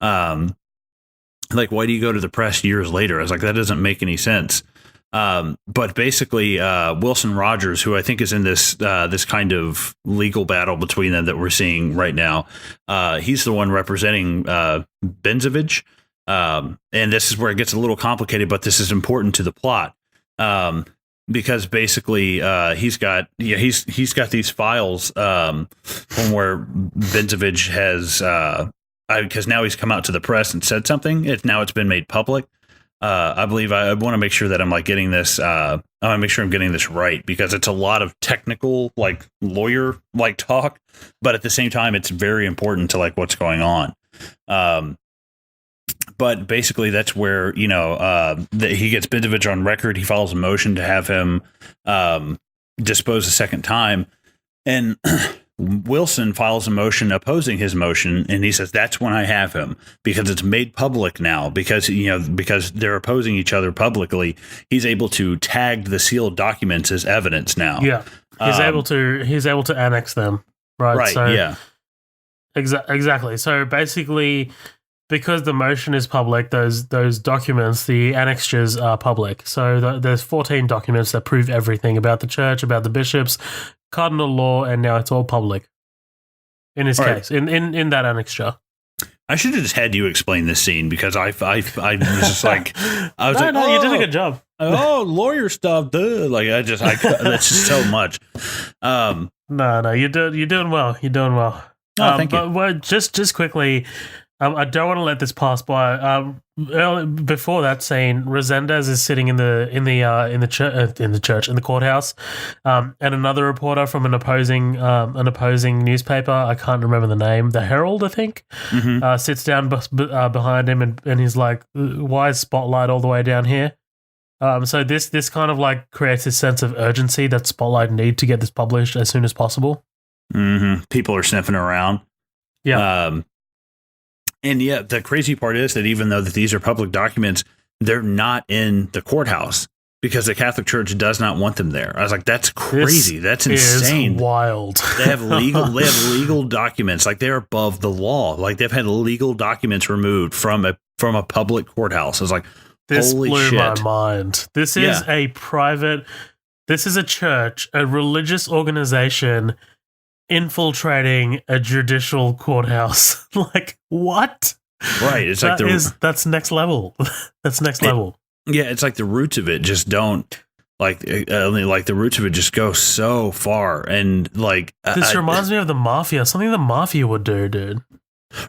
B: to the press years later? I was like, that doesn't make any sense. But basically, Wilson Rogers, who I think is in this kind of legal battle between them that we're seeing right now, he's the one representing Benzovich. And this is where it gets a little complicated, but this is important to the plot. Because basically, he's got these files from where Benzovich has, because now he's come out to the press and said something. It's been made public. I believe I want to make sure that I'm like getting this. I want to make sure I'm getting this right, because it's a lot of technical, like lawyer like talk, but at the same time, it's very important to like what's going on. But basically, that's where he gets Benzovich on record. He files a motion to have him disposed a second time, and Wilson files a motion opposing his motion, and he says that's when I have him, because it's made public now, because they're opposing each other publicly. He's able to tag the sealed documents as evidence now.
A: Yeah, he's able to annex them. Right. So,
B: yeah.
A: Exactly. So basically, because the motion is public, those documents, the annexures are public. So there's 14 documents that prove everything about the church, about the bishops, cardinal law, and now it's all public. In his case, in that annexure.
B: I should have just had you explain this scene, because I was just like,
A: you did a good job.
B: Lawyer stuff, duh. Like that's just so much.
A: No, you're doing well. You're doing well.
B: Oh, thank you.
A: But just quickly, I don't want to let this pass by. Before that scene, Resendez is sitting in the courthouse, and another reporter from an opposing newspaper, I can't remember the name, the Herald, I think, sits down behind him, and he's like, "Why is Spotlight all the way down here?" So this kind of like creates a sense of urgency that Spotlight need to get this published as soon as possible.
B: Mm-hmm. People are sniffing around.
A: Yeah.
B: And yeah, the crazy part is that even though that these are public documents, they're not in the courthouse, because the Catholic Church does not want them there. I was like, that's crazy. That's insane.
A: Wild.
B: They have legal documents. Like, they're above the law. Like, they've had legal documents removed from a public courthouse. I was like,
A: this
B: holy
A: blew
B: shit.
A: my mind. This is this is a church, a religious organization infiltrating a judicial courthouse. Like, what?
B: Right. It's
A: that's next level. That's next level.
B: Yeah, it's like the roots of it just don't the roots of it just go so far, and like
A: this reminds me of the mafia. Something the mafia would do, dude.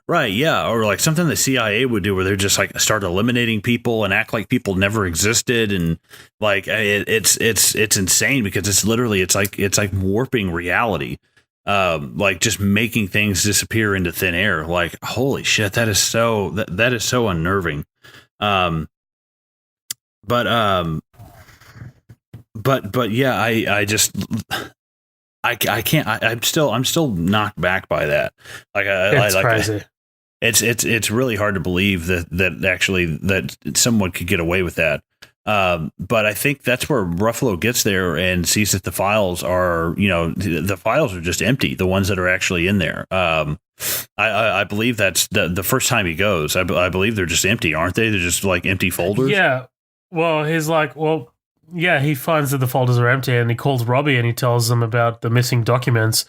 B: Right, yeah, or like something the CIA would do, where they're just like start eliminating people and act like people never existed, and like it's insane, because it's literally it's like warping reality. Like just making things disappear into thin air. Like, holy shit, that is so unnerving. But yeah, I can't. I'm still knocked back by that. Like,
A: it's crazy.
B: It's really hard to believe that actually that someone could get away with that. But I think that's where Ruffalo gets there and sees that the files are, the files are just empty. The ones that are actually in there. I believe that's the first time he goes. I believe they're just empty, aren't they? They're just like empty folders.
A: Yeah. Well, he's like, yeah, he finds that the folders are empty, and he calls Robbie and he tells them about the missing documents.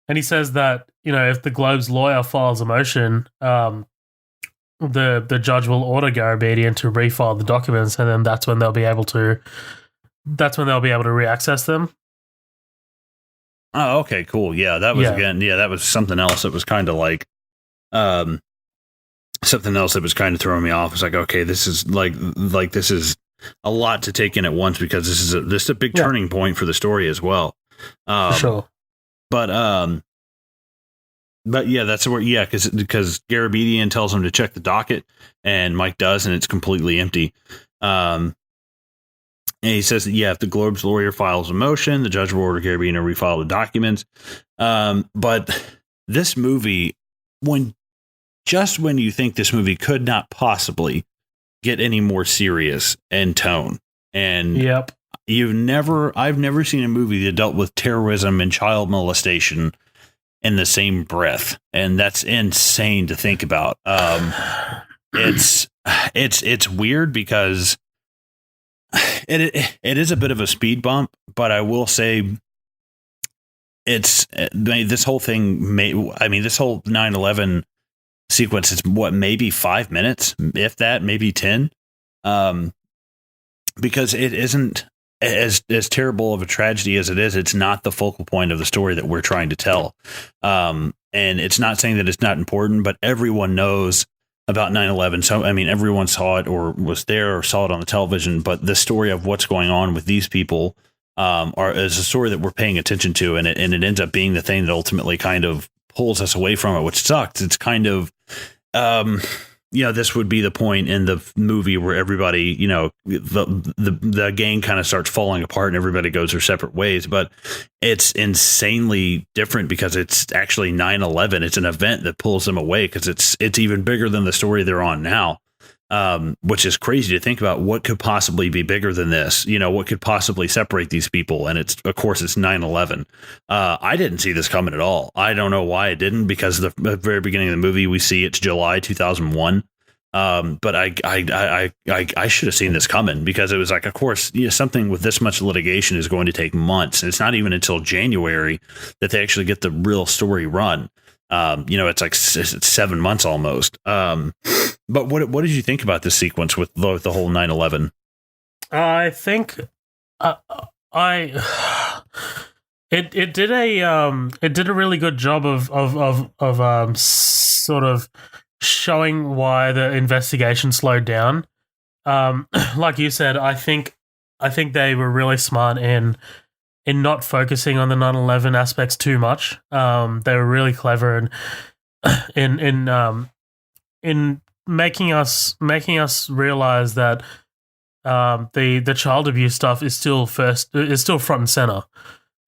A: And he says that, if the Globe's lawyer files a motion, the judge will order Garabedian to refile the documents, and then that's when they'll be able to reaccess them.
B: Oh, okay, cool. Yeah, that was that was something else that was kind of like something else that was kind of throwing me off. It's like, okay, this is like this is a lot to take in at once, because this is a big turning point for the story as well.
A: For sure.
B: But yeah, that's where, because Garabedian tells him to check the docket, and Mike does, and it's completely empty. And he says that, if the Globe's lawyer files a motion, the judge will order Garabedian to refile the documents. But this movie, when you think this movie could not possibly get any more serious in tone, and
A: yep.
B: I've never seen a movie that dealt with terrorism and child molestation in the same breath, and that's insane to think about. It's weird, because it is a bit of a speed bump, but I will say this whole thing this whole 9/11 sequence is maybe 5 minutes, if that, maybe 10, because it isn't as terrible of a tragedy as it is. It's not the focal point of the story that we're trying to tell, and it's not saying that it's not important, but everyone knows about 9/11. So, everyone saw it or was there or saw it on the television, but the story of what's going on with these people is a story that we're paying attention to, and it ends up being the thing that ultimately kind of pulls us away from it, which sucks. It's kind of, this would be the point in the movie where everybody, the gang kind of starts falling apart and everybody goes their separate ways. But it's insanely different because it's actually 9/11. It's an event that pulls them away because it's even bigger than the story they're on now, which is crazy to think about. What could possibly be bigger than this? What could possibly separate these people? And it's 9/11. I didn't see this coming at all. I don't know why I didn't, because the very beginning of the movie, we see it's July 2001. But I should have seen this coming, because it was like, of course, something with this much litigation is going to take months. And it's not even until January that they actually get the real story run. It's like it's 7 months almost. But what did you think about this sequence with the whole 9/11?
A: I think it did a really good job of sort of showing why the investigation slowed down. Like you said, I think they were really smart in not focusing on the 9/11 aspects too much. They were really clever in making us realize that the child abuse stuff is still front and center.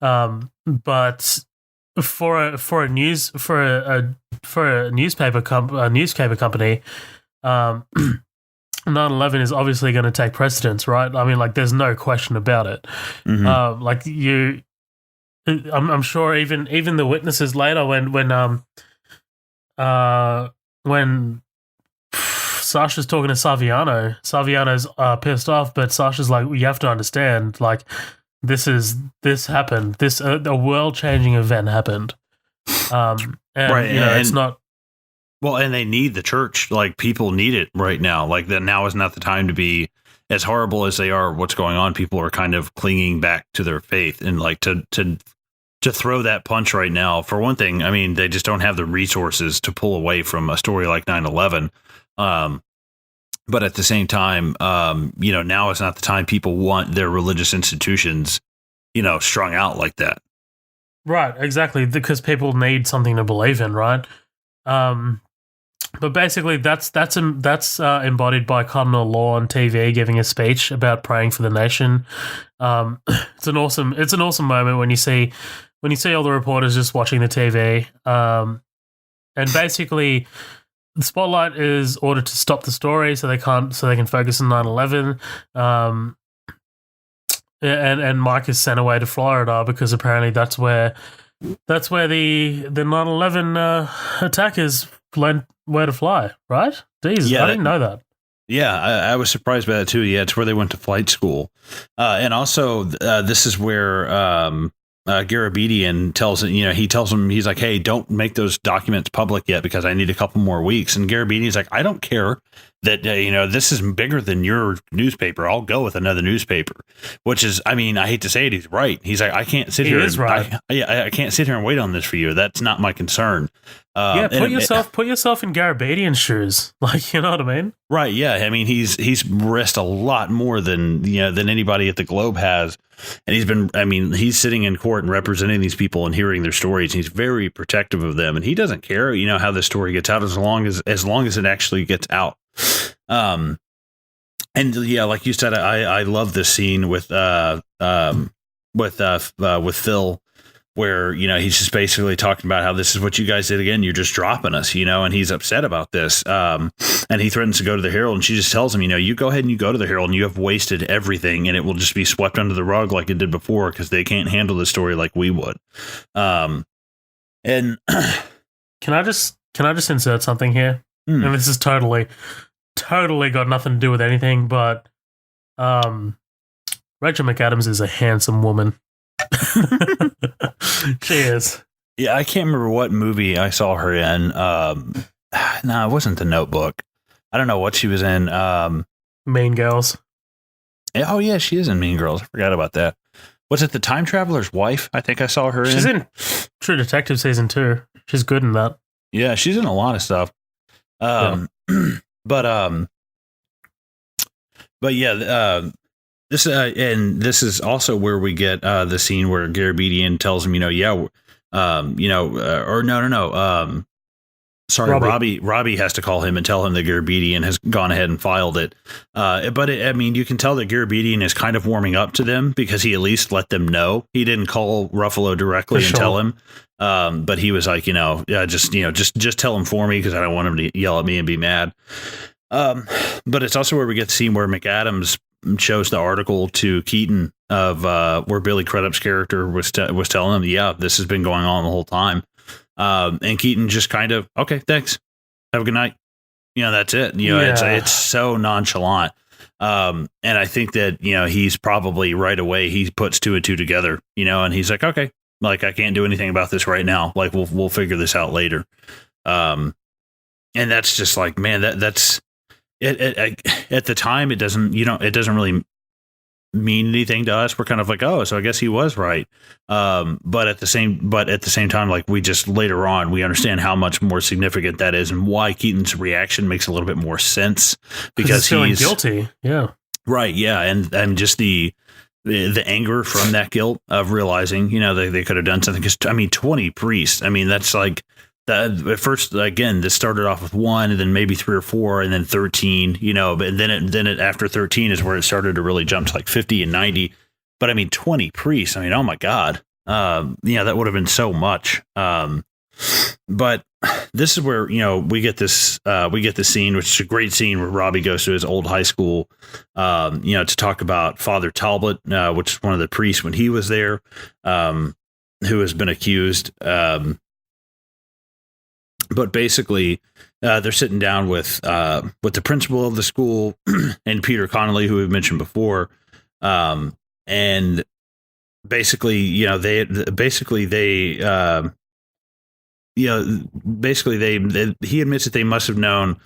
A: But for a newspaper company, 9/11 is obviously going to take precedence, right? There's no question about it. Mm-hmm. I'm sure even the witnesses later, when Sasha's talking to Saviano's pissed off, but Sasha's like, you have to understand, this happened. A world-changing event happened. And,
B: right,
A: it's not.
B: Well, and they need the church. People need it right now. That now is not the time to be, as horrible as they are, what's going on. People are kind of clinging back to their faith, and to throw that punch right now. For one thing, they just don't have the resources to pull away from a story like 9/11. But at the same time, now is not the time people want their religious institutions, strung out like that.
A: Right, exactly, because people need something to believe in, right? But basically, that's embodied by Cardinal Law on TV giving a speech about praying for the nation. It's an awesome moment when you see all the reporters just watching the TV, and basically the spotlight is ordered to stop the story so they can focus on 9/11. And Mike is sent away to Florida because apparently that's where the 9/11 attackers learned where to fly, right? Jeez, yeah, I didn't know that.
B: Yeah, I was surprised by that too. Yeah, it's where they went to flight school. And also, this is where Garabedian tells him, he's like, hey, don't make those documents public yet because I need a couple more weeks. And Garabedian's like, I don't care that, this is bigger than your newspaper. I'll go with another newspaper, which is, I hate to say it, he's right. He's like, I can't sit here.
A: He is right.
B: I can't sit here and wait on this for you. That's not my concern.
A: Put yourself in Garabedian's shoes. You know what I mean? Right.
B: Yeah. He's risked a lot more than anybody at the Globe has. And he's sitting in court and representing these people and hearing their stories. And he's very protective of them, and he doesn't care, how this story gets out as long as it actually gets out. And yeah, like you said, I love this scene with Phil, where, he's just basically talking about how this is what you guys did again. You're just dropping us, and he's upset about this. And he threatens to go to the Herald, and she just tells him, you go ahead and you go to the Herald, and you have wasted everything, and it will just be swept under the rug like it did before because they can't handle the story like we would. And
A: can I just insert something here? And this is totally got nothing to do with anything, but Rachel McAdams is a handsome woman. She is.
B: Yeah, I can't remember what movie I saw her in. No, it wasn't The Notebook. I don't know what she was in.
A: Mean Girls.
B: Oh, yeah, she is in Mean Girls. I forgot about that. Was it The Time Traveler's Wife? I think I saw her in.
A: She's in True Detective Season 2. She's good in that.
B: Yeah, she's in a lot of stuff. But yeah, this and this is also where we get the scene where Garabedian tells him, Robbie has to call him and tell him that Garabedian has gone ahead and filed it. You can tell that Garabedian is kind of warming up to them because he at least let them know. He didn't call Ruffalo directly and tell him. But he was like, just tell him for me because I don't want him to yell at me and be mad. But it's also where we get the scene where McAdams shows the article to Keaton of where Billy Crudup's character was telling him, yeah, this has been going on the whole time. And Keaton just kind of, okay, thanks. Have a good night. That's it. It's so nonchalant. And I think that, he's probably right away, he puts two and two together, and he's like, okay, like I can't do anything about this right now. Like we'll figure this out later. And that's just like, man, that's it. At the time, it doesn't really mean anything to us. We're kind of like, oh, so I guess he was right. But at the same time, like we just later on, we understand how much more significant that is and why Keaton's reaction makes a little bit more sense because
A: he's feeling guilty. Yeah.
B: Right. Yeah. And just the anger from that guilt of realizing, they could have done something. Cause 20 priests. That's like that at first, again, this started off with 1 and then maybe 3 or 4 and then 13, but then it after 13 is where it started to really jump to like 50 and 90. But 20 priests, oh my God. That would have been so much. But this is where, we get this scene, which is a great scene where Robbie goes to his old high school, to talk about Father Talbot, which is one of the priests when he was there, who has been accused. But basically, they're sitting down with the principal of the school and Peter Connolly, who we've mentioned before, and basically, he admits that they must have known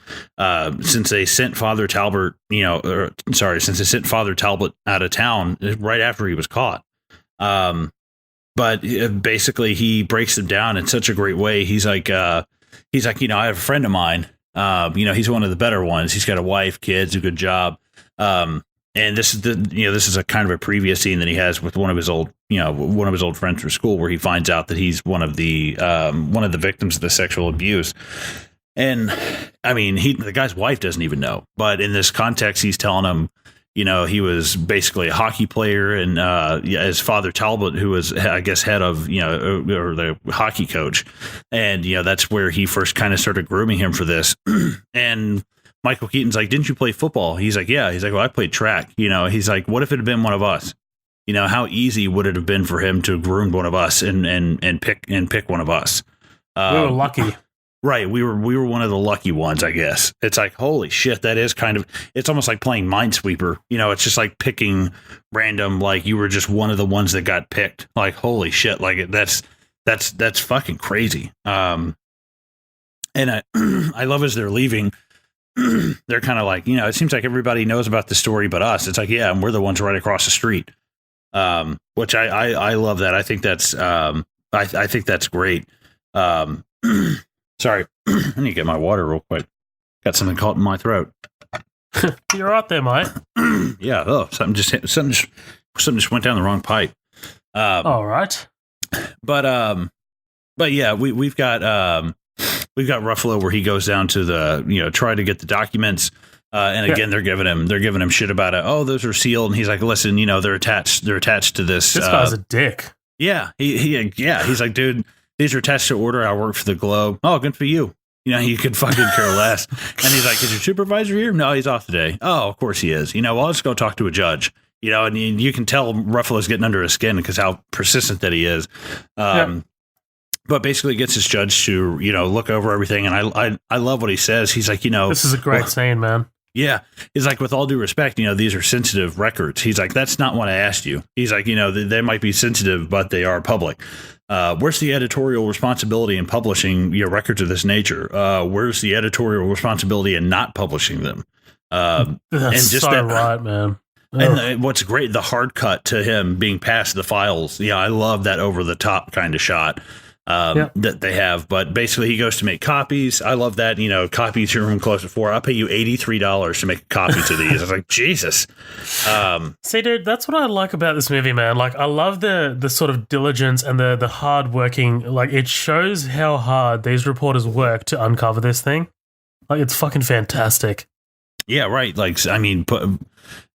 B: since they sent Father Talbot, since they sent Father Talbot out of town right after he was caught. But basically, he breaks them down in such a great way. He's like, I have a friend of mine. He's one of the better ones. He's got a wife, kids, a good job. And this is this is a kind of a previous scene that he has with one of his old friends from school, where he finds out that he's one of the victims of the sexual abuse. And the guy's wife doesn't even know, but in this context, he's telling him, he was basically a hockey player, and as Father Talbot, who was, I guess, head of, or the hockey coach. And, that's where he first kind of started grooming him for this. And Michael Keaton's like, didn't you play football? He's like, yeah. He's like, well, I played track. He's like, what if it had been one of us? How easy would it have been for him to groom one of us and pick one of us?
A: We were lucky.
B: Right. We were one of the lucky ones, I guess. It's like, holy shit, that is it's almost like playing Minesweeper. It's just like picking random, like you were just one of the ones that got picked. Like, holy shit. Like that's fucking crazy. And I love as they're leaving, they're kind of like, it seems like everybody knows about the story but us. It's like, yeah, and we're the ones right across the street. Which I love that. I think that's, I think that's great. Sorry, I need to get my water real quick. Got something caught in my throat.
A: You're out there, mate.
B: Yeah. Oh, something just went down the wrong pipe.
A: All right.
B: But yeah, we've got Ruffalo where he goes down to the try to get the documents. And again, they're giving him shit about it. Oh, those are sealed, and he's like, listen, they're attached to this.
A: This guy's a dick.
B: Yeah. He's like, dude, these are attached to order. I work for the Globe. Oh, good for you. You could fucking care less. And he's like, is your supervisor here? No, he's off today. Oh, of course he is. Well, I'll just go talk to a judge. And you can tell Ruffalo's getting under his skin because how persistent that he is. But basically gets his judge to, look over everything. And I love what he says. He's like,
A: this is a great scene, man.
B: Yeah. He's like, with all due respect, these are sensitive records. He's like, that's not what I asked you. He's like, they might be sensitive, but they are public. Where's the editorial responsibility in publishing records of this nature? Where's the editorial responsibility in not publishing them?
A: That's and just so right, man.
B: And what's great, the hard cut to him being past the files. Yeah, I love that over the top kind of shot that they have. But basically, he goes to make copies. I love that. Copies your room close for. I'll pay you $83 to make a copy to these. I was like, Jesus.
A: See, dude, that's what I like about this movie, man. Like, I love the sort of diligence and the hard working. Like, it shows how hard these reporters work to uncover this thing. Like, it's fucking fantastic.
B: Yeah, right. Like, I mean,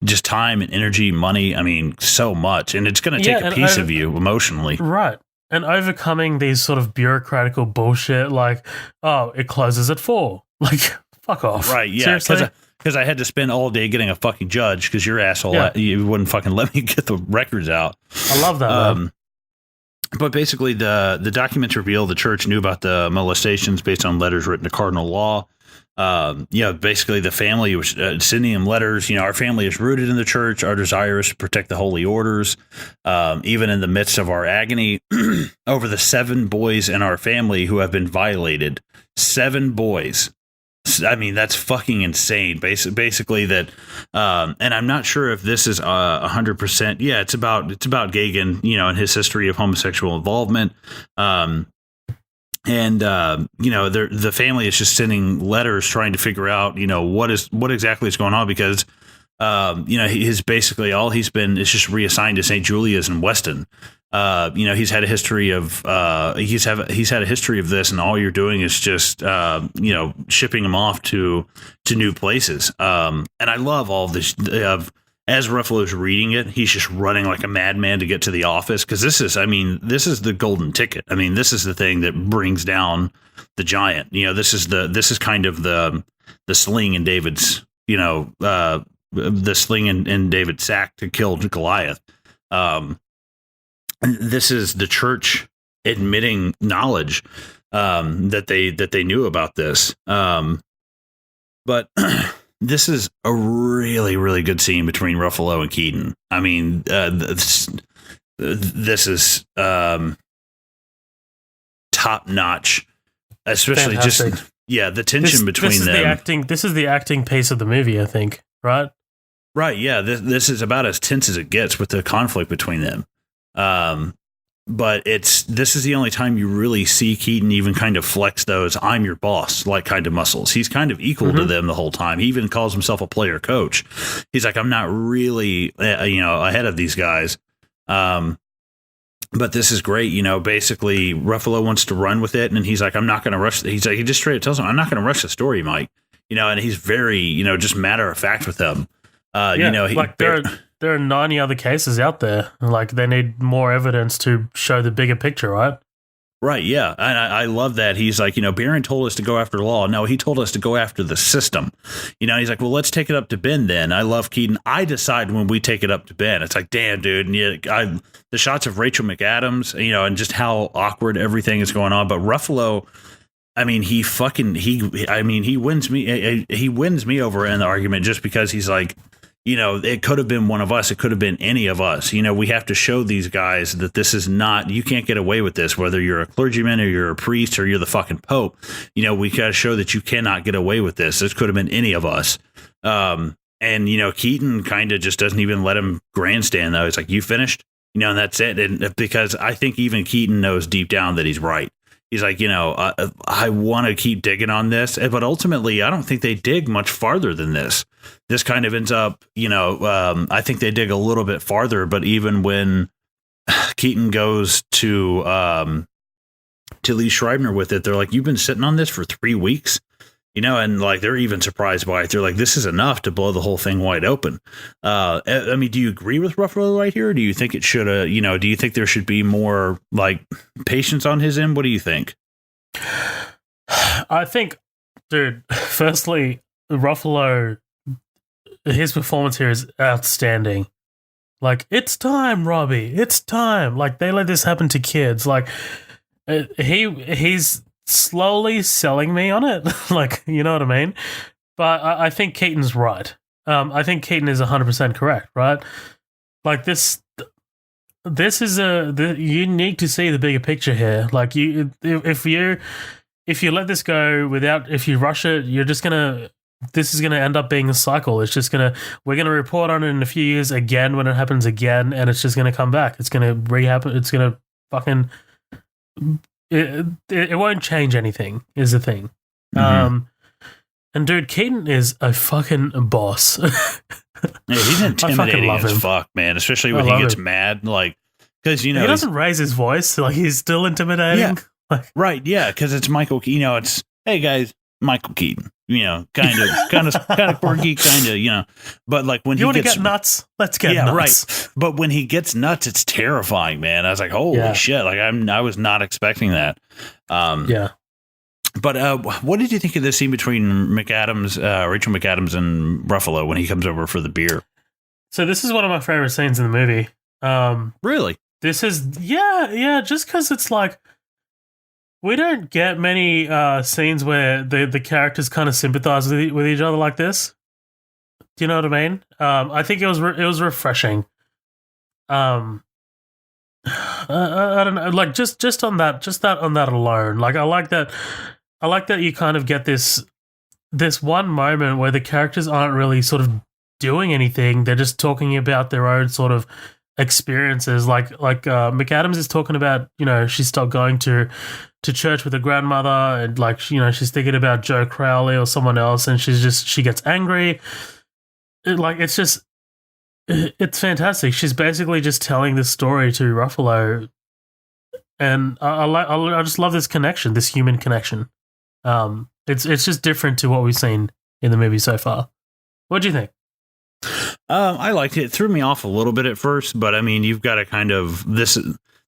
B: just time and energy, money. I mean, so much. And it's going to take a piece of you emotionally.
A: Right. And overcoming these sort of bureaucratical bullshit, like, oh, it closes at 4. Like, fuck off.
B: Right, yeah. Because I had to spend all day getting a fucking judge because your asshole, you wouldn't fucking let me get the records out.
A: I love that,
B: But basically, the documents reveal the church knew about the molestations based on letters written to Cardinal Law. Basically the family was sending him letters. Our family is rooted in the church. Our desire is to protect the holy orders. Even in the midst of our agony over the 7 boys in our family who have been violated. 7 boys. I mean, that's fucking insane. Basically that, and I'm not sure if this is 100%. Yeah, it's about Gagin, and his history of homosexual involvement. And the family is just sending letters trying to figure out, what exactly is going on because, his basically all he's been is just reassigned to St. Julia's in Weston. He's had a history of he's had a history of this, and all you're doing is just shipping him off to new places. And I love all this as Ruffalo's reading it, he's just running like a madman to get to the office because this is the golden ticket. I mean, this is the thing that brings down the giant. This is kind of the sling in David's the sling in David's sack to kill Goliath. This is the church admitting knowledge that they knew about this. But this is a really, really good scene between Ruffalo and Keaton. I mean, this is top notch, especially fantastic. The tension between them.
A: This is the acting pace of the movie, I think, right?
B: Right, yeah. This is about as tense as it gets with the conflict between them. But this is the only time you really see Keaton even kind of flex those "I'm your boss" like kind of muscles. He's kind of equal to them the whole time. He even calls himself a player coach. He's like, I'm not really ahead of these guys. But this is great. Basically Ruffalo wants to run with it, and he's like, I'm not going to rush. He's like, he just straight up tells him, I'm not going to rush the story, Mike. And he's very just matter of fact with them.
A: There are 90 other cases out there. Like, they need more evidence to show the bigger picture, right?
B: Right, yeah. And I love that. He's like, Barron told us to go after law. No, he told us to go after the system. He's like, well, let's take it up to Ben then. I love Keaton. I decide when we take it up to Ben. It's like, damn, dude. And the shots of Rachel McAdams, and just how awkward everything is going on. But Ruffalo, I mean, he wins me. He wins me over in the argument just because he's like, it could have been one of us. It could have been any of us. We have to show these guys that this is not, you can't get away with this, whether you're a clergyman or you're a priest or you're the fucking Pope. We got to show that you cannot get away with this. This could have been any of us. And Keaton kind of just doesn't even let him grandstand, though. It's like, you finished, and that's it. And because I think even Keaton knows deep down that he's right. He's like, I want to keep digging on this, but ultimately, I don't think they dig much farther than this. This kind of ends up, I think they dig a little bit farther, but even when Keaton goes to Lee Schreibner with it, they're like, you've been sitting on this for 3 weeks, and like, they're even surprised by it. They're like, this is enough to blow the whole thing wide open. I mean, do you agree with Ruffalo right here? Or do you think it should, do you think there should be more like patience on his end? What do you think?
A: I think, dude, firstly, Ruffalo, his performance here is outstanding. Like, it's time, Robbie. It's time. Like, they let this happen to kids. Like, he's slowly selling me on it. Like, you know what I mean? but I think Keaton's right. I think Keaton is 100% correct, right? Like this is you need to see the bigger picture here. Like if you let this go if you rush it, this is gonna end up being a cycle. We're gonna report on it in a few years again when it happens again, and it's just gonna come back. It's gonna re-happen. It's gonna fucking it won't change anything. Is the thing. And dude, Keaton is a fucking boss.
B: Yeah, he's intimidating as
A: him.
B: fuck, man. Especially when he gets mad, like because
A: he doesn't raise his voice, like he's still intimidating.
B: Yeah. Right? Yeah, because it's Michael. It's hey guys, Michael Keaton. Kind of quirky, kind of. But like when
A: you get nuts, let's get nuts.
B: Right. But when he gets nuts, it's terrifying, man. I was like, holy shit! Like I was not expecting that.
A: Yeah.
B: But what did you think of the scene between Rachel McAdams and Ruffalo when he comes over for the beer?
A: So this is one of my favorite scenes in the movie.
B: Really?
A: This is just because it's like we don't get many scenes where the characters kind of sympathize with each other like this. Do you know what I mean? I think it was refreshing. I don't know, like just on that alone. Like I like that you kind of get this one moment where the characters aren't really sort of doing anything. They're just talking about their own sort of experiences. Like McAdams is talking about, she stopped going to church with her grandmother, and like, she's thinking about Joe Crowley or someone else, and she gets angry. It's fantastic. She's basically just telling this story to Ruffalo, and I just love this connection, this human connection. It's just different to what we've seen in the movie so far. What do you think?
B: I liked it. It threw me off a little bit at first, but I mean, you've got to kind of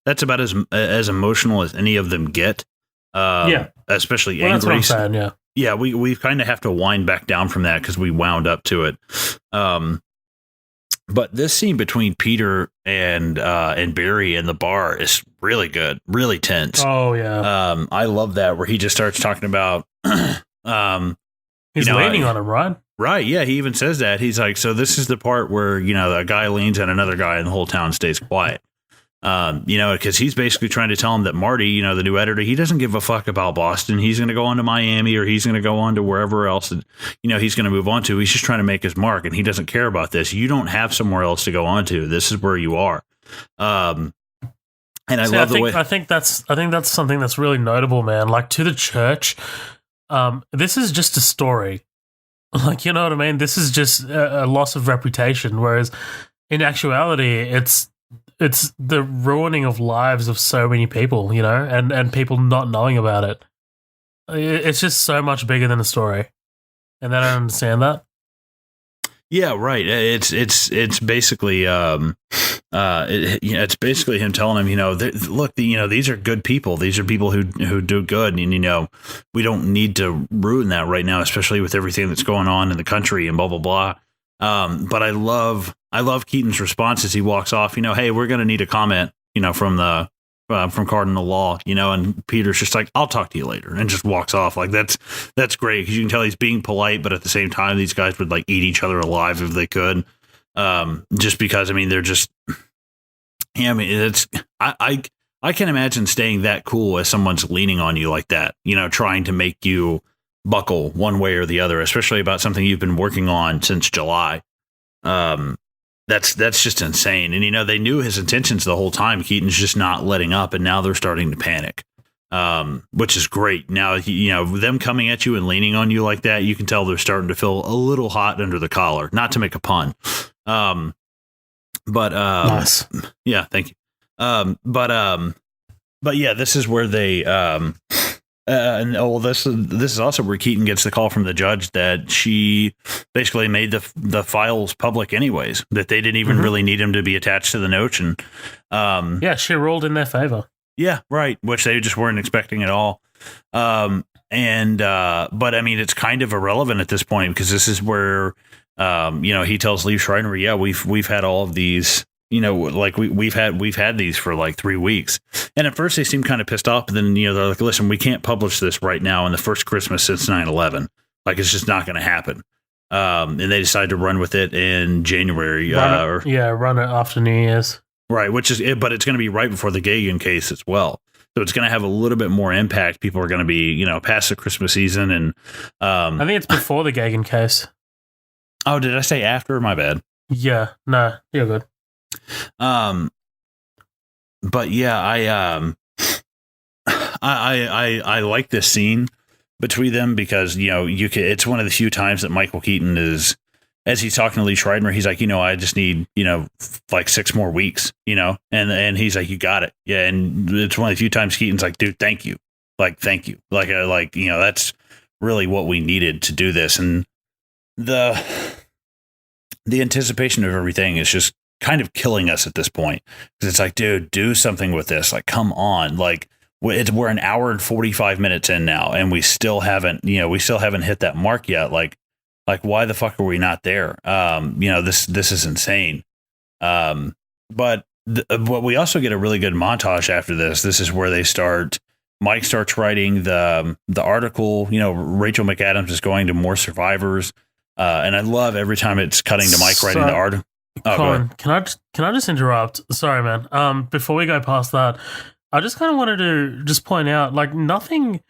B: that's about as emotional as any of them get. Especially angry. That's what I'm saying, yeah. We kind of have to wind back down from that because we wound up to it. But this scene between Peter and Barry in the bar is really good, really tense.
A: Oh yeah.
B: I love that where he just starts talking about.
A: He's leaning on him, right?
B: Right. Yeah. He even says that. He's like, so this is the part where a guy leans on another guy and the whole town stays quiet. Because he's basically trying to tell him that Marty, the new editor, he doesn't give a fuck about Boston. He's going to go on to Miami, or he's going to go on to wherever else that, he's going to move on to. He's just trying to make his mark, and he doesn't care about this. You don't have somewhere else to go on to. This is where you are. And love the way.
A: I think that's something that's really notable, man. Like, to the church, this is just a story. Like, you know what I mean? This is just a loss of reputation, whereas in actuality, it's the ruining of lives of so many people, and people not knowing about it. It's just so much bigger than a story, and they don't understand that.
B: Yeah, right. It's basically it's basically him telling him, look, these are good people. These are people who do good, and we don't need to ruin that right now, especially with everything that's going on in the country and blah blah blah. But I love Keaton's response as he walks off. Hey, we're going to need a comment, from Cardinal Law, and Peter's just like, I'll talk to you later, and just walks off. Like that's great because you can tell he's being polite, but at the same time, these guys would like eat each other alive if they could. Just because they're just, it's I can imagine staying that cool as someone's leaning on you like that, trying to make you buckle one way or the other, especially about something you've been working on since July. That's just insane. And, they knew his intentions the whole time. Keaton's just not letting up. And now they're starting to panic, which is great. Now, them coming at you and leaning on you like that, you can tell they're starting to feel a little hot under the collar, not to make a pun.
A: Nice.
B: Yeah, thank you. But yeah, this is where they, this is also where Keaton gets the call from the judge that she basically made the files public anyways, that they didn't even really need him to be attached to the note. And
A: she ruled in their favor.
B: Yeah, right. Which they just weren't expecting at all. But it's kind of irrelevant at this point because this is where, he tells Liev Schreiber, yeah, we've had all of these, we've had these for like 3 weeks. And at first they seem kind of pissed off, but then, they're like, listen, we can't publish this right now in the first Christmas since 9/11. Like it's just not going to happen. And they decided to run with it in January.
A: Run it after New Year's.
B: Right, but it's going to be right before the Gagin case as well. So it's going to have a little bit more impact. People are going to be, past the Christmas season. And
A: I think it's before the Gagin case.
B: Oh, did I say after? My bad.
A: Yeah, no, you're good.
B: But yeah, I like this scene between them because, it's one of the few times that Michael Keaton is, as he's talking to Lee Schreiber, he's like, I just need, like 6 more weeks, and he's like, you got it. Yeah. And it's one of the few times Keaton's like, dude, thank you. Like, thank you. That's really what we needed to do this. And the anticipation of everything is just kind of killing us at this point. Cause it's like, dude, do something with this. Like, come on. Like we're an hour and 45 minutes in now. And we still haven't hit that mark yet. Like, why the fuck are we not there? This is insane. But we also get a really good montage after this. This is where Mike starts writing the article. Rachel McAdams is going to more survivors. And I love every time it's cutting to Mike writing the article. Oh,
A: Collin, can I just interrupt? Sorry, man. Before we go past that, I just kind of wanted to just point out, like, nothing.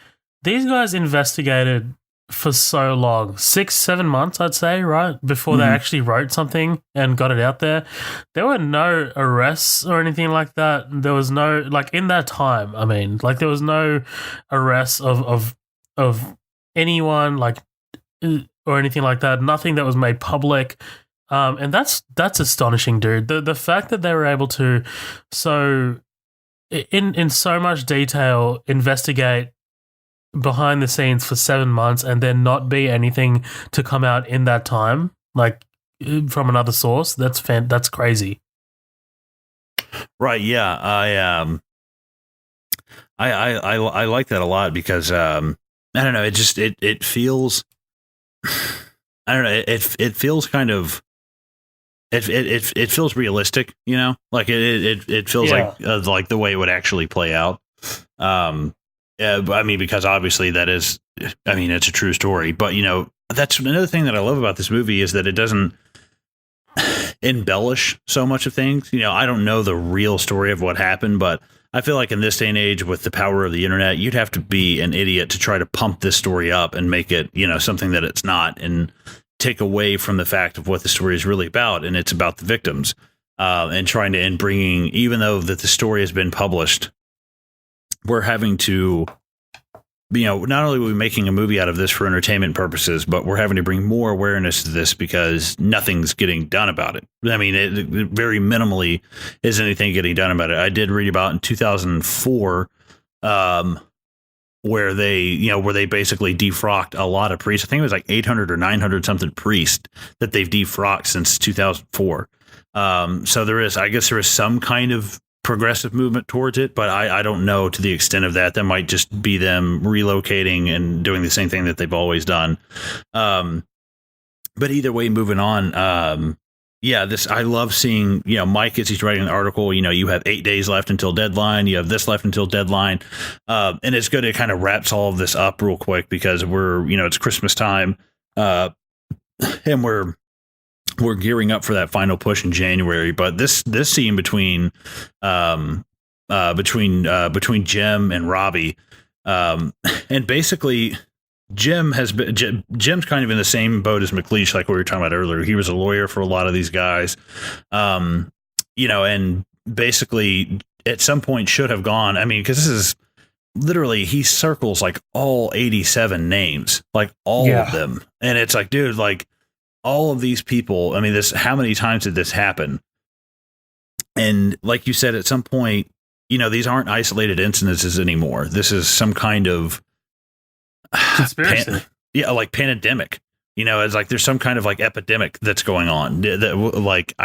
A: These guys investigated for so long, 6-7 months, I'd say, right, before they actually wrote something and got it out there. There were no arrests or anything like that. There was no, like, in that time, I mean, like, there was no arrests of anyone, like, or anything like that. Nothing that was made public. And that's astonishing, dude. The fact that they were able to in so much detail investigate behind the scenes for 7 months and then not be anything to come out in that time, like from another source, that's crazy.
B: Right. Yeah. I like that a lot because I don't know. It feels. I don't know. It feels kind of. It feels realistic, like it feels like the way it would actually play out. I mean, because obviously it's a true story, but that's another thing that I love about this movie is that it doesn't embellish so much of things. I don't know the real story of what happened, but I feel like in this day and age with the power of the internet, you'd have to be an idiot to try to pump this story up and make it, something that it's not and take away from the fact of what the story is really about. And it's about the victims and bringing, even though that the story has been published, we're having to, not only are we making a movie out of this for entertainment purposes, but we're having to bring more awareness to this because nothing's getting done about it. I mean, it very minimally is anything getting done about it. I did read about in 2004, where they basically defrocked a lot of priests. I think it was like 800 or 900 something priests that they've defrocked since 2004. So there is some kind of progressive movement towards it, but I don't know to the extent of that. That might just be them relocating and doing the same thing that they've always done. But either way, moving on. I love seeing, Mike, as he's writing an article, you have 8 days left until deadline. You have this left until deadline. And it's good. It kind of wraps all of this up real quick because it's Christmas time. And we're gearing up for that final push in January, but this scene between Jim and Robbie, and basically Jim's kind of in the same boat as McLeish, like we were talking about earlier. He was a lawyer for a lot of these guys, and basically at some point should have gone. I mean, because this is literally, he circles like all 87 names, like all of them, and it's like, dude, like. All of these people, I mean, how many times did this happen? And like you said, at some point, these aren't isolated incidences anymore. This is some kind of
A: conspiracy.
B: Like pandemic. It's like there's some kind of like epidemic that's going on. Like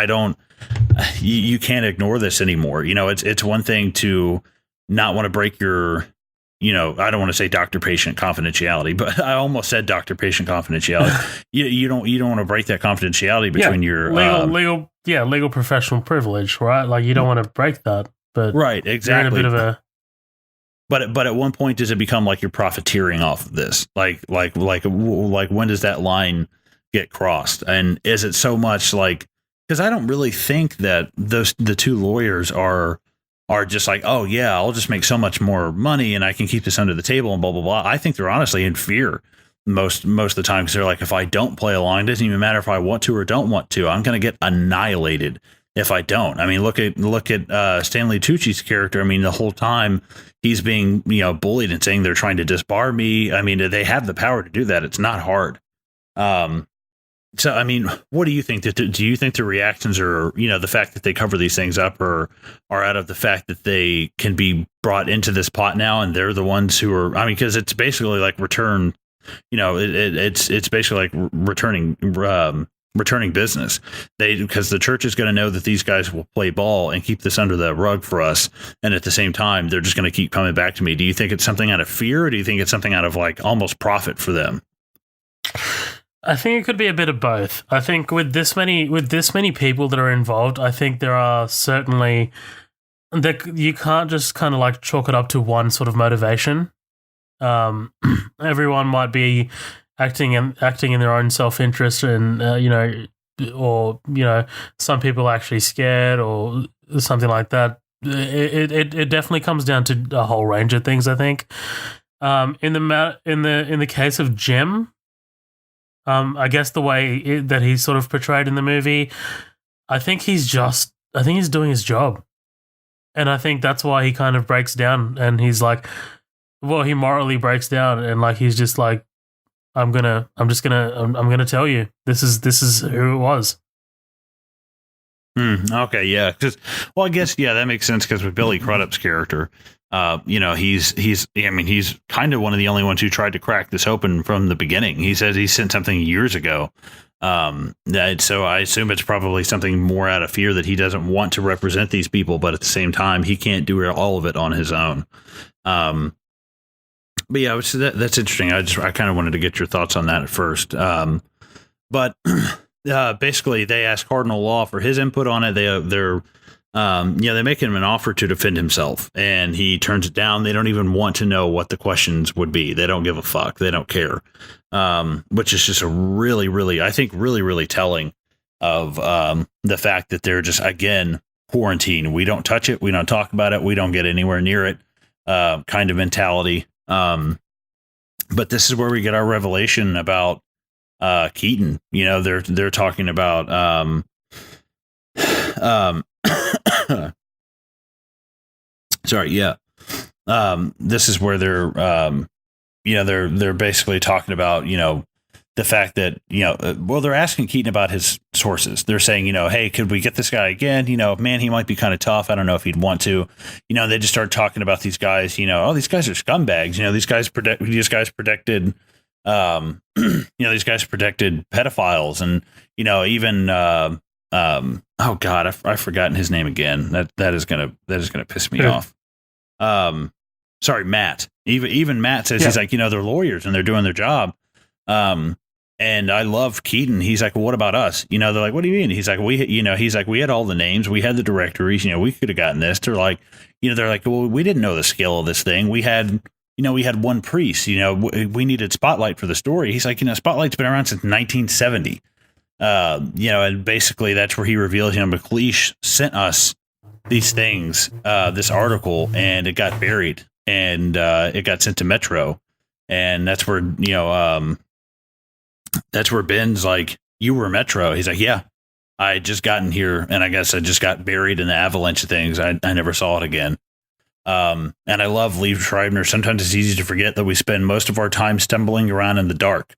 B: you can't ignore this anymore. It's one thing to not want to break your. I don't want to say doctor-patient confidentiality, but I almost said doctor-patient confidentiality. You don't want to break that confidentiality between your
A: legal professional privilege, right? Like you don't want to break that, but
B: right, exactly.
A: You're in a bit of
B: but at one point does it become like you're profiteering off of this? Like when does that line get crossed? And is it so much like, because I don't really think that the two lawyers are just like, oh yeah, I'll just make so much more money and I can keep this under the table and blah blah blah. I think they're honestly in fear most of the time, because they're like, if I don't play along, it doesn't even matter if I want to or don't want to. I'm going to get annihilated if I don't. I mean, look at Stanley Tucci's character. I mean, the whole time he's being bullied and saying they're trying to disbar me. I mean, they have the power to do that. It's not hard. So, I mean, what do you think? Do you think the reactions are, the fact that they cover these things up are out of the fact that they can be brought into this pot now and they're the ones who are, I mean, because it's basically like return, it's basically like returning business. Because the church is going to know that these guys will play ball and keep this under the rug for us. And at the same time, they're just going to keep coming back to me. Do you think it's something out of fear, or do you think it's something out of like almost profit for them?
A: I think it could be a bit of both. I think with this many people that are involved, I think there are certainly that you can't just kind of like chalk it up to one sort of motivation. Everyone might be acting in their own self-interest, and or some people are actually scared or something like that. It definitely comes down to a whole range of things, I think. In the case of Jim, I guess the way that he's sort of portrayed in the movie, I think he's doing his job. And I think that's why he kind of breaks down, and he's like, well, he morally breaks down, and like, he's just like, I'm gonna tell you, this is who it was.
B: Okay. Yeah. I guess, yeah, that makes sense. Cause with Billy Crudup's character, he's kind of one of the only ones who tried to crack this open from the beginning. He says he sent something years ago. So I assume it's probably something more out of fear that he doesn't want to represent these people, but at the same time, he can't do all of it on his own. But yeah, that's interesting. I kind of wanted to get your thoughts on that at first. But basically they asked Cardinal Law for his input on it. They make him an offer to defend himself, and he turns it down. They don't even want to know what the questions would be. They don't give a fuck. They don't care. Which is just a really, really, I think really, really telling of the fact that they're just, again, quarantined. We don't touch it. We don't talk about it. We don't get anywhere near it kind of mentality. But this is where we get our revelation about Keaton. They're talking about sorry, yeah. This is where they're basically talking about, the fact that, they're asking Keaton about his sources. They're saying, hey, could we get this guy again? Man, he might be kind of tough. I don't know if he'd want to. They just start talking about these guys, oh, these guys are scumbags. These guys protected these guys protected pedophiles, and, even oh God, I've forgotten his name again. That is gonna piss me off. Sorry, Matt. Even Matt says, he's like, they're lawyers and they're doing their job. And I love Keaton. He's like, well, what about us? They're like, what do you mean? He's like, we had all the names, we had the directories, we could have gotten this. They're like, well, we didn't know the scale of this thing. We had one priest, we needed Spotlight for the story. He's like, Spotlight's been around since 1970. And basically that's where he reveals, McLeish sent us these things, this article, and it got buried, and it got sent to Metro. And that's where, that's where Ben's like, you were Metro. He's like, yeah, I had just gotten here, and I guess I just got buried in the avalanche of things. I never saw it again. And I love Lee Schreibner. Sometimes it's easy to forget that we spend most of our time stumbling around in the dark.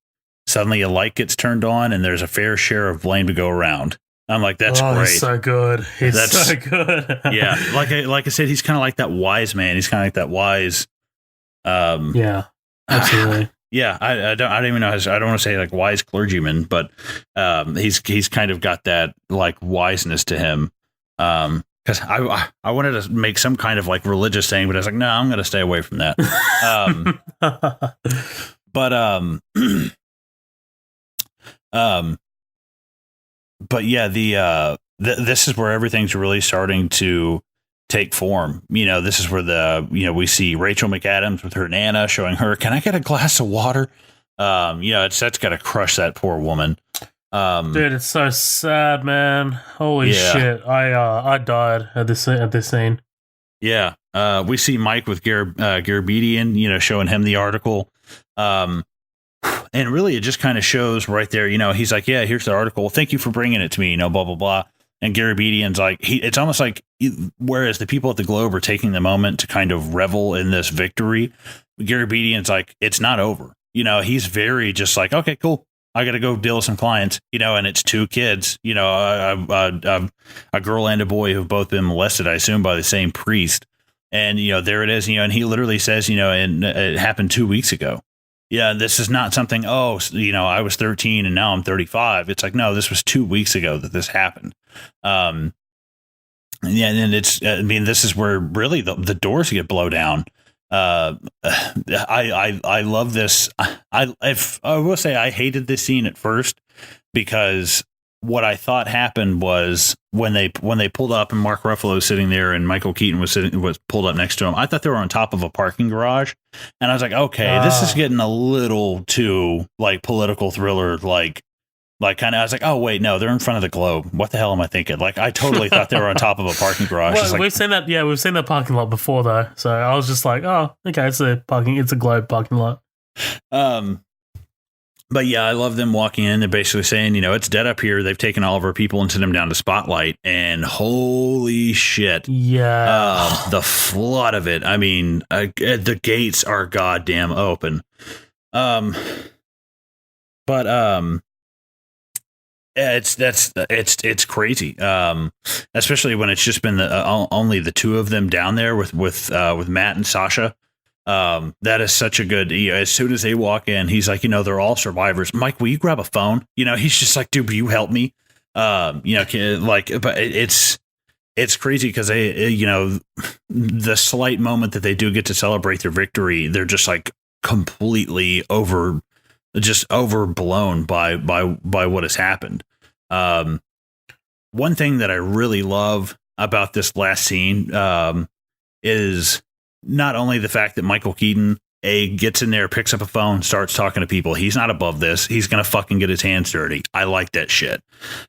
B: Suddenly a light gets turned on, and there's a fair share of blame to go around. I'm like, that's great.
A: He's so good. That's so good.
B: Yeah. Like I said, he's kind of like that wise man. He's kind of like that wise.
A: Yeah, absolutely.
B: Yeah, I don't even know. I don't want to say like wise clergyman, but he's kind of got that like wiseness to him. Because I wanted to make some kind of like religious saying, but I was like, no, I'm going to stay away from that. But yeah, this is where everything's really starting to take form. This is where we see Rachel McAdams with her Nana showing her, can I get a glass of water? That's got to crush that poor woman.
A: Dude, it's so sad, man. Holy shit. I died at this scene.
B: Yeah. We see Mike with Garabedian, showing him the article. And really it just kind of shows right there, he's like, yeah, here's the article. Well, thank you for bringing it to me, blah, blah, blah. And Garabedian's like, it's almost like, whereas the people at the Globe are taking the moment to kind of revel in this victory, Garabedian's like, it's not over. He's very just like, okay, cool. I got to go deal with some clients, and it's two kids, a girl and a boy who've both been molested, I assume, by the same priest. And, there it is, and he literally says, and it happened 2 weeks ago. Yeah, this is not something, I was 13 and now I'm 35. It's like, no, this was 2 weeks ago that this happened. And this is where really the doors get blown down. I love this. I will say I hated this scene at first because what I thought happened was when they pulled up and Mark Ruffalo was sitting there and Michael Keaton was pulled up next to him. I thought they were on top of a parking garage, and I was like, okay, this is getting a little too like political thriller, like kind of. I was like, oh wait, no, they're in front of the Globe. What the hell am I thinking? Like I totally thought they were on top of a parking garage.
A: Well, we've seen that. Yeah, we've seen that parking lot before though. So I was just like, oh, okay, it's a Globe parking lot.
B: But yeah, I love them walking in. They're basically saying, it's dead up here. They've taken all of our people and sent them down to Spotlight. And holy shit.
A: Yeah.
B: The flood of it. I mean, the gates are goddamn open. It's crazy. Especially when it's just been only the two of them down there with Matt and Sasha. That is such a good, as soon as they walk in, he's like, they're all survivors. Mike, will you grab a phone? He's just like, dude, will you help me? But it's crazy because they, the slight moment that they do get to celebrate their victory, they're just like completely overblown by what has happened. One thing that I really love about this last scene, is not only the fact that Michael Keaton gets in there, picks up a phone, starts talking to people. He's not above this. He's going to fucking get his hands dirty. I like that shit.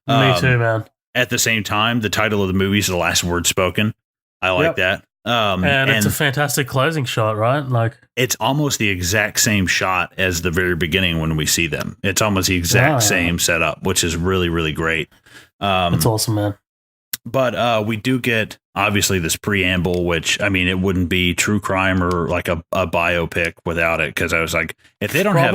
A: Me too, man.
B: At the same time, the title of the movie is The Last Word Spoken. I like that.
A: And it's a fantastic closing shot, right? Like
B: it's almost the exact same shot as the very beginning when we see them. It's almost the exact same setup, which is really, really great.
A: It's awesome, man.
B: But we do get, obviously, this preamble, which, I mean, it wouldn't be true crime or like a biopic without it. Because I was like, if they don't have...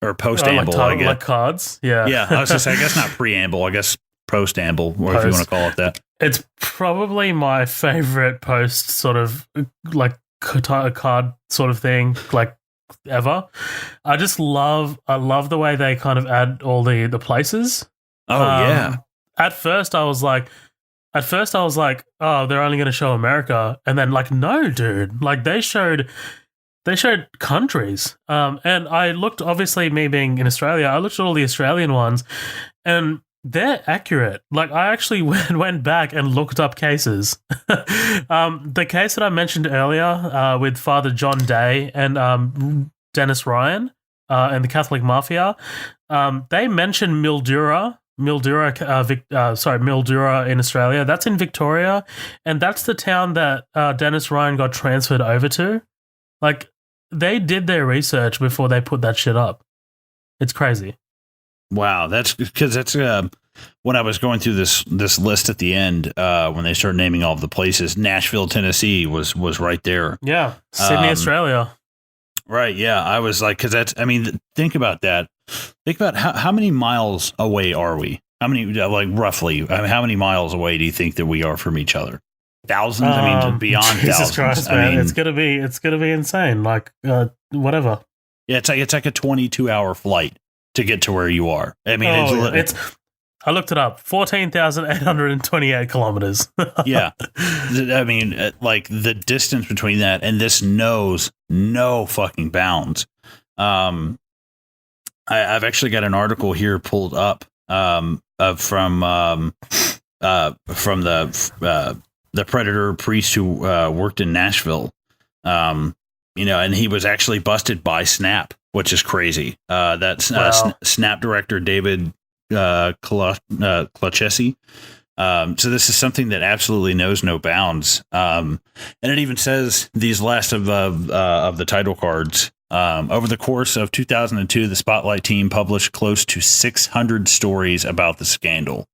B: Or post-amble, I guess.
A: Like cards, yeah.
B: Yeah, I was going to say, I guess not preamble, I guess post-amble, or if you want to call it that.
A: It's probably my favorite post sort of, like, card sort of thing, like, ever. I love the way they kind of add all the places.
B: Oh, yeah.
A: At first I was like, oh, they're only going to show America. And then like, no, dude, like they showed countries. And I looked, obviously me being in Australia, I looked at all the Australian ones and they're accurate. Like I actually went back and looked up cases. The case that I mentioned earlier with Father John Day and Dennis Ryan and the Catholic Mafia, they mentioned Mildura in Australia. That's in Victoria, and that's the town that Dennis Ryan got transferred over to. Like, they did their research before they put that shit up. It's crazy.
B: Wow, that's because that's when I was going through this list at the end, when they started naming all of the places, Nashville, Tennessee was right there.
A: Yeah, Sydney, Australia.
B: Right, yeah. I was like, because that's, I mean, think about that. Think about how many miles away are we? How many, like roughly, how many miles away do you think that we are from each other? Thousands? I mean, beyond
A: Jesus
B: thousands.
A: Christ, man. I mean, it's gonna be insane. Like, whatever.
B: Yeah, it's like a 22-hour flight to get to where you are. I mean,
A: I looked it up. 14,828 kilometers.
B: Yeah. I mean, like the distance between that and this knows no fucking bounds. I've actually got an article here pulled up from the the Predator priest who worked in Nashville. And he was actually busted by Snap, which is crazy. That's Snap director David Cluchesi. So this is something that absolutely knows no bounds. And it even says these last of the title cards. Over the course of 2002, the Spotlight team published close to 600 stories about the scandal.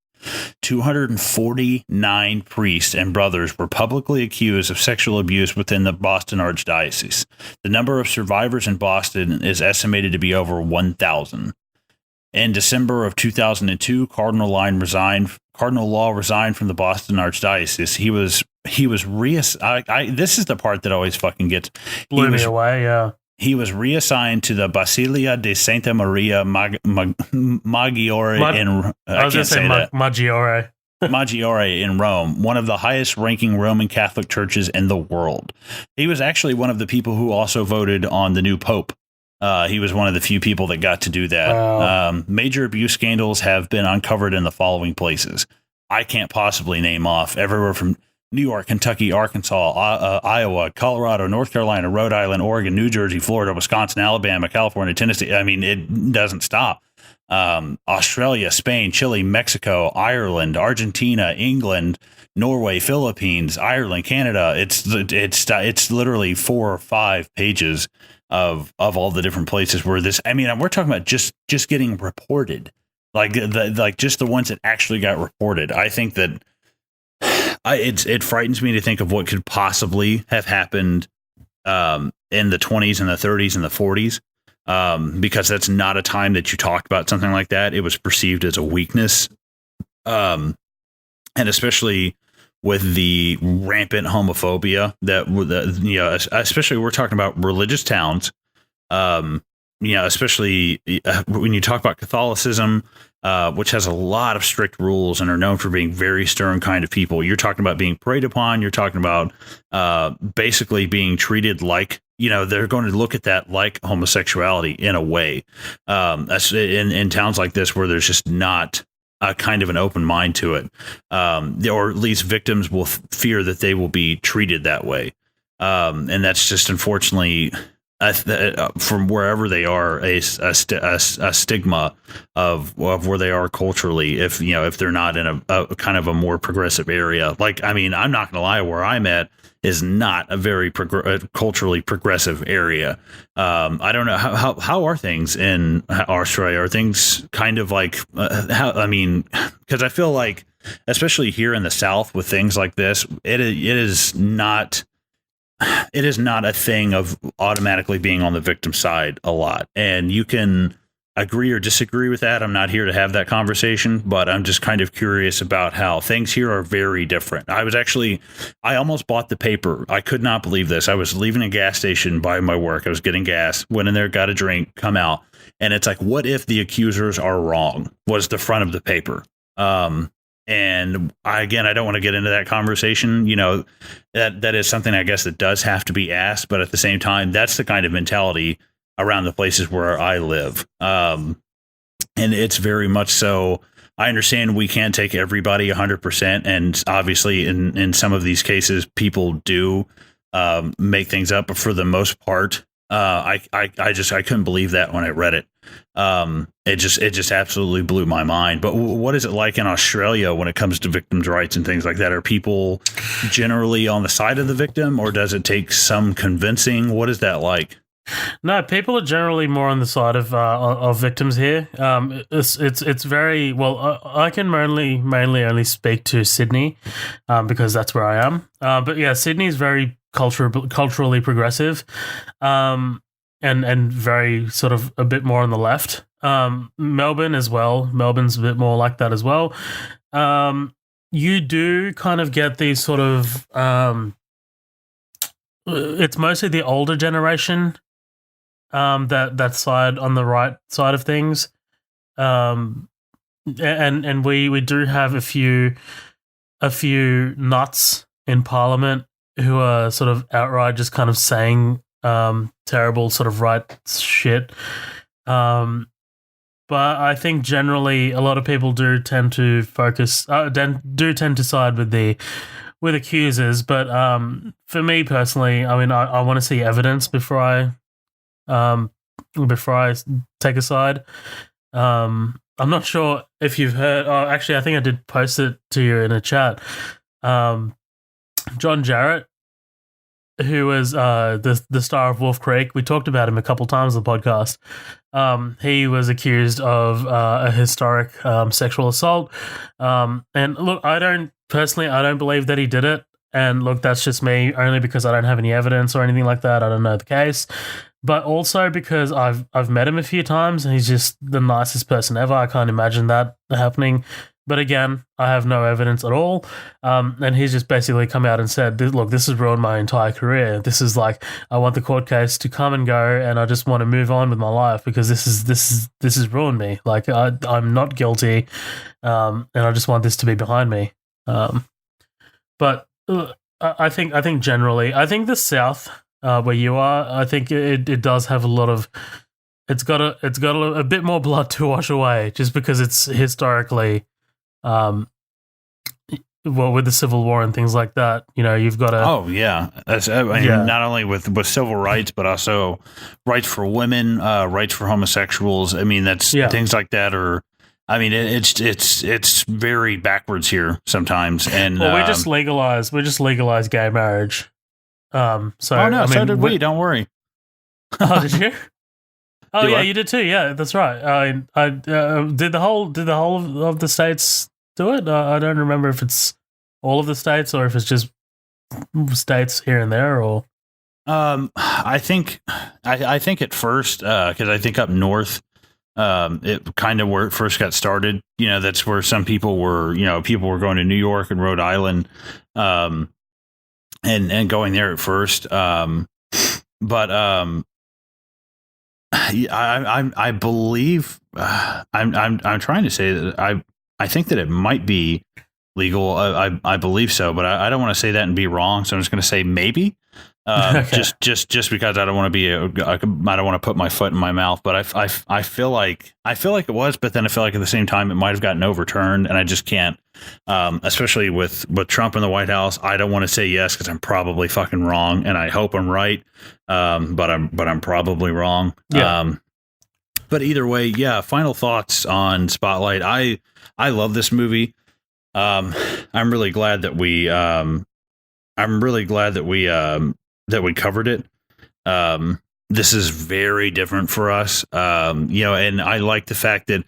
B: 249 priests and brothers were publicly accused of sexual abuse within the Boston Archdiocese. The number of survivors in Boston is estimated to be over 1,000. In December of 2002, Cardinal Law resigned from the Boston Archdiocese. He was this is the part that always fucking gets
A: blew me away. Yeah.
B: He was reassigned to the Basilia de Santa Maria Maggiore
A: Maggiore.
B: Maggiore in Rome, one of the highest ranking Roman Catholic churches in the world. He was actually one of the people who also voted on the new Pope. He was one of the few people that got to do that.
A: Wow.
B: Major abuse scandals have been uncovered in the following places. I can't possibly name off everywhere from New York, Kentucky, Arkansas, Iowa, Colorado, North Carolina, Rhode Island, Oregon, New Jersey, Florida, Wisconsin, Alabama, California, Tennessee. I mean, it doesn't stop. Australia, Spain, Chile, Mexico, Ireland, Argentina, England, Norway, Philippines, Ireland, Canada. It's literally 4 or 5 pages of all the different places where this. I mean, we're talking about just getting reported, like just the ones that actually got reported. I think that. It frightens me to think of what could possibly have happened in the 20s and the 30s and the 40s, because that's not a time that you talked about something like that. It was perceived as a weakness, and especially with the rampant homophobia especially we're talking about religious towns, especially when you talk about Catholicism, which has a lot of strict rules and are known for being very stern kind of people. You're talking about being preyed upon. You're talking about basically being treated like, they're going to look at that like homosexuality in a way. That's in towns like this where there's just not a kind of an open mind to it, or at least victims will fear that they will be treated that way. And that's just unfortunately from wherever they are, a stigma of where they are culturally. If they're not in a kind of a more progressive area, like, I mean, I'm not going to lie, where I'm at is not a very culturally progressive area. I don't know how are things in Australia? Are things kind of like because I feel like, especially here in the South with things like this, it is not a thing of automatically being on the victim side a lot. And you can agree or disagree with that. I'm not here to have that conversation, but I'm just kind of curious about how things here are very different. I almost bought the paper. I could not believe this. I was leaving a gas station by my work. I was getting gas, went in there, got a drink, come out. And it's like, what if the accusers are wrong? Was the front of the paper. And I don't want to get into that conversation. That is something, I guess, that does have to be asked. But at the same time, that's the kind of mentality around the places where I live. And it's very much so. I understand we can't take everybody 100%. And obviously, in some of these cases, people do make things up. But for the most part, I couldn't believe that when I read it. It just absolutely blew my mind. But what is it like in Australia when it comes to victims' rights and things like that? Are people generally on the side of the victim, or does it take some convincing? What is that like?
A: No, people are generally more on the side of victims here. It's very well. I can mainly only speak to Sydney, because that's where I am. But yeah, Sydney is very culturally progressive, and very sort of a bit more on the left. Melbourne as well. Melbourne's a bit more like that as well. You do kind of get these sort of. It's mostly the older generation. That side on the right side of things, and we do have a few nuts in Parliament who are sort of outright just kind of saying terrible sort of right shit. But I think generally a lot of people do tend to focus, do tend to side with with accusers, but for me personally, I mean, I want to see evidence before I take a side. I'm not sure if you've heard. Oh, actually, I think I did post it to you in a chat. John Jarrett, who was the star of Wolf Creek, we talked about him a couple times on the podcast. He was accused of a historic sexual assault. And look, I don't believe that he did it. And look, that's just me, only because I don't have any evidence or anything like that. I don't know the case. But also because I've met him a few times and he's just the nicest person ever. I can't imagine that happening. But again, I have no evidence at all. And he's just basically come out and said, look, this has ruined my entire career. This is like, I want the court case to come and go, and I just want to move on with my life because this has ruined me. Like, I'm not guilty, and I just want this to be behind me. But I think generally, I think the South, where you are, I think it does have a lot of, it's got a bit more blood to wash away, just because it's historically, well, with the Civil War and things like that, you know, you've got to.
B: Oh yeah, not only with civil rights, but also rights for women, rights for homosexuals. I mean, things like that are. I mean, it's very backwards here sometimes, and
A: well, we just legalized gay marriage. So
B: so did we. Don't worry.
A: Oh, did you? Oh yeah, you did too. Yeah, that's right. I did the whole of the states do it. I don't remember if it's all of the states or if it's just states here and there. Or
B: I think at first, because I think up north, it kind of where it first got started. You know, that's where some people were. You know, people were going to New York and Rhode Island, and going there at first. I believe I'm trying to say that I think that it might be legal. I believe so, but I don't want to say that and be wrong. So I'm just going to say maybe. Okay. Just because I don't want to be I don't want to put my foot in my mouth, but I feel like it was, but then I feel like at the same time it might have gotten overturned, and I just can't. Especially with Trump in the White House, I don't want to say yes because I'm probably fucking wrong, and I hope I'm right. But I'm probably wrong. Yeah. But either way, yeah. Final thoughts on Spotlight. I love this movie. I'm really glad that we covered it. This is very different for us. You know, and I like the fact that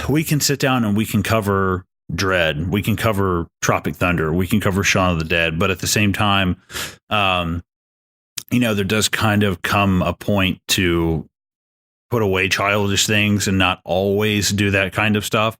B: we can sit down and we can cover Dread, we can cover Tropic Thunder, we can cover Shaun of the Dead, but at the same time, you know, there does kind of come a point to put away childish things and not always do that kind of stuff.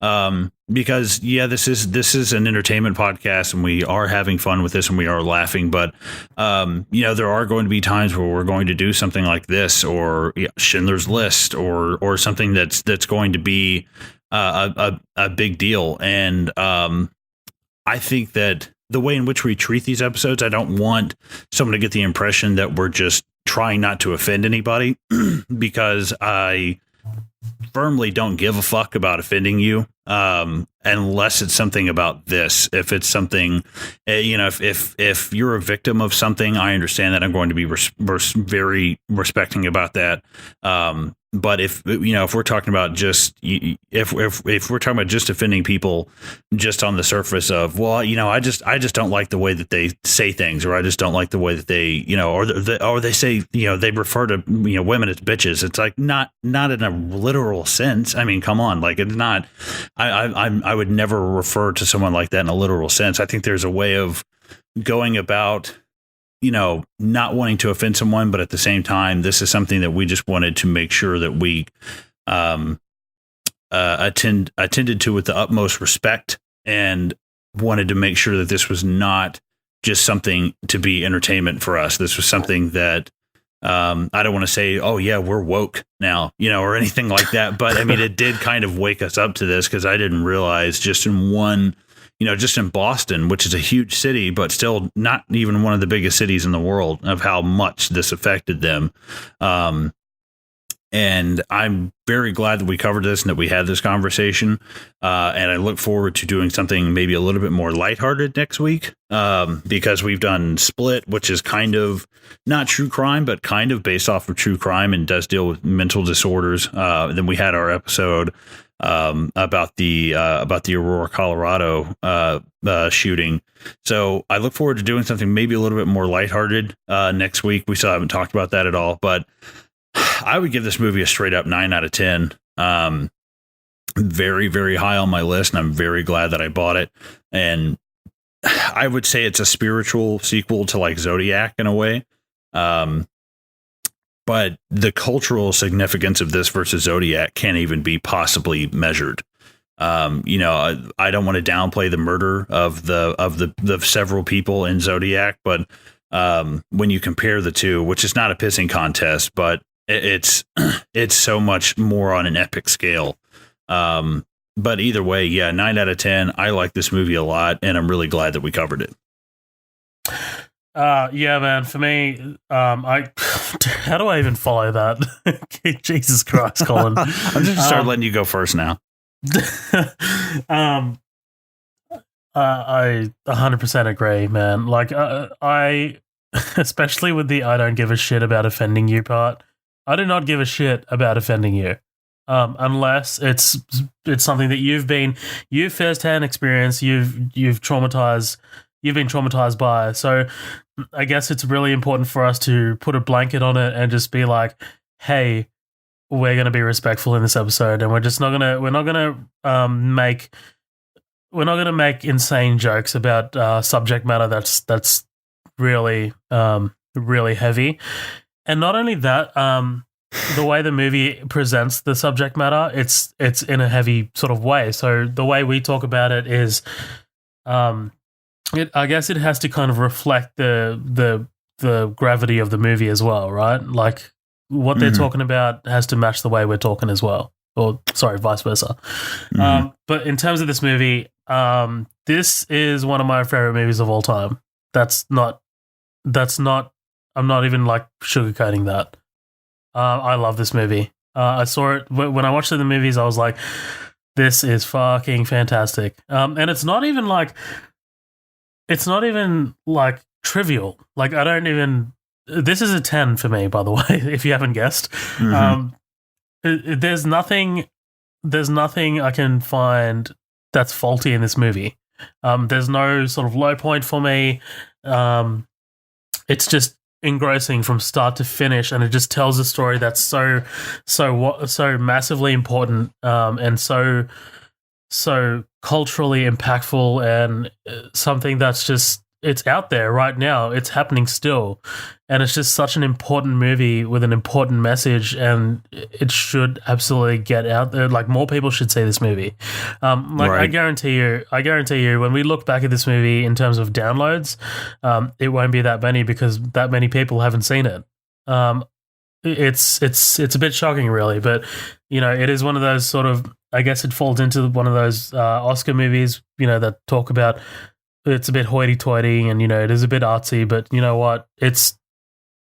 B: Because yeah, this is an entertainment podcast and we are having fun with this and we are laughing, but you know, there are going to be times where we're going to do something like this or Schindler's List or something that's going to be a big deal. And I think that the way in which we treat these episodes, I don't want someone to get the impression that we're just trying not to offend anybody because I firmly don't give a fuck about offending you unless it's something about this. If it's something, you know, if you're a victim of something, I understand that. I'm going to be very respecting about that. But if, you know, if we're talking about just, if we're talking about just offending people just on the surface of, well, you know, I just don't like the way that they say things, or I just don't like the way that they, you know, or they say, you know, they refer to, you know, women as bitches. It's like not in a literal sense. I mean, come on, like it's not, I would never refer to someone like that in a literal sense. I think there's a way of going about, you know, not wanting to offend someone, but at the same time, this is something that we just wanted to make sure that we attended to with the utmost respect, and wanted to make sure that this was not just something to be entertainment for us. This was something that I don't want to say, oh yeah, we're woke now, you know, or anything like that. But I mean, it did kind of wake us up to this, because I didn't realize just in Boston, which is a huge city, but still not even one of the biggest cities in the world, of how much this affected them. And I'm very glad that we covered this and that we had this conversation. And I look forward to doing something maybe a little bit more lighthearted next week, because we've done Split, which is kind of not true crime, but kind of based off of true crime and does deal with mental disorders. Then we had our episode about the Aurora, Colorado shooting. So I look forward to doing something maybe a little bit more lighthearted next week. We still haven't talked about that at all, but I would give this movie a straight up 9 out of 10. Very, very high on my list, and I'm very glad that I bought it. And I would say it's a spiritual sequel to like Zodiac in a way. But the cultural significance of this versus Zodiac can't even be possibly measured. I don't want to downplay the murder of the several people in Zodiac, but when you compare the two, which is not a pissing contest, but it's so much more on an epic scale. But either way, 9 out of 10. I like this movie a lot, and I'm really glad that we covered it.
A: Yeah, man. For me, how do I even follow that? Jesus Christ, Colin.
B: I'm just start letting you go first now.
A: I 100% agree, man. Like, I especially with the "I don't give a shit about offending you" part. I do not give a shit about offending you, unless it's something that you've firsthand experience, you've been traumatized by. So I guess it's really important for us to put a blanket on it and just be like, hey, we're going to be respectful in this episode, and we're not going to make insane jokes about subject matter that's really really heavy. And not only that, the way the movie presents the subject matter, it's in a heavy sort of way. So the way we talk about it is, I guess it has to kind of reflect the gravity of the movie as well, right? Like what they're talking about has to match the way we're talking as well, or sorry, vice versa. But in terms of this movie, this is one of my favorite movies of all time. I'm not even like sugarcoating that. I love this movie. I saw it when I watched it in the movies. I was like, this is fucking fantastic. And it's not even like trivial. Like this is a 10 for me, by the way, if you haven't guessed. There's nothing I can find that's faulty in this movie. There's no sort of low point for me. It's just engrossing from start to finish, and it just tells a story that's so massively important, and so culturally impactful, and something that's just, it's out there right now. It's happening still, and it's just such an important movie with an important message, and it should absolutely get out there. Like, more people should see this movie. Right. I guarantee you, when we look back at this movie in terms of downloads, it won't be that many, because that many people haven't seen it. It's a bit shocking, really, but it is one of those sort of, I guess it falls into one of those Oscar movies, that talk about, it's a bit hoity-toity, and it is a bit artsy, but you know what? It's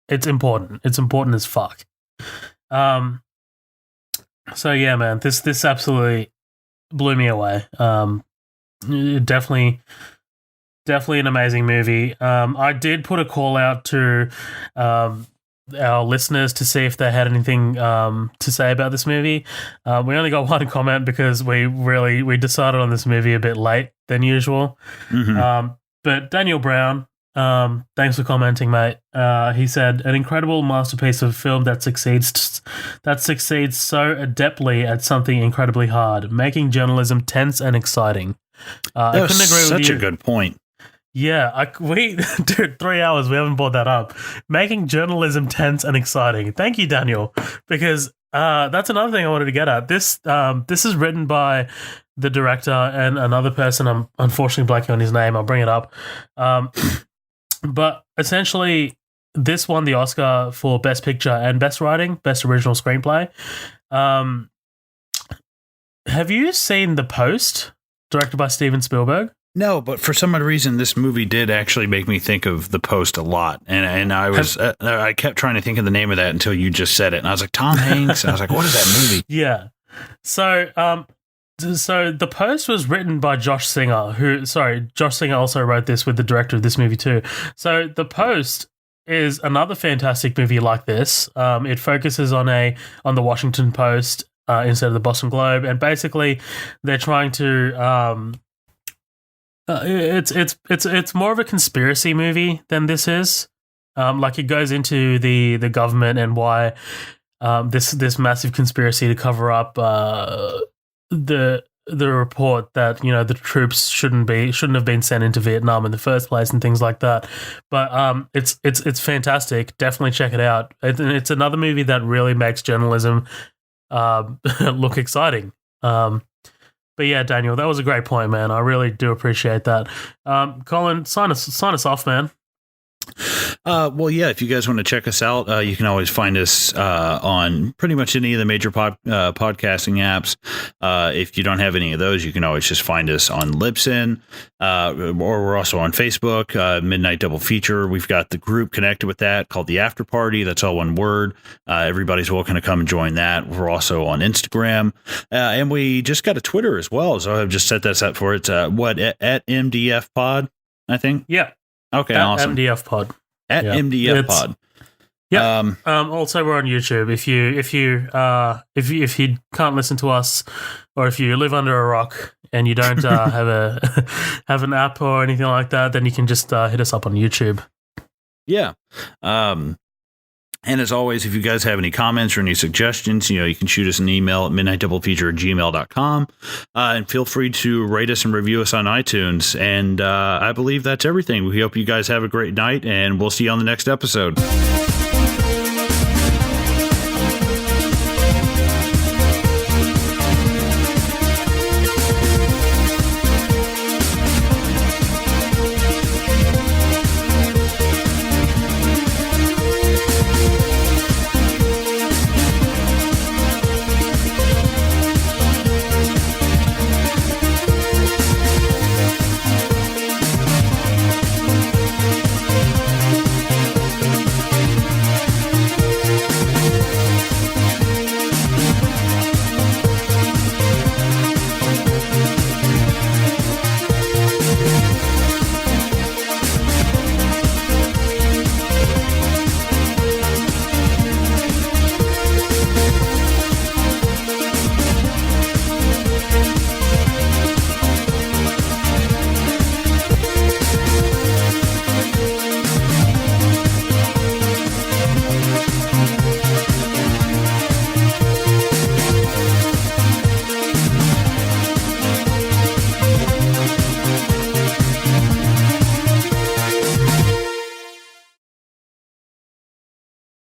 A: important. It's important as fuck. So yeah, man, this absolutely blew me away. Definitely an amazing movie. I did put a call out to our listeners to see if they had anything to say about this movie. We only got one comment because we decided on this movie a bit late than usual. But Daniel Brown, thanks for commenting, mate. He said, an incredible masterpiece of film that succeeds so adeptly at something incredibly hard, making journalism tense and exciting. I couldn't agree with you.
B: Such a good point.
A: Yeah, dude, 3 hours, we haven't brought that up. Making journalism tense and exciting. Thank you, Daniel, because that's another thing I wanted to get at. This is written by the director and another person. I'm unfortunately blanking on his name. I'll bring it up. But essentially, this won the Oscar for Best Picture and Best Writing, Best Original Screenplay. Have you seen The Post, directed by Steven Spielberg?
B: No, but for some odd reason, this movie did actually make me think of The Post a lot, and I was I kept trying to think of the name of that until you just said it, and I was like, Tom Hanks, and I was like, what is that movie?
A: Yeah. So, so The Post was written by Josh Singer, Josh Singer also wrote this with the director of this movie too. So The Post is another fantastic movie like this. It focuses on the Washington Post instead of the Boston Globe, and basically they're trying to it's more of a conspiracy movie than this is. Like it goes into the government and why this massive conspiracy to cover up the report that the troops shouldn't have been sent into Vietnam in the first place and things like that. But it's fantastic. Definitely check it out. It's another movie that really makes journalism look exciting. But yeah, Daniel, that was a great point, man. I really do appreciate that. Colin, sign us off, man.
B: Well, yeah, if you guys want to check us out, you can always find us on pretty much any of the major podcasting apps. If you don't have any of those, you can always just find us on Libsyn, or we're also on Facebook, Midnight Double Feature. We've got the group connected with that called The After Party. That's all one word. Everybody's welcome to come and join that. We're also on Instagram, and we just got a Twitter as well. So I've just set that up for it. At MDF Pod, I think.
A: Yeah.
B: Okay,
A: at
B: awesome.
A: MDF Pod.
B: At MDF Pod.
A: Yeah. Also, we're on YouTube. If you can't listen to us, or if you live under a rock and you don't have an app or anything like that, then you can just hit us up on YouTube.
B: Yeah. And as always, if you guys have any comments or any suggestions, you can shoot us an email at midnightdoublefeature@gmail.com. And feel free to rate us and review us on iTunes. And I believe that's everything. We hope you guys have a great night, and we'll see you on the next episode.